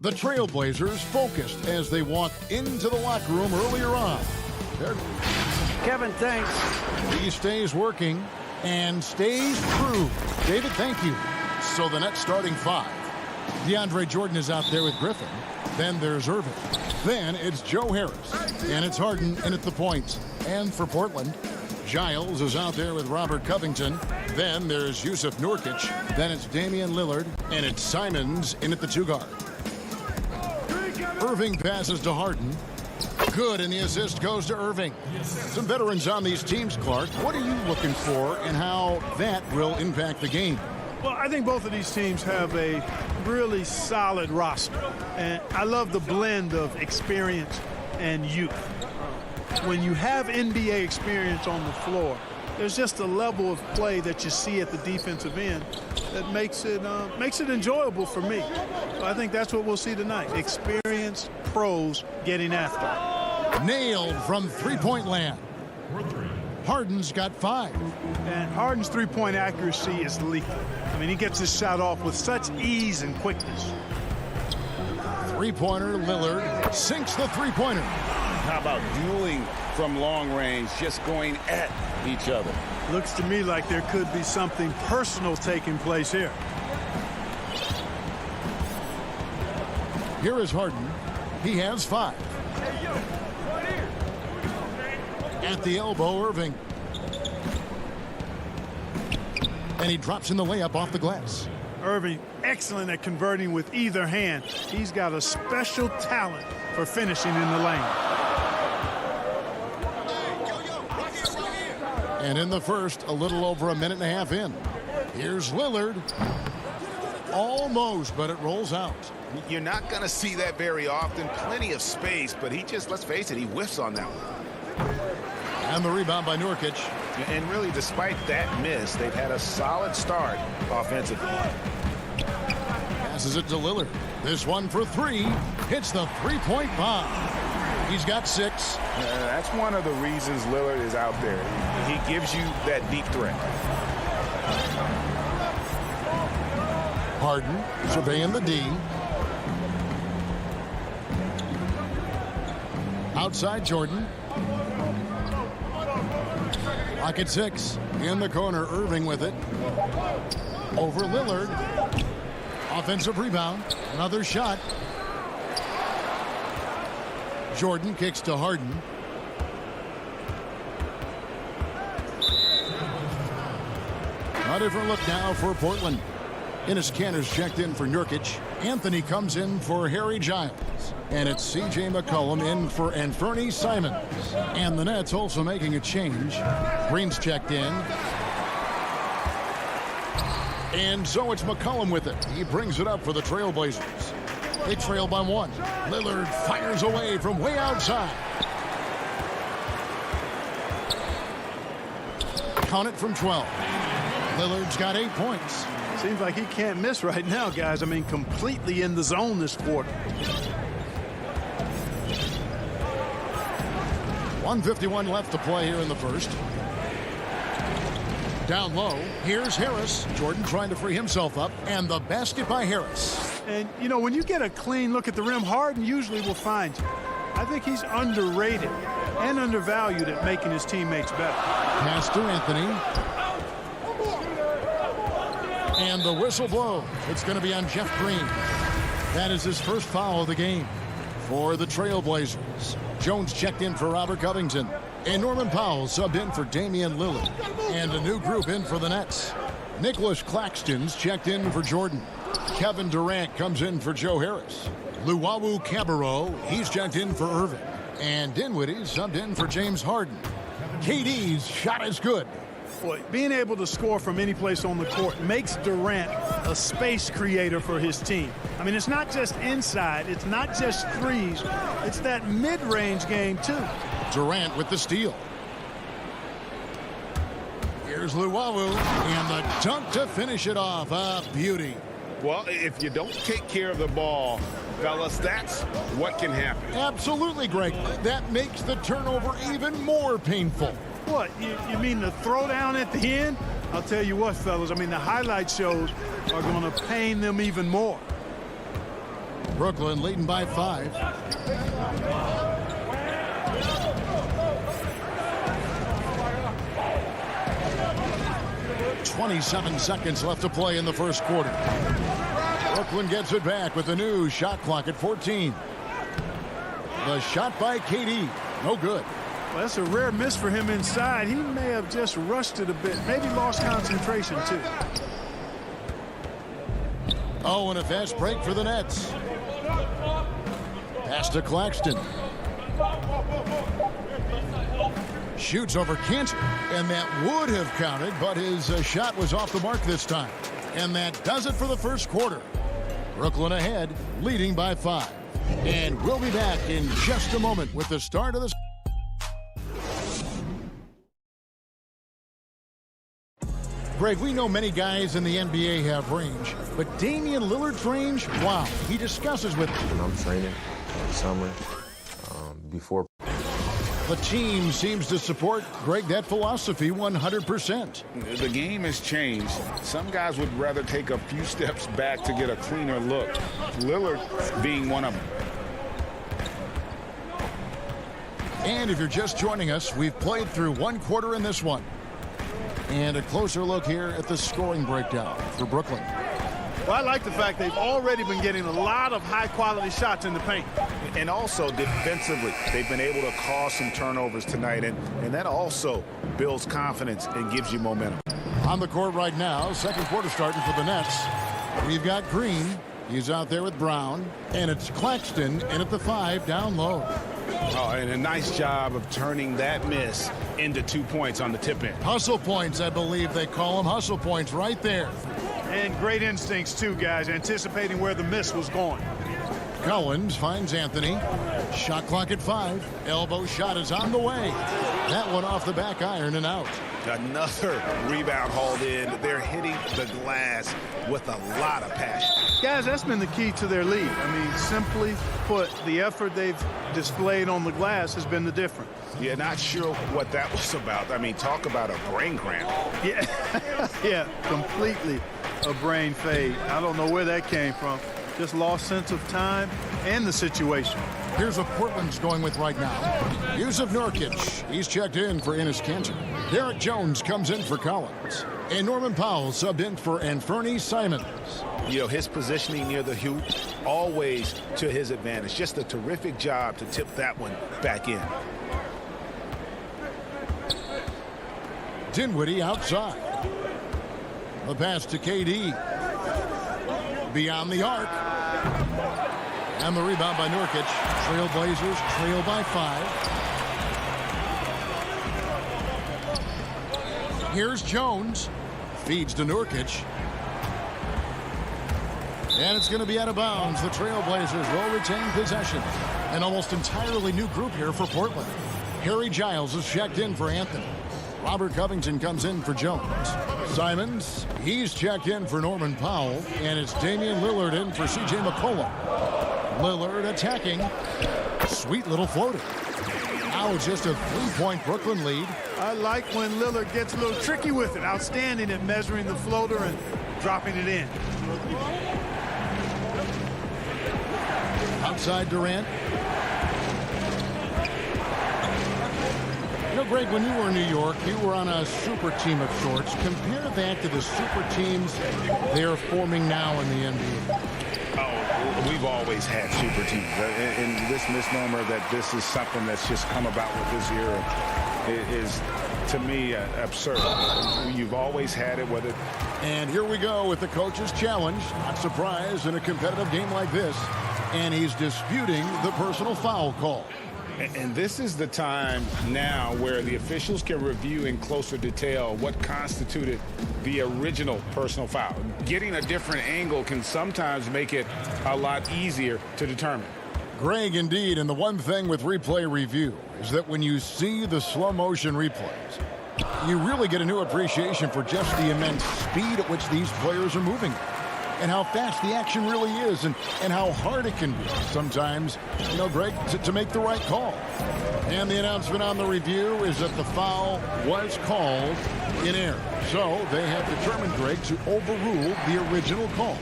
The Trailblazers focused as they walked into the locker room earlier on. Kevin, thanks. He stays working and stays true. David, thank you. So the Nets starting 5. DeAndre Jordan is out there with Griffin. Then there's Irving. Then it's Joe Harris. And it's Harden in at the point. And for Portland, Giles is out there with Robert Covington. Then there's Yusuf Nurkic. Then it's Damian Lillard. And it's Simons in at the 2 guard. Irving passes to Harden. Good, and the assist goes to Irving. Some veterans on these teams, Clark. What are you looking for and how that will impact the game? Well, I think both of these teams have a really solid roster. And I love the blend of experience and youth. When you have NBA experience on the floor, there's just a level of play that you see at the defensive end that makes it enjoyable for me. So I think that's what we'll see tonight. Experienced pros getting after it. Nailed from three-point land. Harden's got 5. And Harden's three-point accuracy is lethal. I mean, he gets his shot off with such ease and quickness. Three-pointer, Lillard sinks the three-pointer. How about dueling from long range, just going at each other? Looks to me like there could be something personal taking place here. Here is Harden. He has 5. At the elbow, Irving. And he drops in the layup off the glass. Irving, excellent at converting with either hand. He's got a special talent for finishing in the lane. And in the first, a little over a minute and a half in. Here's Lillard. Almost, but it rolls out. You're not going to see that very often. Plenty of space, but he just, let's face it, he whiffs on that one. And the rebound by Nurkic. And really, despite that miss, they've had a solid start offensively. Passes it to Lillard. This one for 3. Hits the three-point bomb. He's got 6. That's one of the reasons Lillard is out there. He gives you that deep threat. Harden surveying the D. Outside Jordan. Pocket 6. In the corner, Irving with it. Over Lillard. Offensive rebound. Another shot. Jordan kicks to Harden. A different look now for Portland. Enes Kanter's checked in for Nurkic. Anthony comes in for Harry Giles. And it's C.J. McCollum in for Anthony Simons. And the Nets also making a change. Green's checked in. And so it's McCollum with it. He brings it up for the Trailblazers. They trail by 1. Lillard fires away from way outside. Count it from 12. Lillard's got 8 points. Seems like he can't miss right now, guys. I mean, completely in the zone this quarter. 1:51 left to play here in the first. Down low, here's Harris. Jordan trying to free himself up, and the basket by Harris. And, you know, when you get a clean look at the rim, Harden usually will find you. I think he's underrated and undervalued at making his teammates better. Pass to Anthony. And the whistle blows. It's going to be on Jeff Green. That is his first foul of the game for the Trailblazers. Jones checked in for Robert Covington. And Norman Powell subbed in for Damian Lillard. And a new group in for the Nets. Nicholas Claxton's checked in for Jordan. Kevin Durant comes in for Joe Harris. Luwawu Cabarrot, he's checked in for Irving. And Dinwiddie subbed in for James Harden. KD's shot is good. Boy, being able to score from any place on the court makes Durant a space creator for his team. I mean, it's not just inside, it's not just threes, it's that mid-range game too. Durant with the steal. Here's Luwawu, and the dunk to finish it off. A beauty. Well, if you don't take care of the ball, fellas, that's what can happen. Absolutely, Greg. That makes the turnover even more painful. What, you mean the throwdown at the end? I'll tell you what, fellas, I mean, the highlight shows are going to pain them even more. Brooklyn leading by 5. .27 seconds left to play in the first quarter. Brooklyn gets it back with a new shot clock at 14. The shot by KD. No good. Well, that's a rare miss for him inside. He may have just rushed it a bit. Maybe lost concentration, too. Oh, and a fast break for the Nets. Pass to Claxton. Shoots over Cantor, and that would have counted, but his shot was off the mark this time. And that does it for the first quarter. Brooklyn ahead, leading by 5. And we'll be back in just a moment with the start of the... Greg, we know many guys in the NBA have range, but Damian Lillard's range, wow, he discusses with... When I'm training in the summer, before... The team seems to support, Greg, that philosophy 100%. The game has changed. Some guys would rather take a few steps back to get a cleaner look. Lillard being one of them. And if you're just joining us, we've played through one quarter in this one. And a closer look here at the scoring breakdown for Brooklyn. Well, I like the fact they've already been getting a lot of high-quality shots in the paint. And also defensively, they've been able to cause some turnovers tonight, and that also builds confidence and gives you momentum. On the court right now, second quarter starting for the Nets. We've got Green. He's out there with Brown. And it's Claxton in at the 5 down low. Oh, and a nice job of turning that miss into 2 points on the tip in. Hustle points, I believe they call them. Hustle points right there. And great instincts, too, guys, anticipating where the miss was going. Collins finds Anthony. Shot clock at 5. Elbow shot is on the way. That one off the back iron and out. Another rebound hauled in. They're hitting the glass with a lot of passion. Guys, that's been the key to their lead. I mean, simply put, the effort they've displayed on the glass has been the difference. Yeah, not sure what that was about. I mean, talk about a brain cramp. Yeah, yeah, completely a brain fade. I don't know where that came from. Just lost sense of time and the situation. Here's what Portland's going with right now. Yusuf Nurkic, he's checked in for Enes Kanter. Derek Jones comes in for Collins. And Norman Powell subbed in for Anthony Simons. You know, his positioning near the hoop, always to his advantage. Just a terrific job to tip that one back in. Dinwiddie outside. The pass to KD. Beyond the arc. And the rebound by Nurkic. Trailblazers trail by 5. Here's Jones. Feeds to Nurkic. And it's going to be out of bounds. The Trailblazers will retain possession. An almost entirely new group here for Portland. Harry Giles is checked in for Anthony. Robert Covington comes in for Jones. Simons, he's checked in for Norman Powell. And it's Damian Lillard in for C.J. McCollum. Lillard attacking. Sweet little floater. Now just a 3-point Brooklyn lead. I like when Lillard gets a little tricky with it. Outstanding at measuring the floater and dropping it in. Outside Durant. You know, Greg, when you were in New York, you were on a super team of sorts. Compare that to the super teams they're forming now in the NBA. Oh, we've always had super teams. And this misnomer that this is something that's just come about with this era is, to me, absurd. You've always had it, whether... And here we go with the coach's challenge. Not surprised in a competitive game like this. And he's disputing the personal foul call. And this is the time now where the officials can review in closer detail what constituted the original personal foul. Getting a different angle can sometimes make it a lot easier to determine. Greg, indeed, and the one thing with replay review is that when you see the slow motion replays, you really get a new appreciation for just the immense speed at which these players are moving. And how fast the action really is, and how hard it can be sometimes, you know, Greg, to make the right call. And the announcement on the review is that the foul was called in error. So they have determined, Greg, to overrule the original call.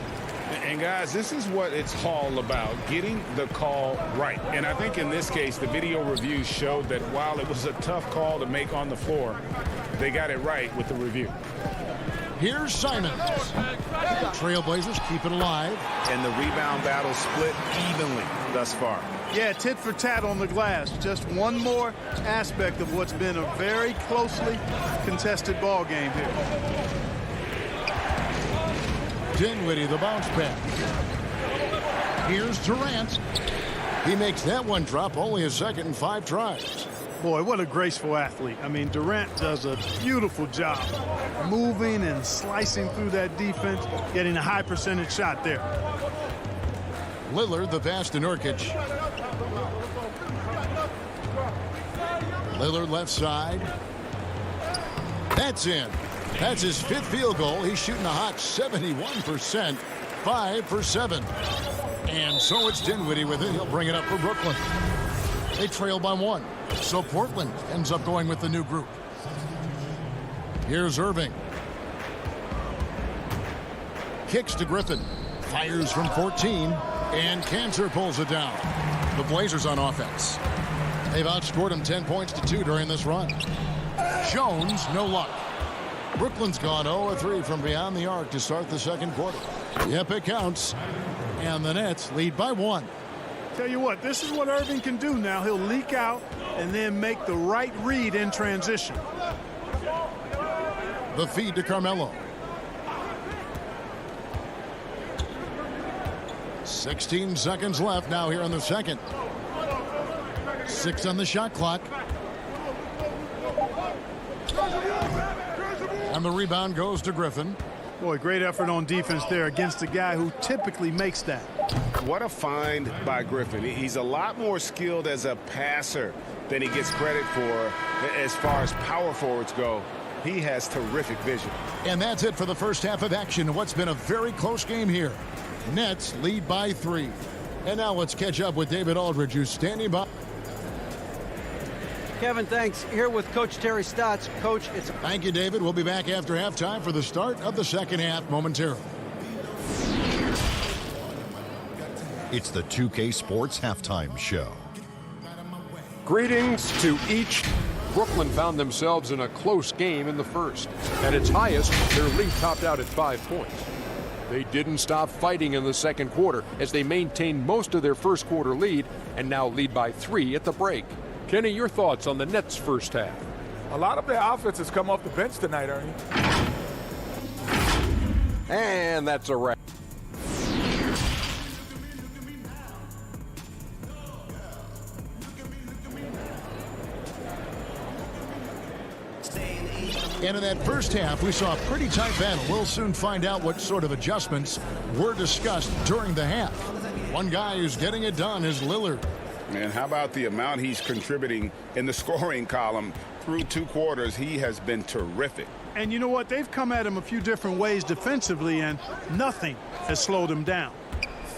And guys, this is what it's all about, getting the call right. And I think in this case, the video review showed that while it was a tough call to make on the floor, they got it right with the review. Here's Simons. Trailblazers keep it alive. And the rebound battle split evenly thus far. Yeah, tit for tat on the glass. Just one more aspect of what's been a very closely contested ball game here. Dinwiddie, the bounce pass. Here's Durant. He makes that one drop, only a second and 5 tries. Boy, what a graceful athlete. I mean, Durant does a beautiful job moving and slicing through that defense, getting a high percentage shot there. Lillard, the pass to Nurkic. Lillard left side. That's in. That's his 5th field goal. He's shooting a hot 71%, 5 for 7. And so it's Dinwiddie with it. He'll bring it up for Brooklyn. They trail by 1. So Portland ends up going with the new group. Here's Irving. Kicks to Griffin. Fires from 14. And Cantor pulls it down. The Blazers on offense. They've outscored him 10 points to 2 during this run. Jones, no luck. Brooklyn's gone 0-3 from beyond the arc to start the second quarter. Yep, it counts. And the Nets lead by 1. Tell you what, this is what Irving can do now. He'll leak out and then make the right read in transition. The feed to Carmelo. 16 seconds left now here in the second. 6 on the shot clock. And the rebound goes to Griffin. Boy, great effort on defense there against a guy who typically makes that. What a find by Griffin. He's a lot more skilled as a passer than he gets credit for as far as power forwards go. He has terrific vision. And that's it for the first half of action. What's been a very close game here. Nets lead by 3. And now let's catch up with David Aldridge, who's standing by. Kevin, thanks. Here with Coach Terry Stotts. Coach, it's... Thank you, David. We'll be back after halftime for the start of the second half momentarily. It's the 2K Sports Halftime Show. Greetings to each. Brooklyn found themselves in a close game in the first. At its highest, their lead topped out at 5 points. They didn't stop fighting in the second quarter as they maintained most of their first quarter lead and now lead by 3 at the break. Kenny, your thoughts on the Nets' first half? A lot of their offense has come off the bench tonight, Ernie. And that's a wrap. And in that first half, we saw a pretty tight battle. We'll soon find out what sort of adjustments were discussed during the half. One guy who's getting it done is Lillard. And how about the amount he's contributing in the scoring column through 2 quarters? He has been terrific. And you know what? They've come at him a few different ways defensively, and nothing has slowed him down.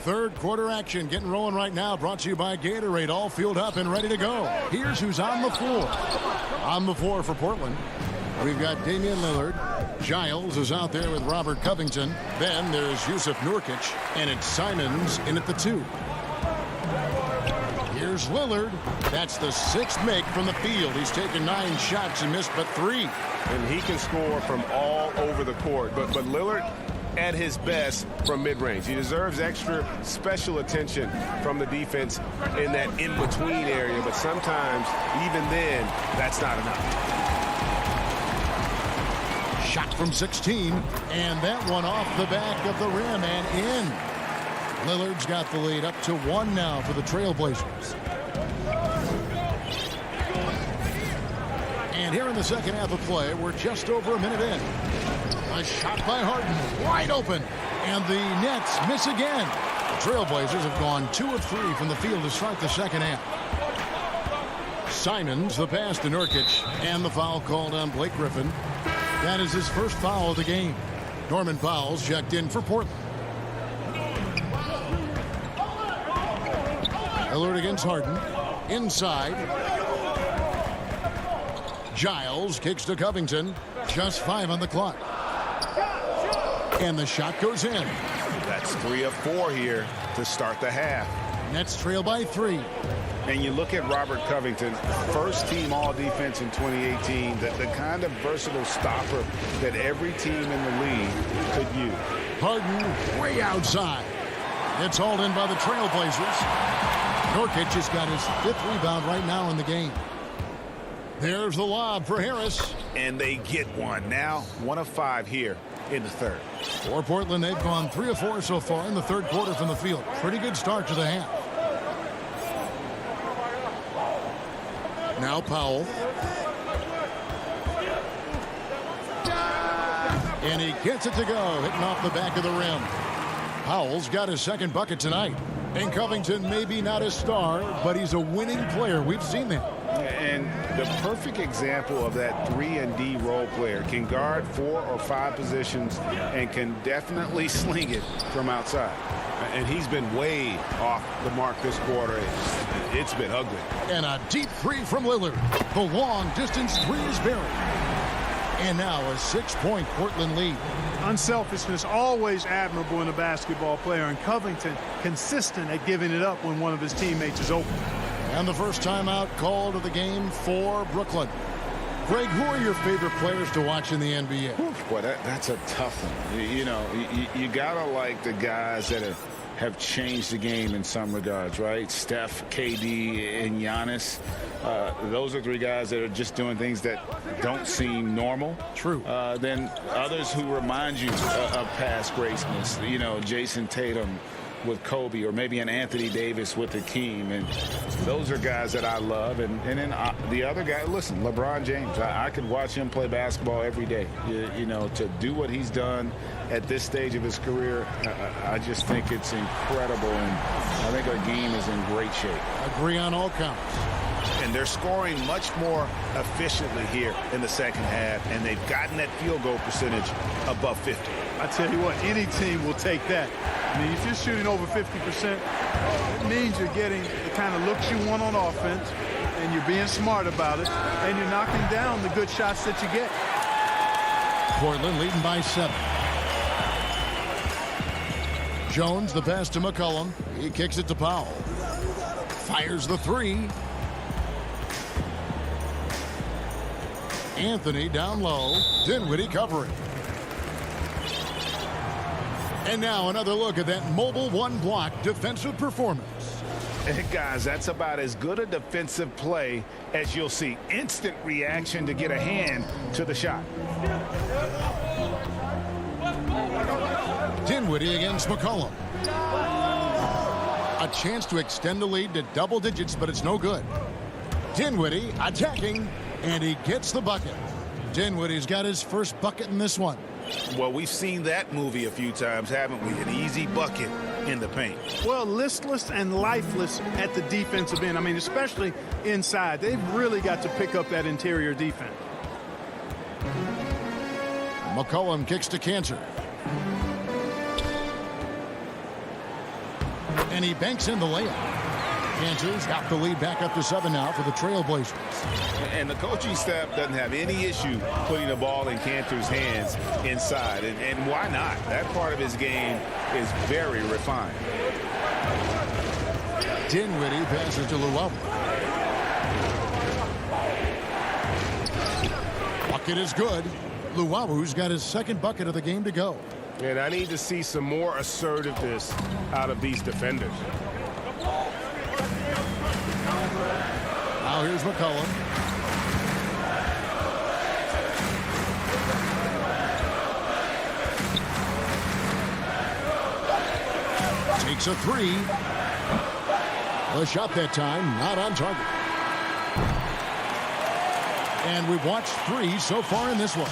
Third quarter action getting rolling right now, brought to you by Gatorade, all fueled up and ready to go. Here's who's on the floor. On the floor for Portland, we've got Damian Lillard. Giles is out there with Robert Covington. Then there's Yusuf Nurkic, and it's Simons in at the 2. Here's Lillard. That's the 6th make from the field. He's taken 9 shots and missed but 3. And he can score from all over the court. But Lillard at his best from mid-range. He deserves extra special attention from the defense in that in-between area. But sometimes, even then, that's not enough. Shot from 16, and that one off the back of the rim and in. Lillard's got the lead up to 1 now for the Trailblazers. And here in the second half of play, we're just over a minute in. A shot by Harden, wide open, and the Nets miss again. The Trailblazers have gone 2 of 3 from the field to start the second half. Simons, the pass to Nurkic, and the foul called on Blake Griffin. That is his first foul of the game. Norman Powell's checked in for Portland. Lillard against Harden. Inside. Giles kicks to Covington. Just 5 on the clock. And the shot goes in. That's 3 of 4 here to start the half. Nets trail by 3. And you look at Robert Covington, first team all-defense in 2018, the kind of versatile stopper that every team in the league could use. Harden way outside. It's hauled in by the Trailblazers. Nurkic has got his 5th rebound right now in the game. There's the lob for Harris. And they get one. Now 1 of 5 here in the third. For Portland, they've gone 3 of 4 so far in the third quarter from the field. Pretty good start to the half. Now Powell. And he gets it to go, hitting off the back of the rim. Powell's got his 2nd bucket tonight. And Covington may be not a star, but he's a winning player. We've seen that. And the perfect example of that 3-and-D role player. Can guard 4 or 5 positions and can definitely sling it from outside. And he's been way off the mark this quarter. It's been ugly. And a deep 3 from Lillard. The long-distance 3 is buried. And now a 6-point Portland lead. Unselfishness always admirable in a basketball player, and Covington consistent at giving it up when one of his teammates is open. And the first timeout called of the game for Brooklyn. Greg, who are your favorite players to watch in the NBA? Boy, that's a tough one. You gotta like the guys that have changed the game in some regards, right? Steph, KD, and Giannis. Those are 3 guys that are just doing things that don't seem normal. True. Then others who remind you of past greatness. Jason Tatum with Kobe, or maybe an Anthony Davis with the team. And those are guys that I love. And then the other guy, listen, LeBron James. I could watch him play basketball every day. To do what he's done at this stage of his career, I just think it's incredible. And I think our game is in great shape. Agree on all counts. And they're scoring much more efficiently here in the second half, and they've gotten that field goal percentage above 50. I tell you what, any team will take that. I mean, if you're shooting over 50%, it means you're getting the kind of looks you want on offense, and you're being smart about it, and you're knocking down the good shots that you get. Portland leading by 7. Jones, the pass to McCollum. He kicks it to Powell. Fires the 3. Anthony down low. Dinwiddie covering. And now another look at that mobile 1-block defensive performance. And guys, that's about as good a defensive play as you'll see. Instant reaction to get a hand to the shot. Dinwiddie against McCollum. A chance to extend the lead to double digits, but it's no good. Dinwiddie attacking, and he gets the bucket. Dinwiddie's got his first bucket in this one. Well, we've seen that movie a few times, haven't we? An easy bucket in the paint. Well, listless and lifeless at the defensive end. I mean, especially inside. They've really got to pick up that interior defense. McCollum kicks to Cantor. And he banks in the layup. Cantor's got the lead back up to 7 now for the Trailblazers. And the coaching staff doesn't have any issue putting the ball in Cantor's hands inside. And why not? That part of his game is very refined. Dinwiddie passes to Luwawu. Bucket is good. Luwawu's got his 2nd bucket of the game to go. And I need to see some more assertiveness out of these defenders. Now here's McCollum. Takes a 3. The shot that time not on target. And we've watched 3 so far in this one.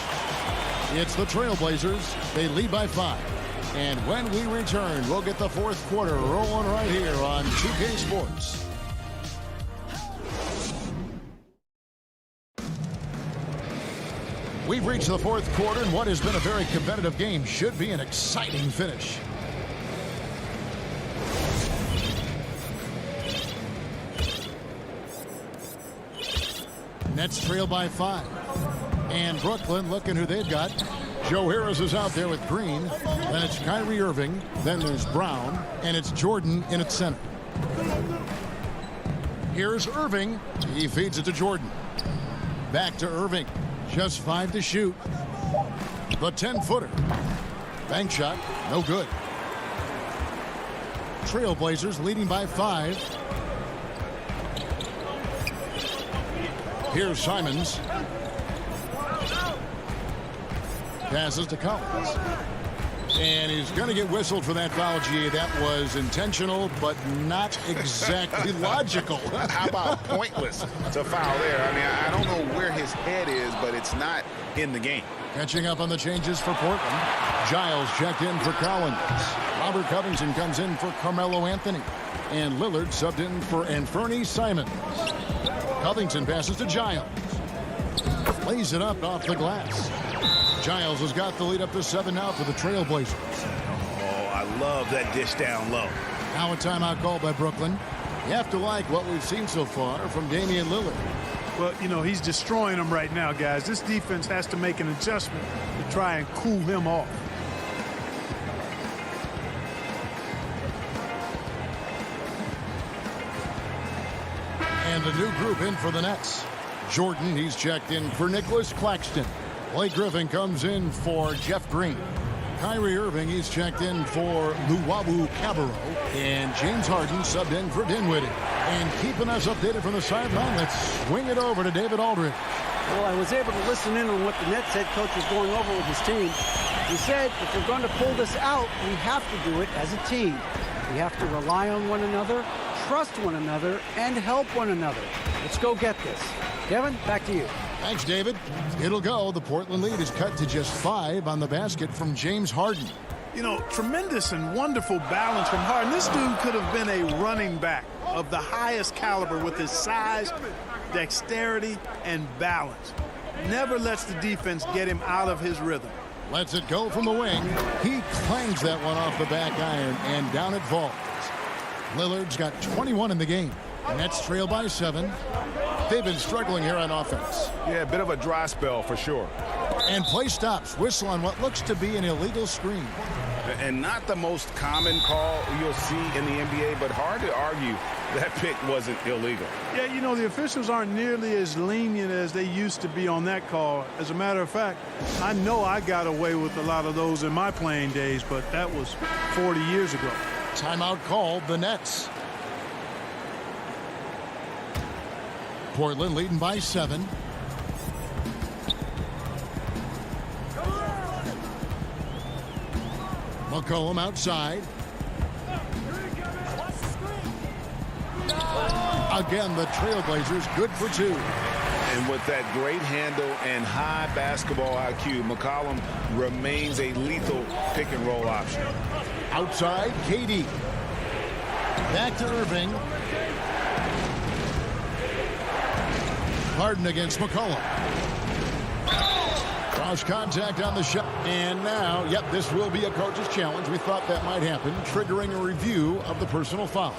It's the Trailblazers. They lead by 5. And when we return, we'll get the 4th quarter rolling right here on 2K Sports. We've reached the 4th quarter, and what has been a very competitive game should be an exciting finish. Nets trail by 5. And Brooklyn looking who they've got. Joe Harris is out there with Green. Then it's Kyrie Irving. Then there's Brown. And it's Jordan in at center. Here's Irving. He feeds it to Jordan. Back to Irving. Just 5 to shoot. The 10-footer. Bank shot. No good. Trailblazers leading by 5. Here's Simons. Passes to Collins. And he's going to get whistled for that foul, G. That was intentional, but not exactly logical. How about pointless? It's a foul there. I mean, I don't know where his head is, but it's not in the game. Catching up on the changes for Portland. Giles checked in for Collins. Robert Covington comes in for Carmelo Anthony. And Lillard subbed in for Anthony Simons. Covington passes to Giles. Lays it up off the glass. Giles has got the lead up to 7 now for the Trailblazers. Oh, I love that dish down low. Now a timeout call by Brooklyn. You have to like what we've seen so far from Damian Lillard. Well, you know, he's destroying them right now, guys. This defense has to make an adjustment to try and cool him off. And a new group in for the Nets. Jordan, he's checked in for Nicholas Claxton. Blake Griffin comes in for Jeff Green. Kyrie Irving, he's checked in for Luwawu Cabarro. And James Harden subbed in for Dinwiddie. And keeping us updated from the sideline, let's swing it over to David Aldridge. Well, I was able to listen in on what the Nets head coach was going over with his team. He said, if we're going to pull this out, we have to do it as a team. We have to rely on one another, trust one another, and help one another. Let's go get this. Kevin, back to you. Thanks, David. It'll go. The Portland lead is cut to just 5 on the basket from James Harden. You know, tremendous and wonderful balance from Harden. This dude could have been a running back of the highest caliber with his size, dexterity, and balance. Never lets the defense get him out of his rhythm. Lets it go from the wing. He clangs that one off the back iron, and down it falls. Lillard's got 21 in the game. The Nets trail by 7. They've been struggling here on offense. Yeah, a bit of a dry spell for sure. And play stops. Whistle on what looks to be an illegal screen. And not the most common call you'll see in the NBA, but hard to argue that pick wasn't illegal. Yeah, you know, the officials aren't nearly as lenient as they used to be on that call. As a matter of fact, I know I got away with a lot of those in my playing days, but that was 40 years ago. Timeout called the Nets. Portland leading by 7. McCollum outside. Again, the Trailblazers good for 2. And with that great handle and high basketball IQ, McCollum remains a lethal pick and roll option. Outside, KD. Back to Irving. Harden against McCollum. Cross contact on the shot. And now, yep, this will be a coach's challenge. We thought that might happen, triggering a review of the personal foul.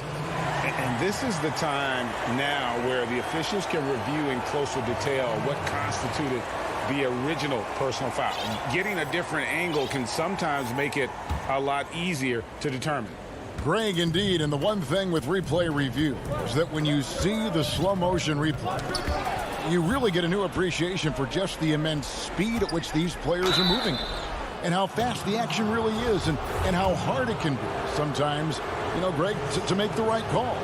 And this is the time now where the officials can review in closer detail what constituted the original personal foul. Getting a different angle can sometimes make it a lot easier to determine. Greg, indeed, and the one thing with replay review is that when you see the slow motion replay, you really get a new appreciation for just the immense speed at which these players are moving and how fast the action really is and how hard it can be sometimes, you know, Greg, to make the right call.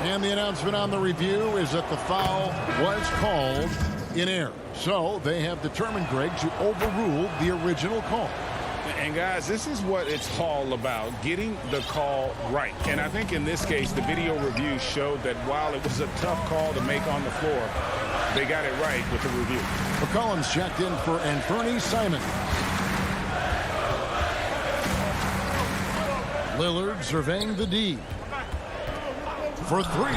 And the announcement on the review is that the foul was called in error. So they have determined, Greg, to overrule the original call. And guys, this is what it's all about, getting the call right. And I think in this case, the video review showed that while it was a tough call to make on the floor, they got it right with the review. McCollum's checked in for Anthony Simons. Lillard surveying the D. For 3.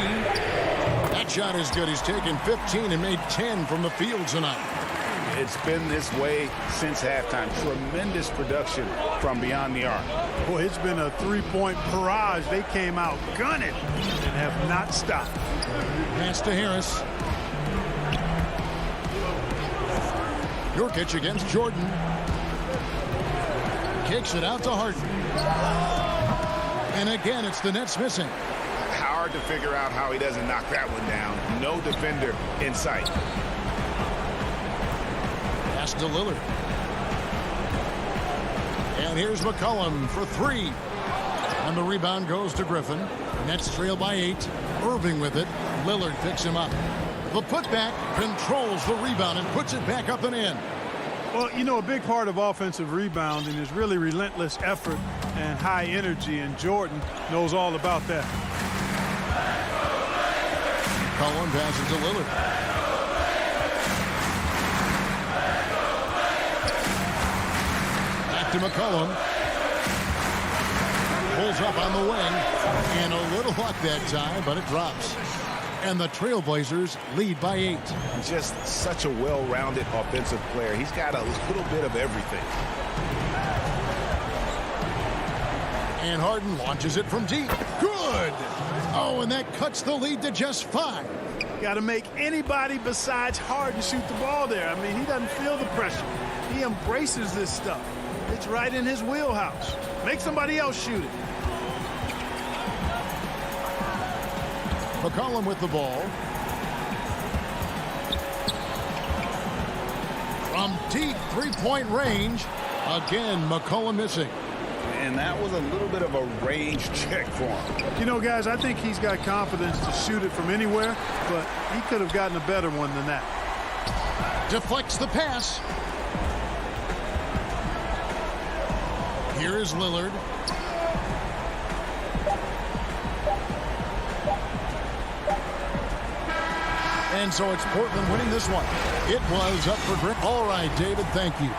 That shot is good. He's taken 15 and made 10 from the field tonight. It's been this way since halftime. Tremendous production from beyond the arc. Boy, it's been a three-point barrage. They came out gunning and have not stopped. Pass to Harris. Nurkic against Jordan. Kicks it out to Harden. And again, it's the Nets missing. Hard to figure out how he doesn't knock that one down. No defender in sight. Pass to Lillard. And here's McCollum for three. And the rebound goes to Griffin. Nets trail by 8. Irving with it. Lillard picks him up. The putback controls the rebound and puts it back up and in. Well, you know, a big part of offensive rebounding is really relentless effort and high energy, and Jordan knows all about that. Cullen passes to Lillard. Back to McCollum. Pulls up on the wing. And a little luck that time, but it drops. And the Trailblazers lead by 8. Just such a well-rounded offensive player. He's got a little bit of everything. And Harden launches it from deep. Good! Oh, and that cuts the lead to just 5. Got to make anybody besides Harden shoot the ball there. I mean, he doesn't feel the pressure. He embraces this stuff. It's right in his wheelhouse. Make somebody else shoot it. McCollum with the ball. From deep three-point range. Again, McCollum missing. And that was a little bit of a range check for him. You know, guys, I think he's got confidence to shoot it from anywhere, but he could have gotten a better one than that. Deflects the pass. Here is Lillard. And so it's Portland winning this one. It was up for grip. All right, David, thank you.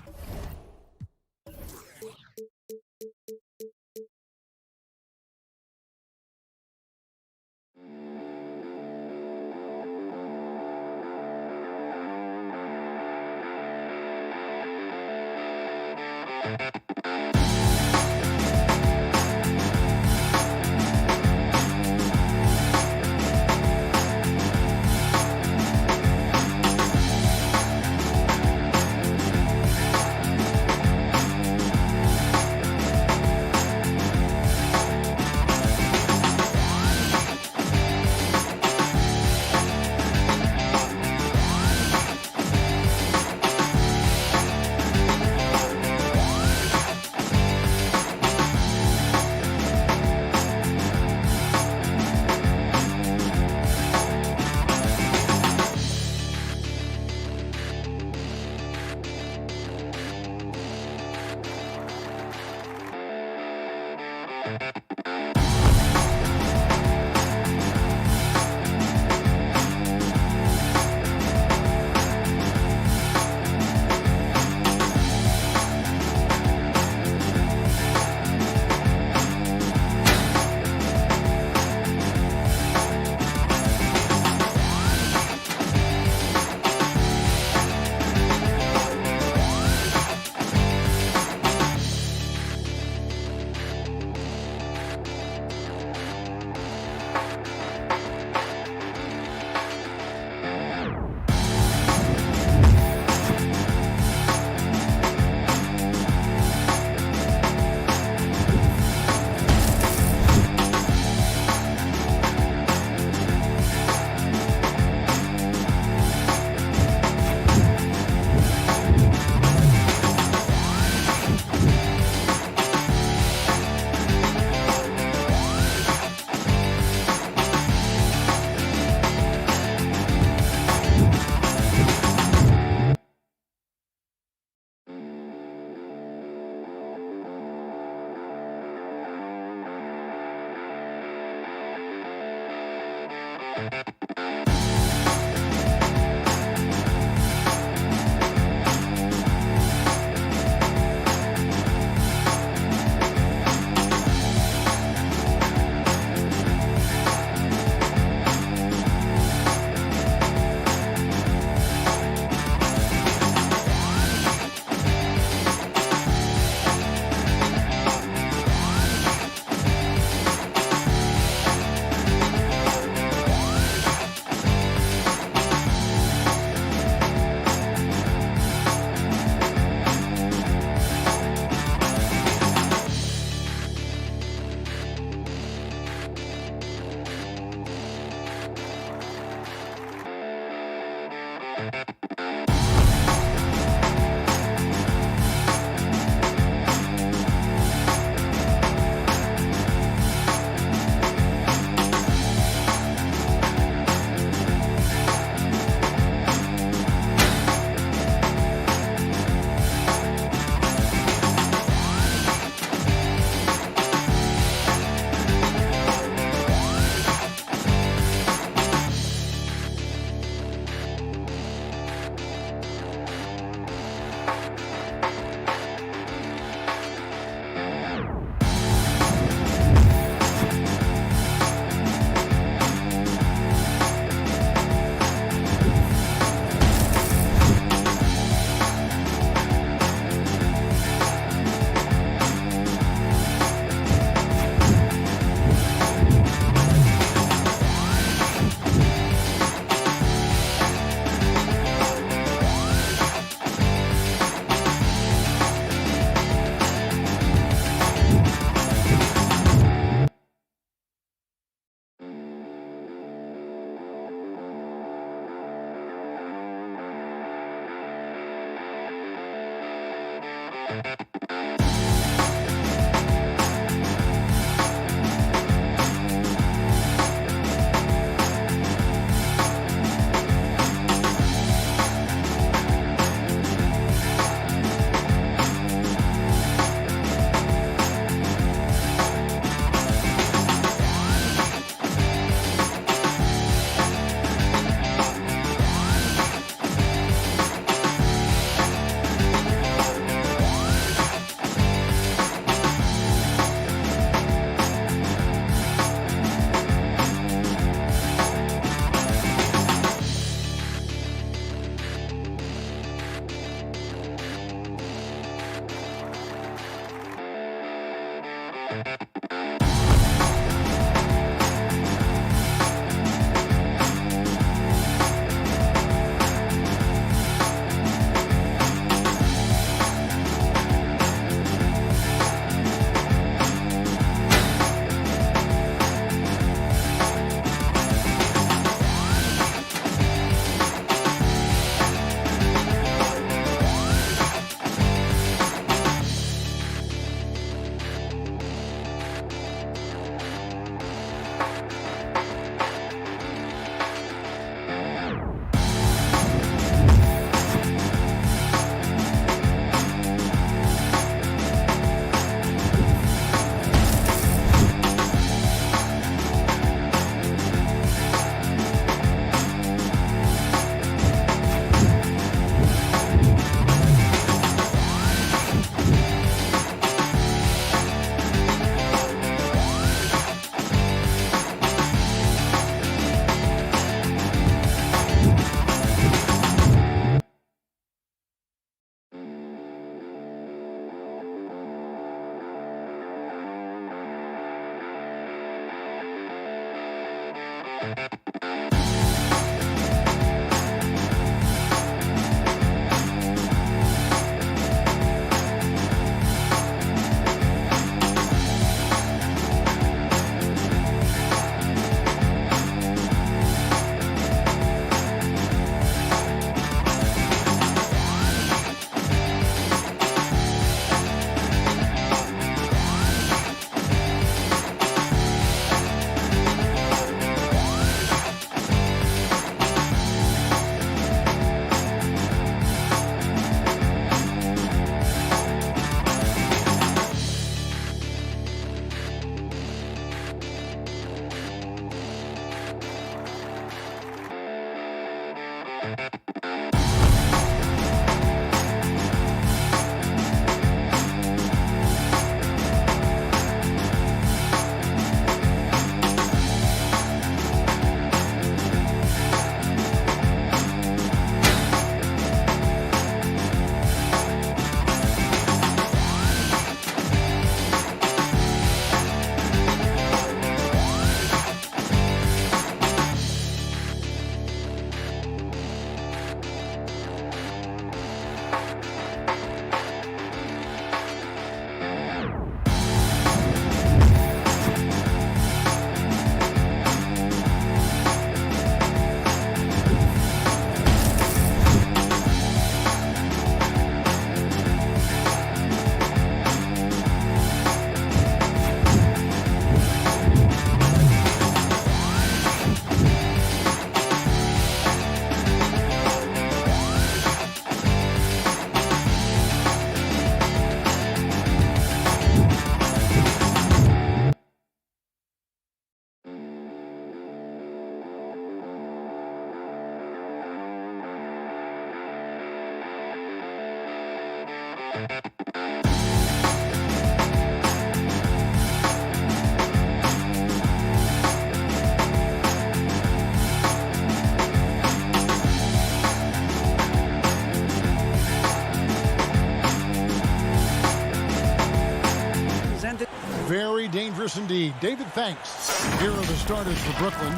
Very dangerous indeed. David, thanks. Here are the starters for Brooklyn.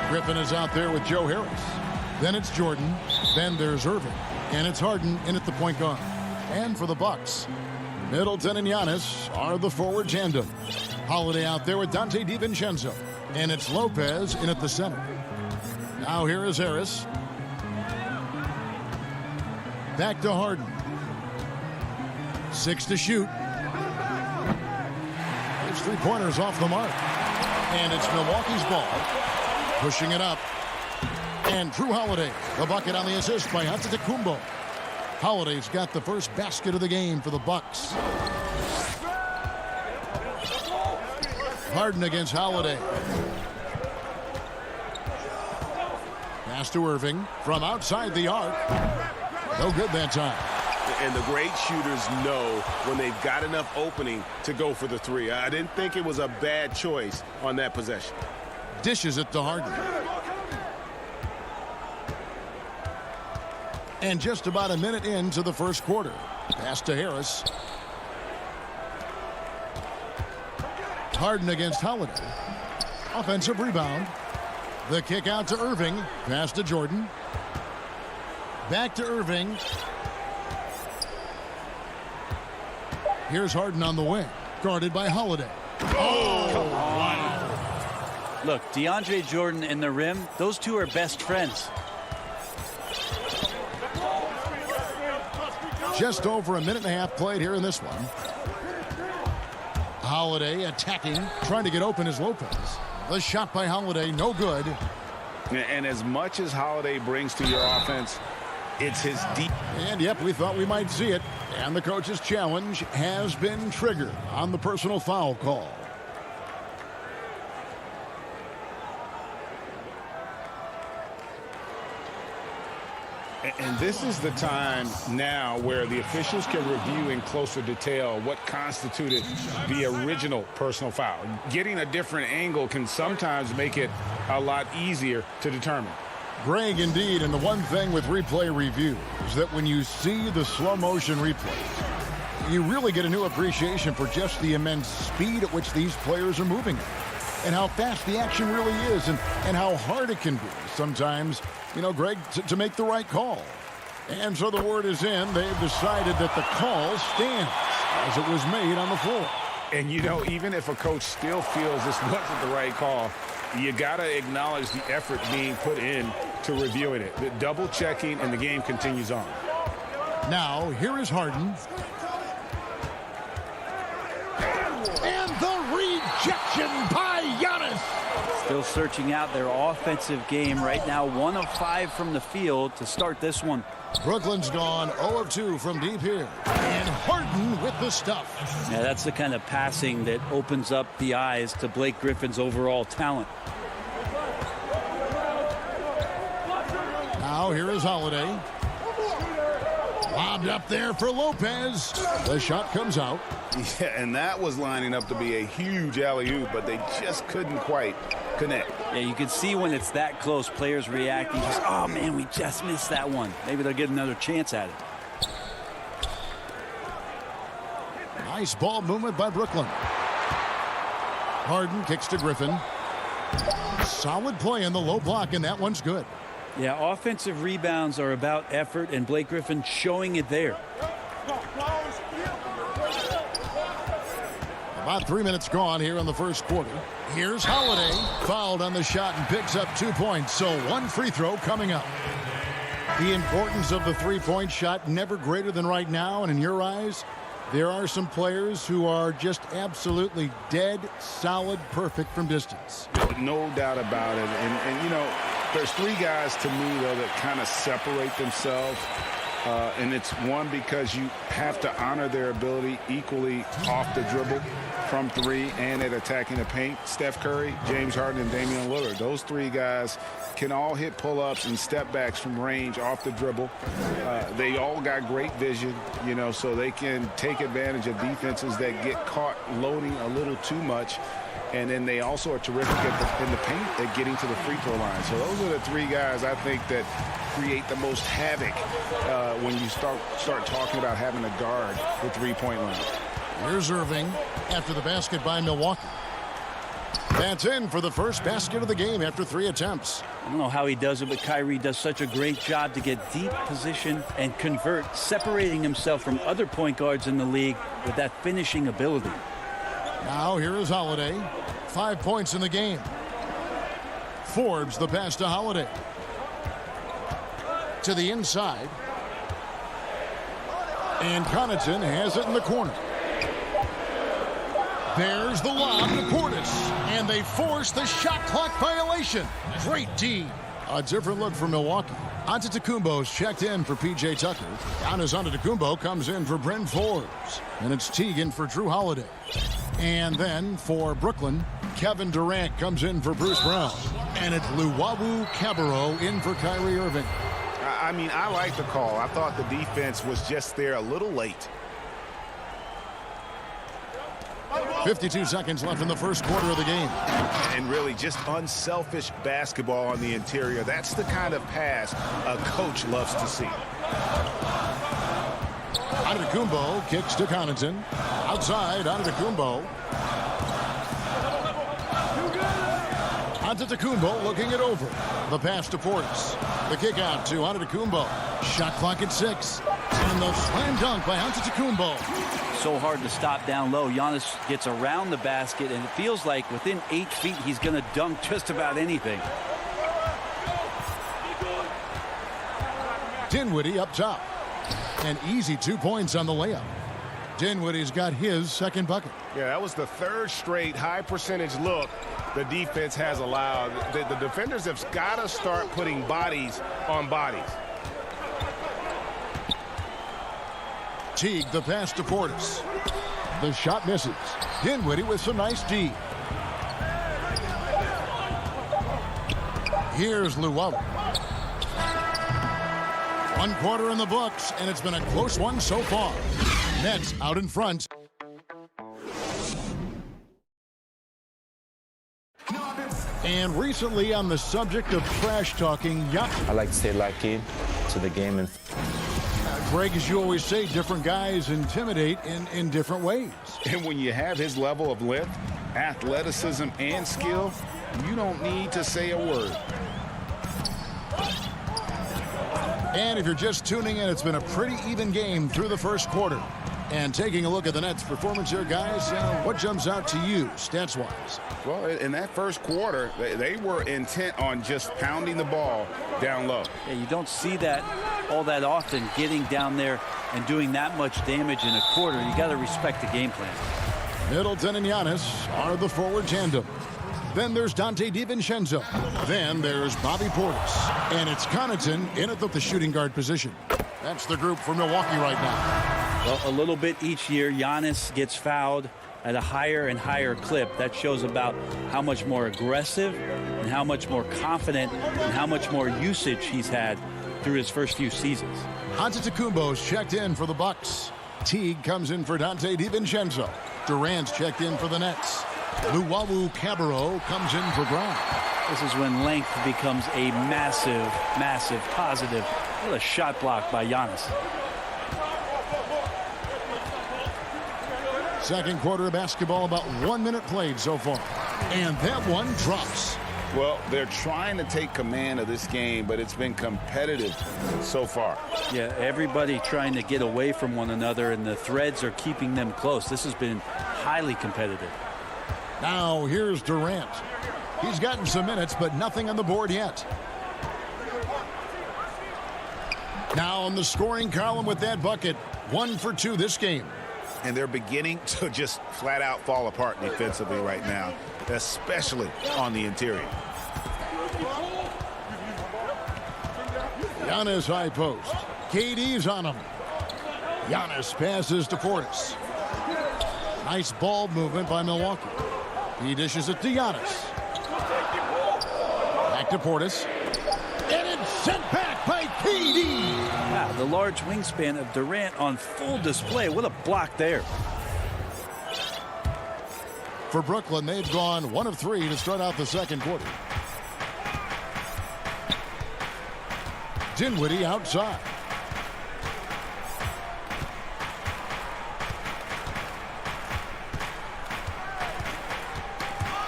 Griffin is out there with Joe Harris. Then it's Jordan. Then there's Irving. And it's Harden in at the point guard. And for the Bucks, Middleton and Giannis are the forward tandem. Holiday out there with Dante DiVincenzo. And it's Lopez in at the center. Now here is Harris. Back to Harden. 6 to shoot. His three-pointers off the mark. And it's Milwaukee's ball. Pushing it up. And Drew Holiday, the bucket on the assist by Antetokounmpo. Holiday's got the first basket of the game for the Bucks. Harden against Holiday. Pass to Irving from outside the arc. No good that time. And the great shooters know when they've got enough opening to go for the three. I didn't think it was a bad choice on that possession. Dishes it to Harden. And just about a minute into the first quarter. Pass to Harris. Harden against Holiday. Offensive rebound. The kick out to Irving. Pass to Jordan. Back to Irving. Here's Harden on the wing. Guarded by Holiday. Oh, come on. Look, DeAndre Jordan and the rim, those two are best friends. Just over a minute and a half played here in this one. Holiday attacking, trying to get open as Lopez. The shot by Holiday, no good. And as much as Holiday brings to your offense, it's his deep. And yep, we thought we might see it. And the coach's challenge has been triggered on the personal foul call. And this is the time now where the officials can review in closer detail what constituted the original personal foul. Getting a different angle can sometimes make it a lot easier to determine. Greg, indeed, and the one thing with replay review is that when you see the slow motion replays, you really get a new appreciation for just the immense speed at which these players are moving and how fast the action really is and how hard it can be sometimes, you know, Greg, to make the right call. And so the word is in. They've decided that the call stands as it was made on the floor. And, you know, even if a coach still feels this wasn't the right call, you got to acknowledge the effort being put in to reviewing it. The double checking, and the game continues on. Now, here is Harden. And the rejection by Giannis. Still searching out their offensive game right now. 1 of 5 from the field to start this one. Brooklyn's gone 0 of 2 from deep here. And Harden with the stuff. Yeah, that's the kind of passing that opens up the eyes to Blake Griffin's overall talent. Now here is Holiday. Lobbed up there for Lopez. The shot comes out. Yeah, and that was lining up to be a huge alley-oop, but they just couldn't quite connect. Yeah, you can see when it's that close, players reacting just, oh man, we just missed that one. Maybe they'll get another chance at it. Nice ball movement by Brooklyn. Harden kicks to Griffin. Solid play in the low block, and that one's good. Yeah, offensive rebounds are about effort, and Blake Griffin showing it there. About 3 minutes gone here in the first quarter. Here's Holiday. Fouled on the shot and picks up 2 points. So 1 free throw coming up. The importance of the three-point shot never greater than right now. And in your eyes, there are some players who are just absolutely dead, solid, perfect from distance. No doubt about it. And you know, there's 3 guys to me, though, that kind of separate themselves. And it's one, because you have to honor their ability equally off the dribble, from 3, and at attacking the paint. Steph Curry, James Harden, and Damian Lillard. Those 3 guys can all hit pull-ups and step-backs from range off the dribble. They all got great vision, you know, so they can take advantage of defenses that get caught loading a little too much. And then they also are terrific in the paint at getting to the free throw line. So those are the 3 guys I think that create the most havoc when you start talking about having a guard with three-point line. Here's Irving after the basket by Milwaukee. That's in for the first basket of the game after 3 attempts. I don't know how he does it, but Kyrie does such a great job to get deep position and convert, separating himself from other point guards in the league with that finishing ability. Now here is Holiday. 5 points in the game. Forbes the pass to Holiday. To the inside. And Connaughton has it in the corner. There's the lob to Portis. And they force the shot clock violation. Great D. A different look for Milwaukee. Antetokounmpo's checked in for P.J. Tucker. Giannis Antetokounmpo comes in for Bryn Forbes. And it's Teagan for Drew Holiday. And then for Brooklyn, Kevin Durant comes in for Bruce Brown. And it's Luwawu-Cabarrot in for Kyrie Irving. I mean, I like the call. I thought the defense was just there a little late. 52 seconds left in the first quarter of the game. And really just unselfish basketball on the interior. That's the kind of pass a coach loves to see. Antetokounmpo kicks to Connaughton. Outside, Antetokounmpo. Antetokounmpo looking it over. The pass to Portis. The kick out to Antetokounmpo. Shot clock at 6. And the slam dunk by Antetokounmpo. So hard to stop down low. Giannis gets around the basket, and it feels like within 8 feet he's going to dunk just about anything. Dinwiddie up top. An easy 2 points on the layup. Dinwiddie's got his second bucket. Yeah, that was the third straight high percentage look the defense has allowed. The defenders have got to start putting bodies on bodies. Teague the pass to Portis. The shot misses. Dinwiddie with some nice D. Here's Luwawu. 1 quarter in the books, and it's been a close one so far. Nets out in front. And recently on the subject of trash talking, I like to stay locked in to the game. And Greg, as you always say, different guys intimidate in different ways. And when you have his level of length, athleticism, and skill, you don't need to say a word. And if you're just tuning in, it's been a pretty even game through the first quarter. And taking a look at the Nets' performance here, guys, what jumps out to you, stats-wise? Well, in that first quarter, they were intent on just pounding the ball down low. Yeah, you don't see that all that often, getting down there and doing that much damage in a quarter. You got to respect the game plan. Middleton and Giannis are the forward tandem. Then there's Dante DiVincenzo. Then there's Bobby Portis. And it's Connaughton in at the shooting guard position. That's the group for Milwaukee right now. Well, a little bit each year, Giannis gets fouled at a higher and higher clip. That shows about how much more aggressive and how much more confident and how much more usage he's had through his first few seasons. Antetokounmpo's checked in for the Bucks. Teague comes in for Dante DiVincenzo. Durant's checked in for the Nets. Luwawu-Cabarrot comes in for Brown. This is when length becomes a massive, massive positive. What a shot block by Giannis. Second quarter of basketball, about 1 minute played so far. And that one drops. Well, they're trying to take command of this game, but it's been competitive so far. Yeah, everybody trying to get away from one another, and the threads are keeping them close. This has been highly competitive. Now here's Durant. He's gotten some minutes, but nothing on the board yet. Now on the scoring column with that bucket, 1 for 2 this game. And they're beginning to just flat out fall apart defensively right now, especially on the interior. Giannis high post. KD's on him. Giannis passes to Portis. Nice ball movement by Milwaukee. He dishes it to Giannis. Back to Portis. And it's sent back by KD. Wow, the large wingspan of Durant on full display. What a block there. For Brooklyn, they've gone 1 of 3 to start out the second quarter. Dinwiddie outside.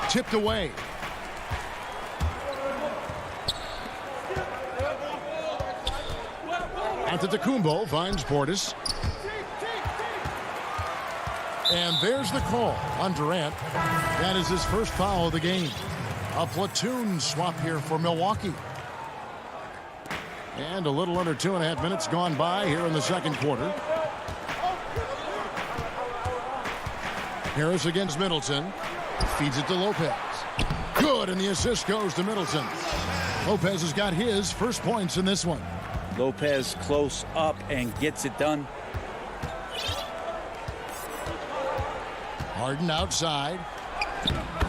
Tipped away. Antetokounmpo finds Portis. And there's the call on Durant. That is his first foul of the game. A platoon swap here for Milwaukee. And a little under 2.5 minutes gone by here in the second quarter. Harris against Middleton. Feeds it to Lopez. Good, and the assist goes to Middleton. Lopez has got his first points in this one. Lopez close up and gets it done. Harden outside.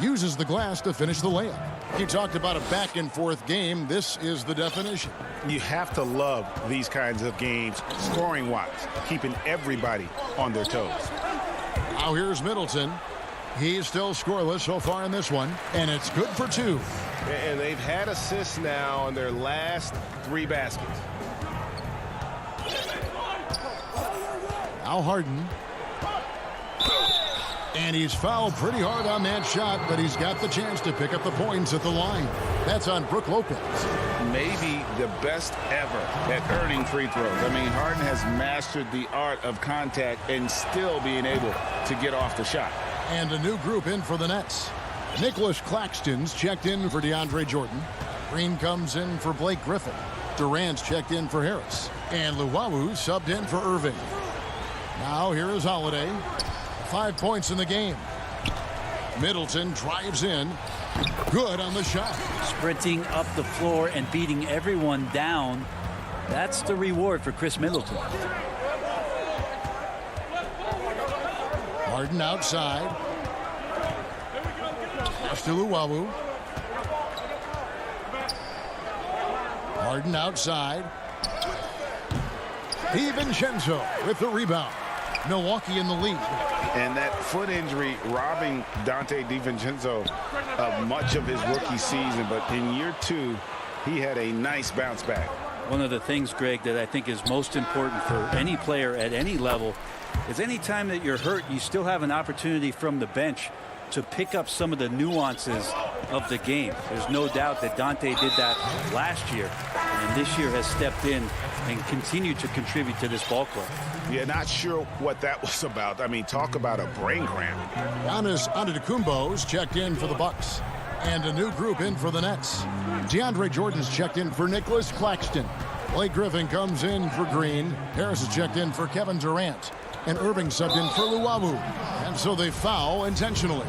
Uses the glass to finish the layup. He talked about a back-and-forth game. This is the definition. You have to love these kinds of games, scoring-wise, keeping everybody on their toes. Now here's Middleton. He's still scoreless so far in this one, and it's good for 2. And they've had assists now on their last 3 baskets. Now Harden. And he's fouled pretty hard on that shot, but he's got the chance to pick up the points at the line. That's on Brook Lopez. Maybe the best ever at earning free throws. I mean, Harden has mastered the art of contact and still being able to get off the shot. And a new group in for the Nets. Nicholas Claxton's checked in for DeAndre Jordan. Green comes in for Blake Griffin. Durant's checked in for Harris. And Luwawu subbed in for Irving. Now here is Holiday. 5 points in the game. Middleton drives in. Good on the shot. Sprinting up the floor and beating everyone down. That's the reward for Chris Middleton. Harden outside. Pass to Luwawu. Harden outside. DiVincenzo with the rebound. Milwaukee in the lead. And that foot injury robbing Dante DiVincenzo of much of his rookie season. But in year 2, he had a nice bounce back. One of the things, Greg, that I think is most important for any player at any level is any time that you're hurt, you still have an opportunity from the bench to pick up some of the nuances of the game. There's no doubt that Dante did that last year, and this year has stepped in and continued to contribute to this ball club. Yeah, not sure what that was about. I mean, talk about a brain cramp. Giannis Antetokounmpo's checked in for the Bucks. And a new group in for the Nets. DeAndre Jordan's checked in for Nicholas Claxton. Blake Griffin comes in for Green. Harris is checked in for Kevin Durant. And Irving subbed in for Luwawu. And so they foul intentionally.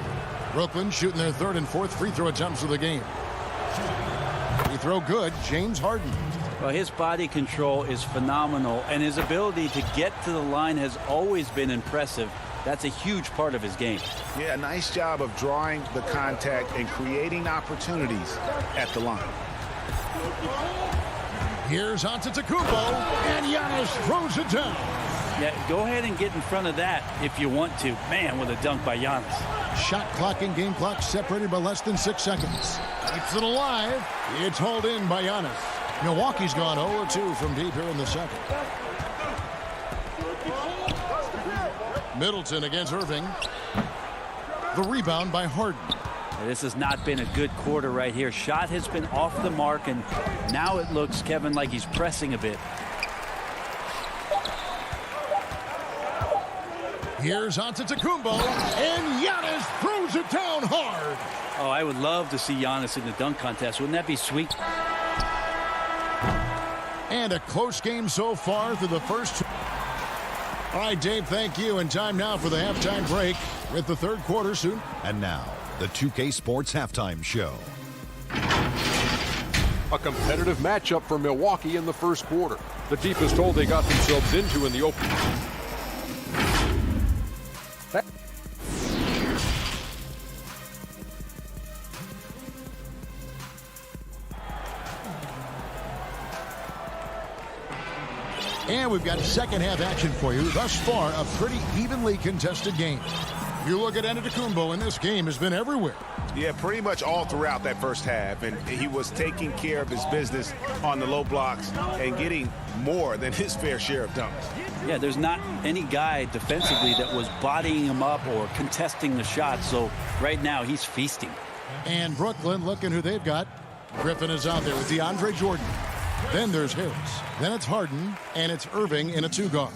Brooklyn shooting their 3rd and 4th free throw attempts of the game. Free throw good, James Harden. Well, his body control is phenomenal, and his ability to get to the line has always been impressive. That's a huge part of his game. Yeah, nice job of drawing the contact and creating opportunities at the line. Here's Antetokounmpo, and Giannis throws it down. Yeah, go ahead and get in front of that if you want to. Man, with a dunk by Giannis. Shot clock and game clock separated by less than 6 seconds. Keeps it alive. It's hauled in by Giannis. Milwaukee's gone 0-2 from deep here in the second. Middleton against Irving. The rebound by Harden. This has not been a good quarter right here. Shot has been off the mark, and now it looks, Kevin, like he's pressing a bit. Here's Antetokounmpo, and Giannis throws it down hard. Oh, I would love to see Giannis in the dunk contest. Wouldn't that be sweet? And a close game so far through the first. All right, Dave, thank you. And time now for the halftime break with the 3rd quarter soon. And now, the 2K Sports Halftime Show. A competitive matchup for Milwaukee in the first quarter. The deepest hole they got themselves into in the open. And we've got second half action for you. Thus far, a pretty evenly contested game. You look at Antetokounmpo, and this game has been everywhere. Yeah, pretty much all throughout that first half. And he was taking care of his business on the low blocks and getting more than his fair share of dunks. Yeah, there's not any guy defensively that was bodying him up or contesting the shot. So right now he's feasting. And Brooklyn, looking who they've got. Griffin is out there with DeAndre Jordan. Then there's Harris. Then it's Harden, and it's Irving in a 2-guard.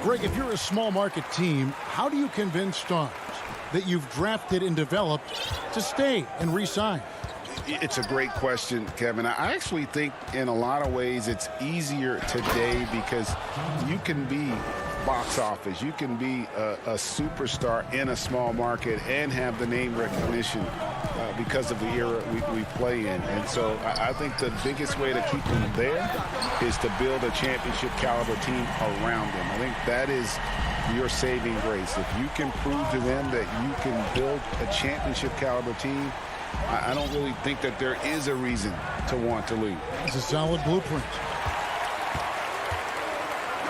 Greg, if you're a small market team, how do you convince stars that you've drafted and developed to stay and re-sign? It's a great question, Kevin. I actually think in a lot of ways it's easier today because you can be box office. You can be a superstar in a small market and have the name recognition because of the era we play in. And so I think the biggest way to keep them there is to build a championship caliber team around them. I think that is your saving grace. If you can prove to them that you can build a championship caliber team, I don't really think that there is a reason to want to leave. It's a solid blueprint.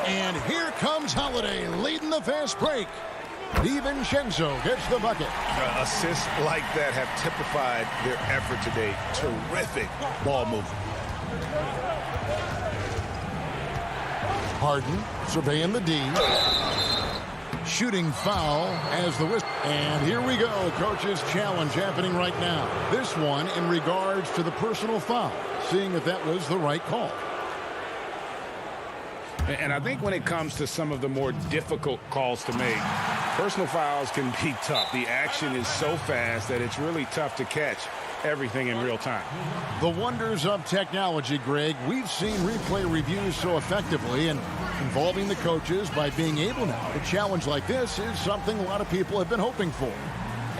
And here comes Holiday leading the fast break. DiVincenzo gets the bucket. Assists like that have typified their effort today. Terrific ball movement. Harden surveying the D. Shooting foul as the whistle. And here we go. Coach's challenge happening right now. This one in regards to the personal foul. Seeing if that was the right call. And I think when it comes to some of the more difficult calls to make, personal fouls can be tough. The action is so fast that it's really tough to catch everything in real time. The wonders of technology, Greg. We've seen replay reviews so effectively, and involving the coaches by being able now to challenge like this is something a lot of people have been hoping for.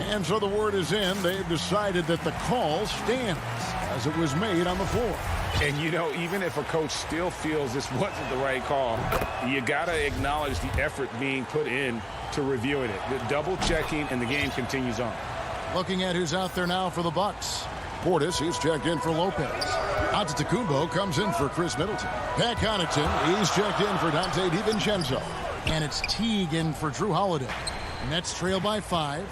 And so the word is in. They've decided that the call stands as it was made on the floor. And, you know, even if a coach still feels this wasn't the right call, you got to acknowledge the effort being put in to reviewing it. The double checking, and the game continues on. Looking at who's out there now for the Bucks. Portis, he's checked in for Lopez. Antetokounmpo comes in for Chris Middleton. Pat Connaughton, he's checked in for Dante DiVincenzo. And it's Teague in for Drew Holiday. Nets trail by 5.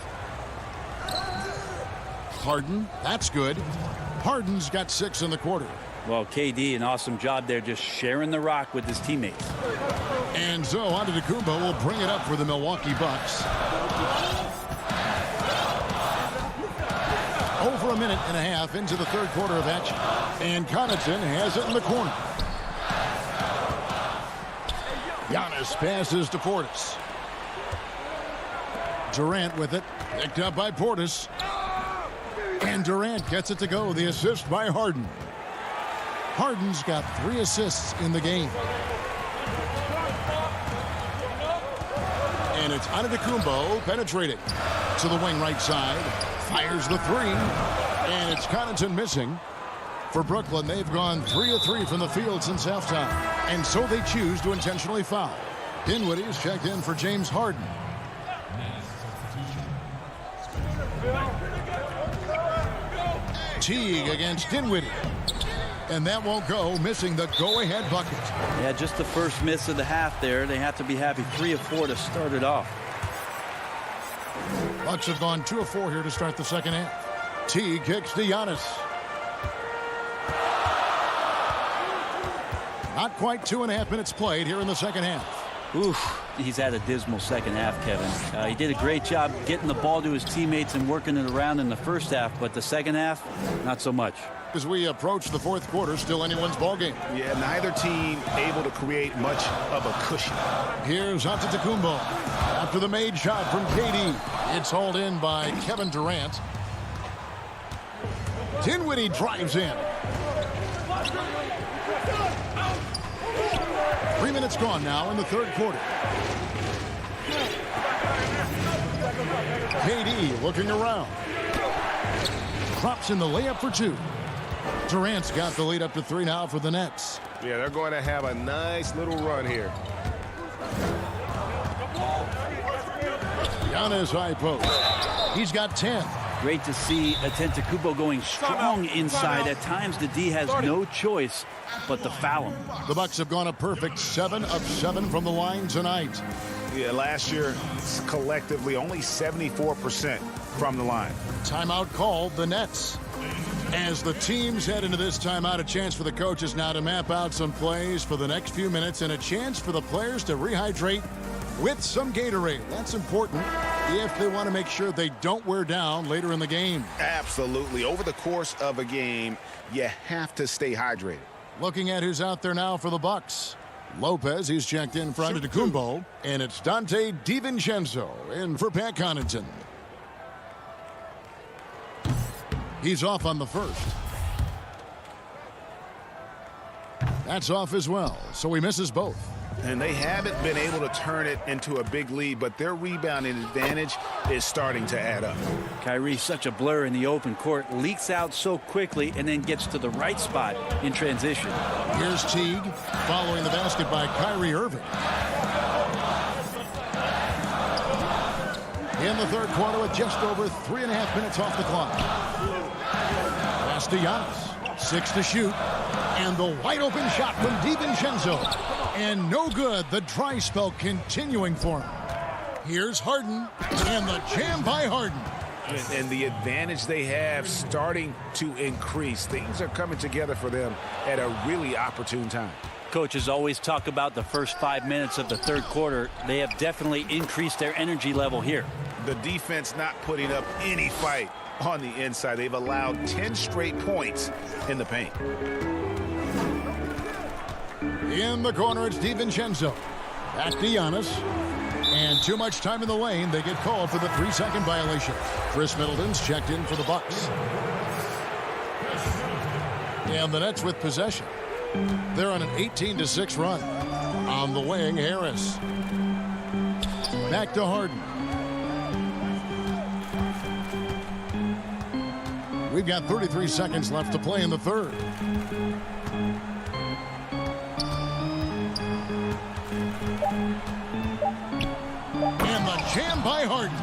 Harden, that's good. Harden's got 6 in the quarter. Well, KD, an awesome job there, just sharing the rock with his teammates. And so Antetokounmpo will bring it up for the Milwaukee Bucks. Over a minute and a half into the third quarter of action. And Connaughton has it in the corner. Giannis passes to Portis. Durant with it. Picked up by Portis. And Durant gets it to go. The assist by Harden. Harden's got 3 assists in the game. And it's Antetokounmpo penetrating to the wing right side. Fires the 3. And it's Connaughton missing. For Brooklyn, they've gone 3 of 3 from the field since halftime. And so they choose to intentionally foul. Dinwiddie's checked in for James Harden. Teague against Dinwiddie. And that won't go, missing the go-ahead bucket. Yeah, just the first miss of the half there. They have to be happy. 3 of 4 to start it off. Bucks have gone 2 of 4 here to start the second half. Teague kicks to Giannis. Not quite 2.5 minutes played here in the second half. Oof, he's had a dismal second half, Kevin. He did a great job getting the ball to his teammates and working it around in the first half, but the second half, not so much. As we approach the fourth quarter, still anyone's ball game. Yeah, neither team able to create much of a cushion. Here's Antetokounmpo. After the made shot from KD. It's hauled in by Kevin Durant. Dinwiddie drives in. 3 minutes gone now in the third quarter. KD looking around. Drops in the layup for 2. Durant's got the lead up to 3 now for the Nets. Yeah, they're going to have a nice little run here. Giannis high post. He's got 10. Great to see Antetokounmpo going strong inside. At times, the D has no choice but to foul him. The Bucks have gone a perfect 7 of 7 from the line tonight. Yeah, last year, collectively, only 74% from the line. Timeout called, the Nets. As the teams head into this timeout, a chance for the coaches now to map out some plays for the next few minutes and a chance for the players to rehydrate with some Gatorade. That's important if they want to make sure they don't wear down later in the game. Absolutely. Over the course of a game, you have to stay hydrated. Looking at who's out there now for the Bucks. Lopez, he's checked in for Antetokounmpo, and it's Dante DiVincenzo in for Pat Connaughton. He's off on the first. That's off as well, so he misses both. And they haven't been able to turn it into a big lead, but their rebounding advantage is starting to add up. Kyrie's such a blur in the open court, leaks out so quickly, and then gets to the right spot in transition. Here's Teague, following the basket by Kyrie Irving. In the third quarter with just over 3.5 minutes off the clock. Pass to Giannis. 6 to shoot. And the wide open shot from DiVincenzo. And no good. The dry spell continuing for him. Here's Harden. And the jam by Harden. And the advantage they have starting to increase. Things are coming together for them at a really opportune time. Coaches always talk about the first 5 minutes of the third quarter. They have definitely increased their energy level here. The defense not putting up any fight on the inside. They've allowed 10 straight points in the paint. In the corner, it's DiVincenzo. Back to Giannis. And too much time in the lane. They get called for the 3-second violation. Chris Middleton's checked in for the Bucks. And the Nets with possession. They're on an 18-6 run. On the wing, Harris. Back to Harden. We've got 33 seconds left to play in the third. And the jam by Harden.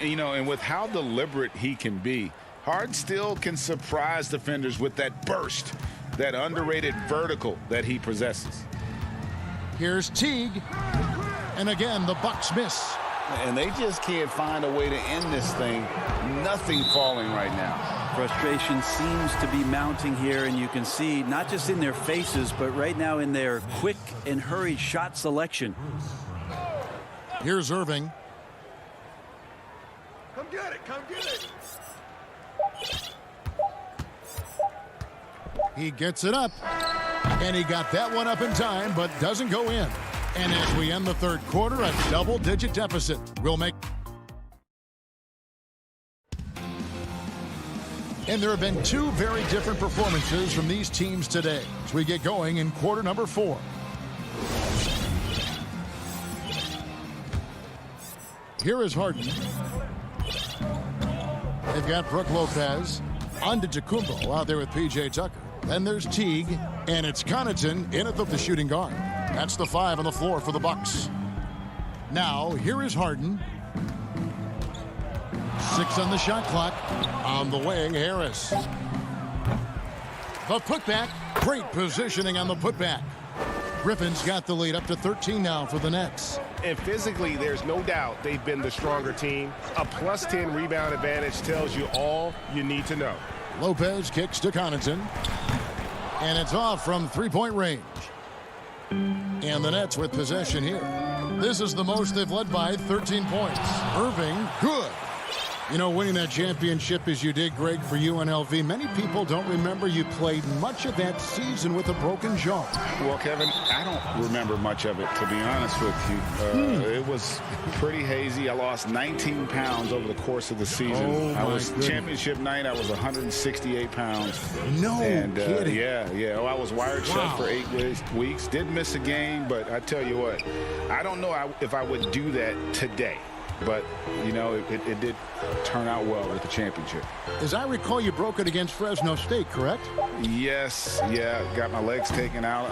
You know, and with how deliberate he can be, Harden still can surprise defenders with that burst, that underrated vertical that he possesses. Here's Teague. And again, the Bucks miss. And they just can't find a way to end this thing. Nothing falling right now. Frustration seems to be mounting here, and you can see not just in their faces, but right now in their quick and hurried shot selection. Here's Irving. Come get it, come get it. He gets it up. And he got that one up in time, but doesn't go in. And as we end the third quarter, a double-digit deficit will make. And there have been two very different performances from these teams today as we get going in quarter number 4. Here is Harden. They've got Brook Lopez, Antetokounmpo out there with P.J. Tucker. Then there's Teague, and it's Connaughton in at the shooting guard. That's the 5 on the floor for the Bucks. Now, here is Harden. 6 on the shot clock. On the wing, Harris. The putback. Great positioning on the putback. Griffin's got the lead up to 13 now for the Nets. And physically, there's no doubt they've been the stronger team. A plus 10 rebound advantage tells you all you need to know. Lopez kicks to Connaughton. And it's off from three-point range. And the Nets with possession here. This is the most they've led by, 13 points. Irving, good. You know, winning that championship as you did, Greg, for UNLV, many people don't remember you played much of that season with a broken jaw. Well, Kevin, I don't remember much of it, to be honest with you. It was pretty hazy. I lost 19 pounds over the course of the season. I was championship night. I was 168 pounds. No kidding. Yeah. Well, I was wired shut for 8 weeks. Didn't miss a game, but I tell you what, I don't know if I would do that today. But, you know, it did turn out well with the championship. As I recall, you broke it against Fresno State, correct? Yes, yeah. Got my legs taken out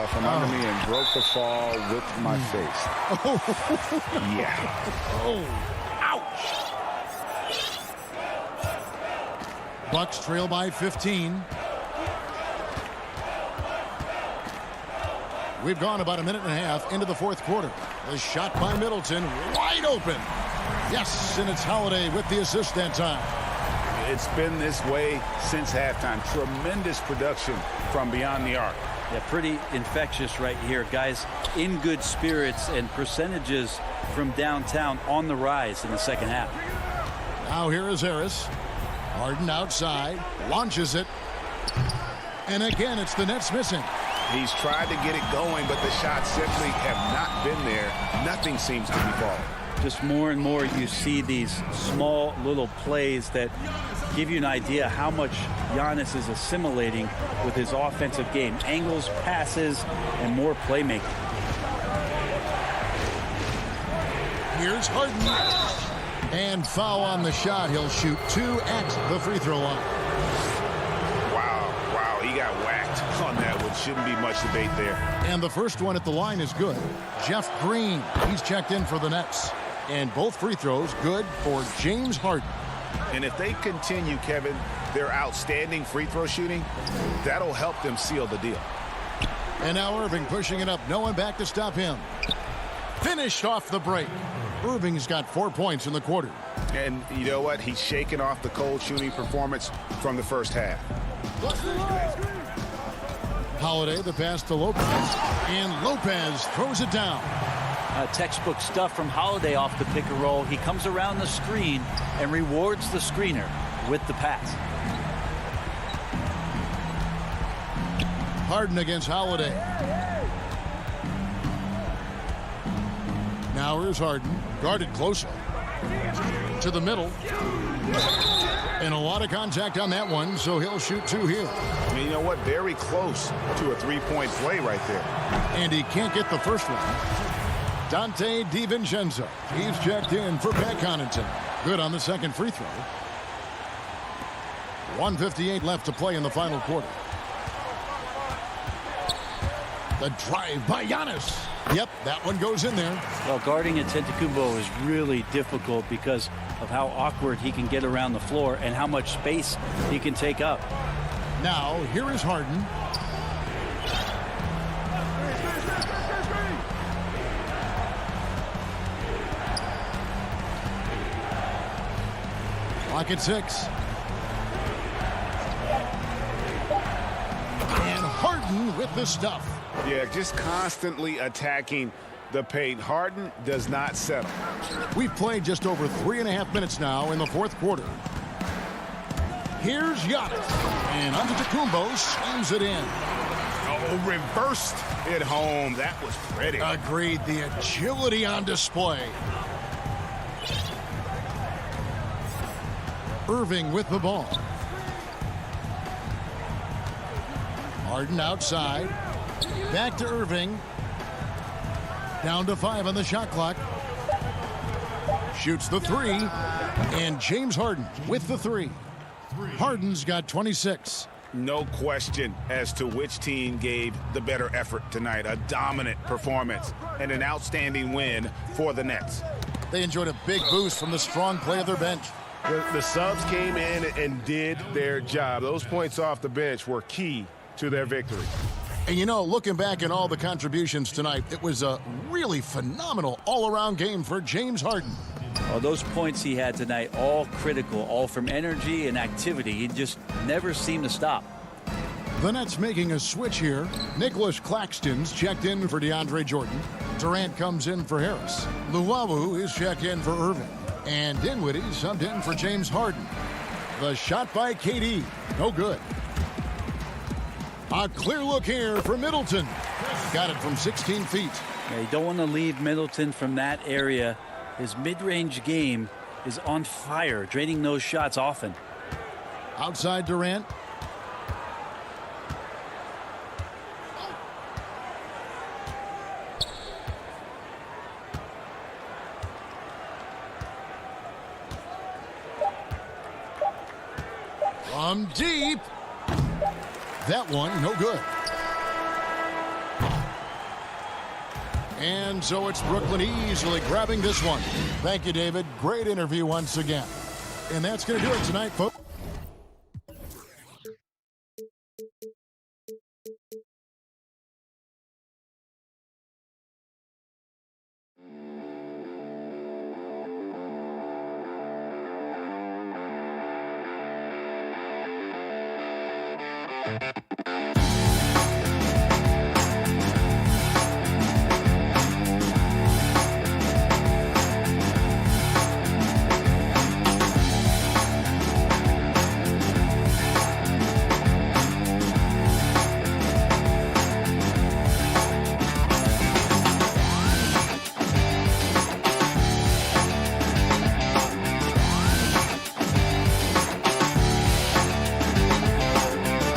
from under me and broke the fall with my face. Yeah. Oh, ouch. Bucks trail by 15. We've gone about a minute and a half into the fourth quarter. A shot by Middleton, wide open. Yes, and it's Holiday with the assist that time. It's been this way since halftime. Tremendous production from beyond the arc. Yeah, pretty infectious right here. Guys in good spirits, and percentages from downtown on the rise in the second half. Now here is Harris. Harden outside, launches it. And again, it's the Nets missing. He's tried to get it going, but the shots simply have not been there. Nothing seems to be falling. Just more and more you see these small little plays that give you an idea how much Giannis is assimilating with his offensive game. Angles, passes, and more playmaking. James Harden. And foul on the shot. He'll shoot 2 at the free throw line. Wow, he got whacked on that one. Shouldn't be much debate there. And the first one at the line is good. Jeff Green, he's checked in for the Nets. And both free throws good for James Harden. And if they continue, Kevin, their outstanding free throw shooting, that'll help them seal the deal. And now Irving pushing it up. No one back to stop him. Finished off the break. Irving's got 4 points in the quarter. And you know what? He's shaking off the cold shooting performance from the first half. Holiday, the pass to Lopez. And Lopez throws it down. Textbook stuff from Holiday off the pick and roll. He comes around the screen and rewards the screener with the pass. Harden against Holiday. Now here's Harden, guarded closely. To the middle. And a lot of contact on that one, so he'll shoot 2 here. I mean, you know what? Very close to a three-point play right there. And he can't get the first one. Dante DiVincenzo. He's checked in for Pat Connaughton. Good on the second free throw. 1:58 left to play in the final quarter. The drive by Giannis. Yep, that one goes in there. Well, guarding Antetokounmpo is really difficult because of how awkward he can get around the floor and how much space he can take up. Now, here is Harden. Clock at 6. And Harden with the stuff. Yeah, just constantly attacking the paint. Harden does not settle. We've played just over 3.5 minutes now in the fourth quarter. Here's Giannis. And Antetokounmpo slams it in. Oh, reversed it home. That was pretty. Agreed. The agility on display. Irving with the ball. Harden outside. Back to Irving. Down to 5 on the shot clock. Shoots the 3. And James Harden with the 3. Harden's got 26. No question as to which team gave the better effort tonight. A dominant performance and an outstanding win for the Nets. They enjoyed a big boost from the strong play of their bench. The subs came in and did their job. Those points off the bench were key to their victory. And you know, looking back at all the contributions tonight, it was a really phenomenal all-around game for James Harden. Well, those points he had tonight, all critical, all from energy and activity. He just never seemed to stop. The Nets making a switch here. Nicholas Claxton's checked in for DeAndre Jordan. Durant comes in for Harris. Luwawu is checked in for Irving. And Dinwiddie subbed in for James Harden. The shot by KD. No good. A clear look here for Middleton. Got it from 16 feet. Yeah, you don't want to leave Middleton from that area. His mid-range game is on fire, draining those shots often. Outside Durant. From deep. That one, no good. And so it's Brooklyn easily grabbing this one. Thank you, David. Great interview once again. And that's going to do it tonight, folks.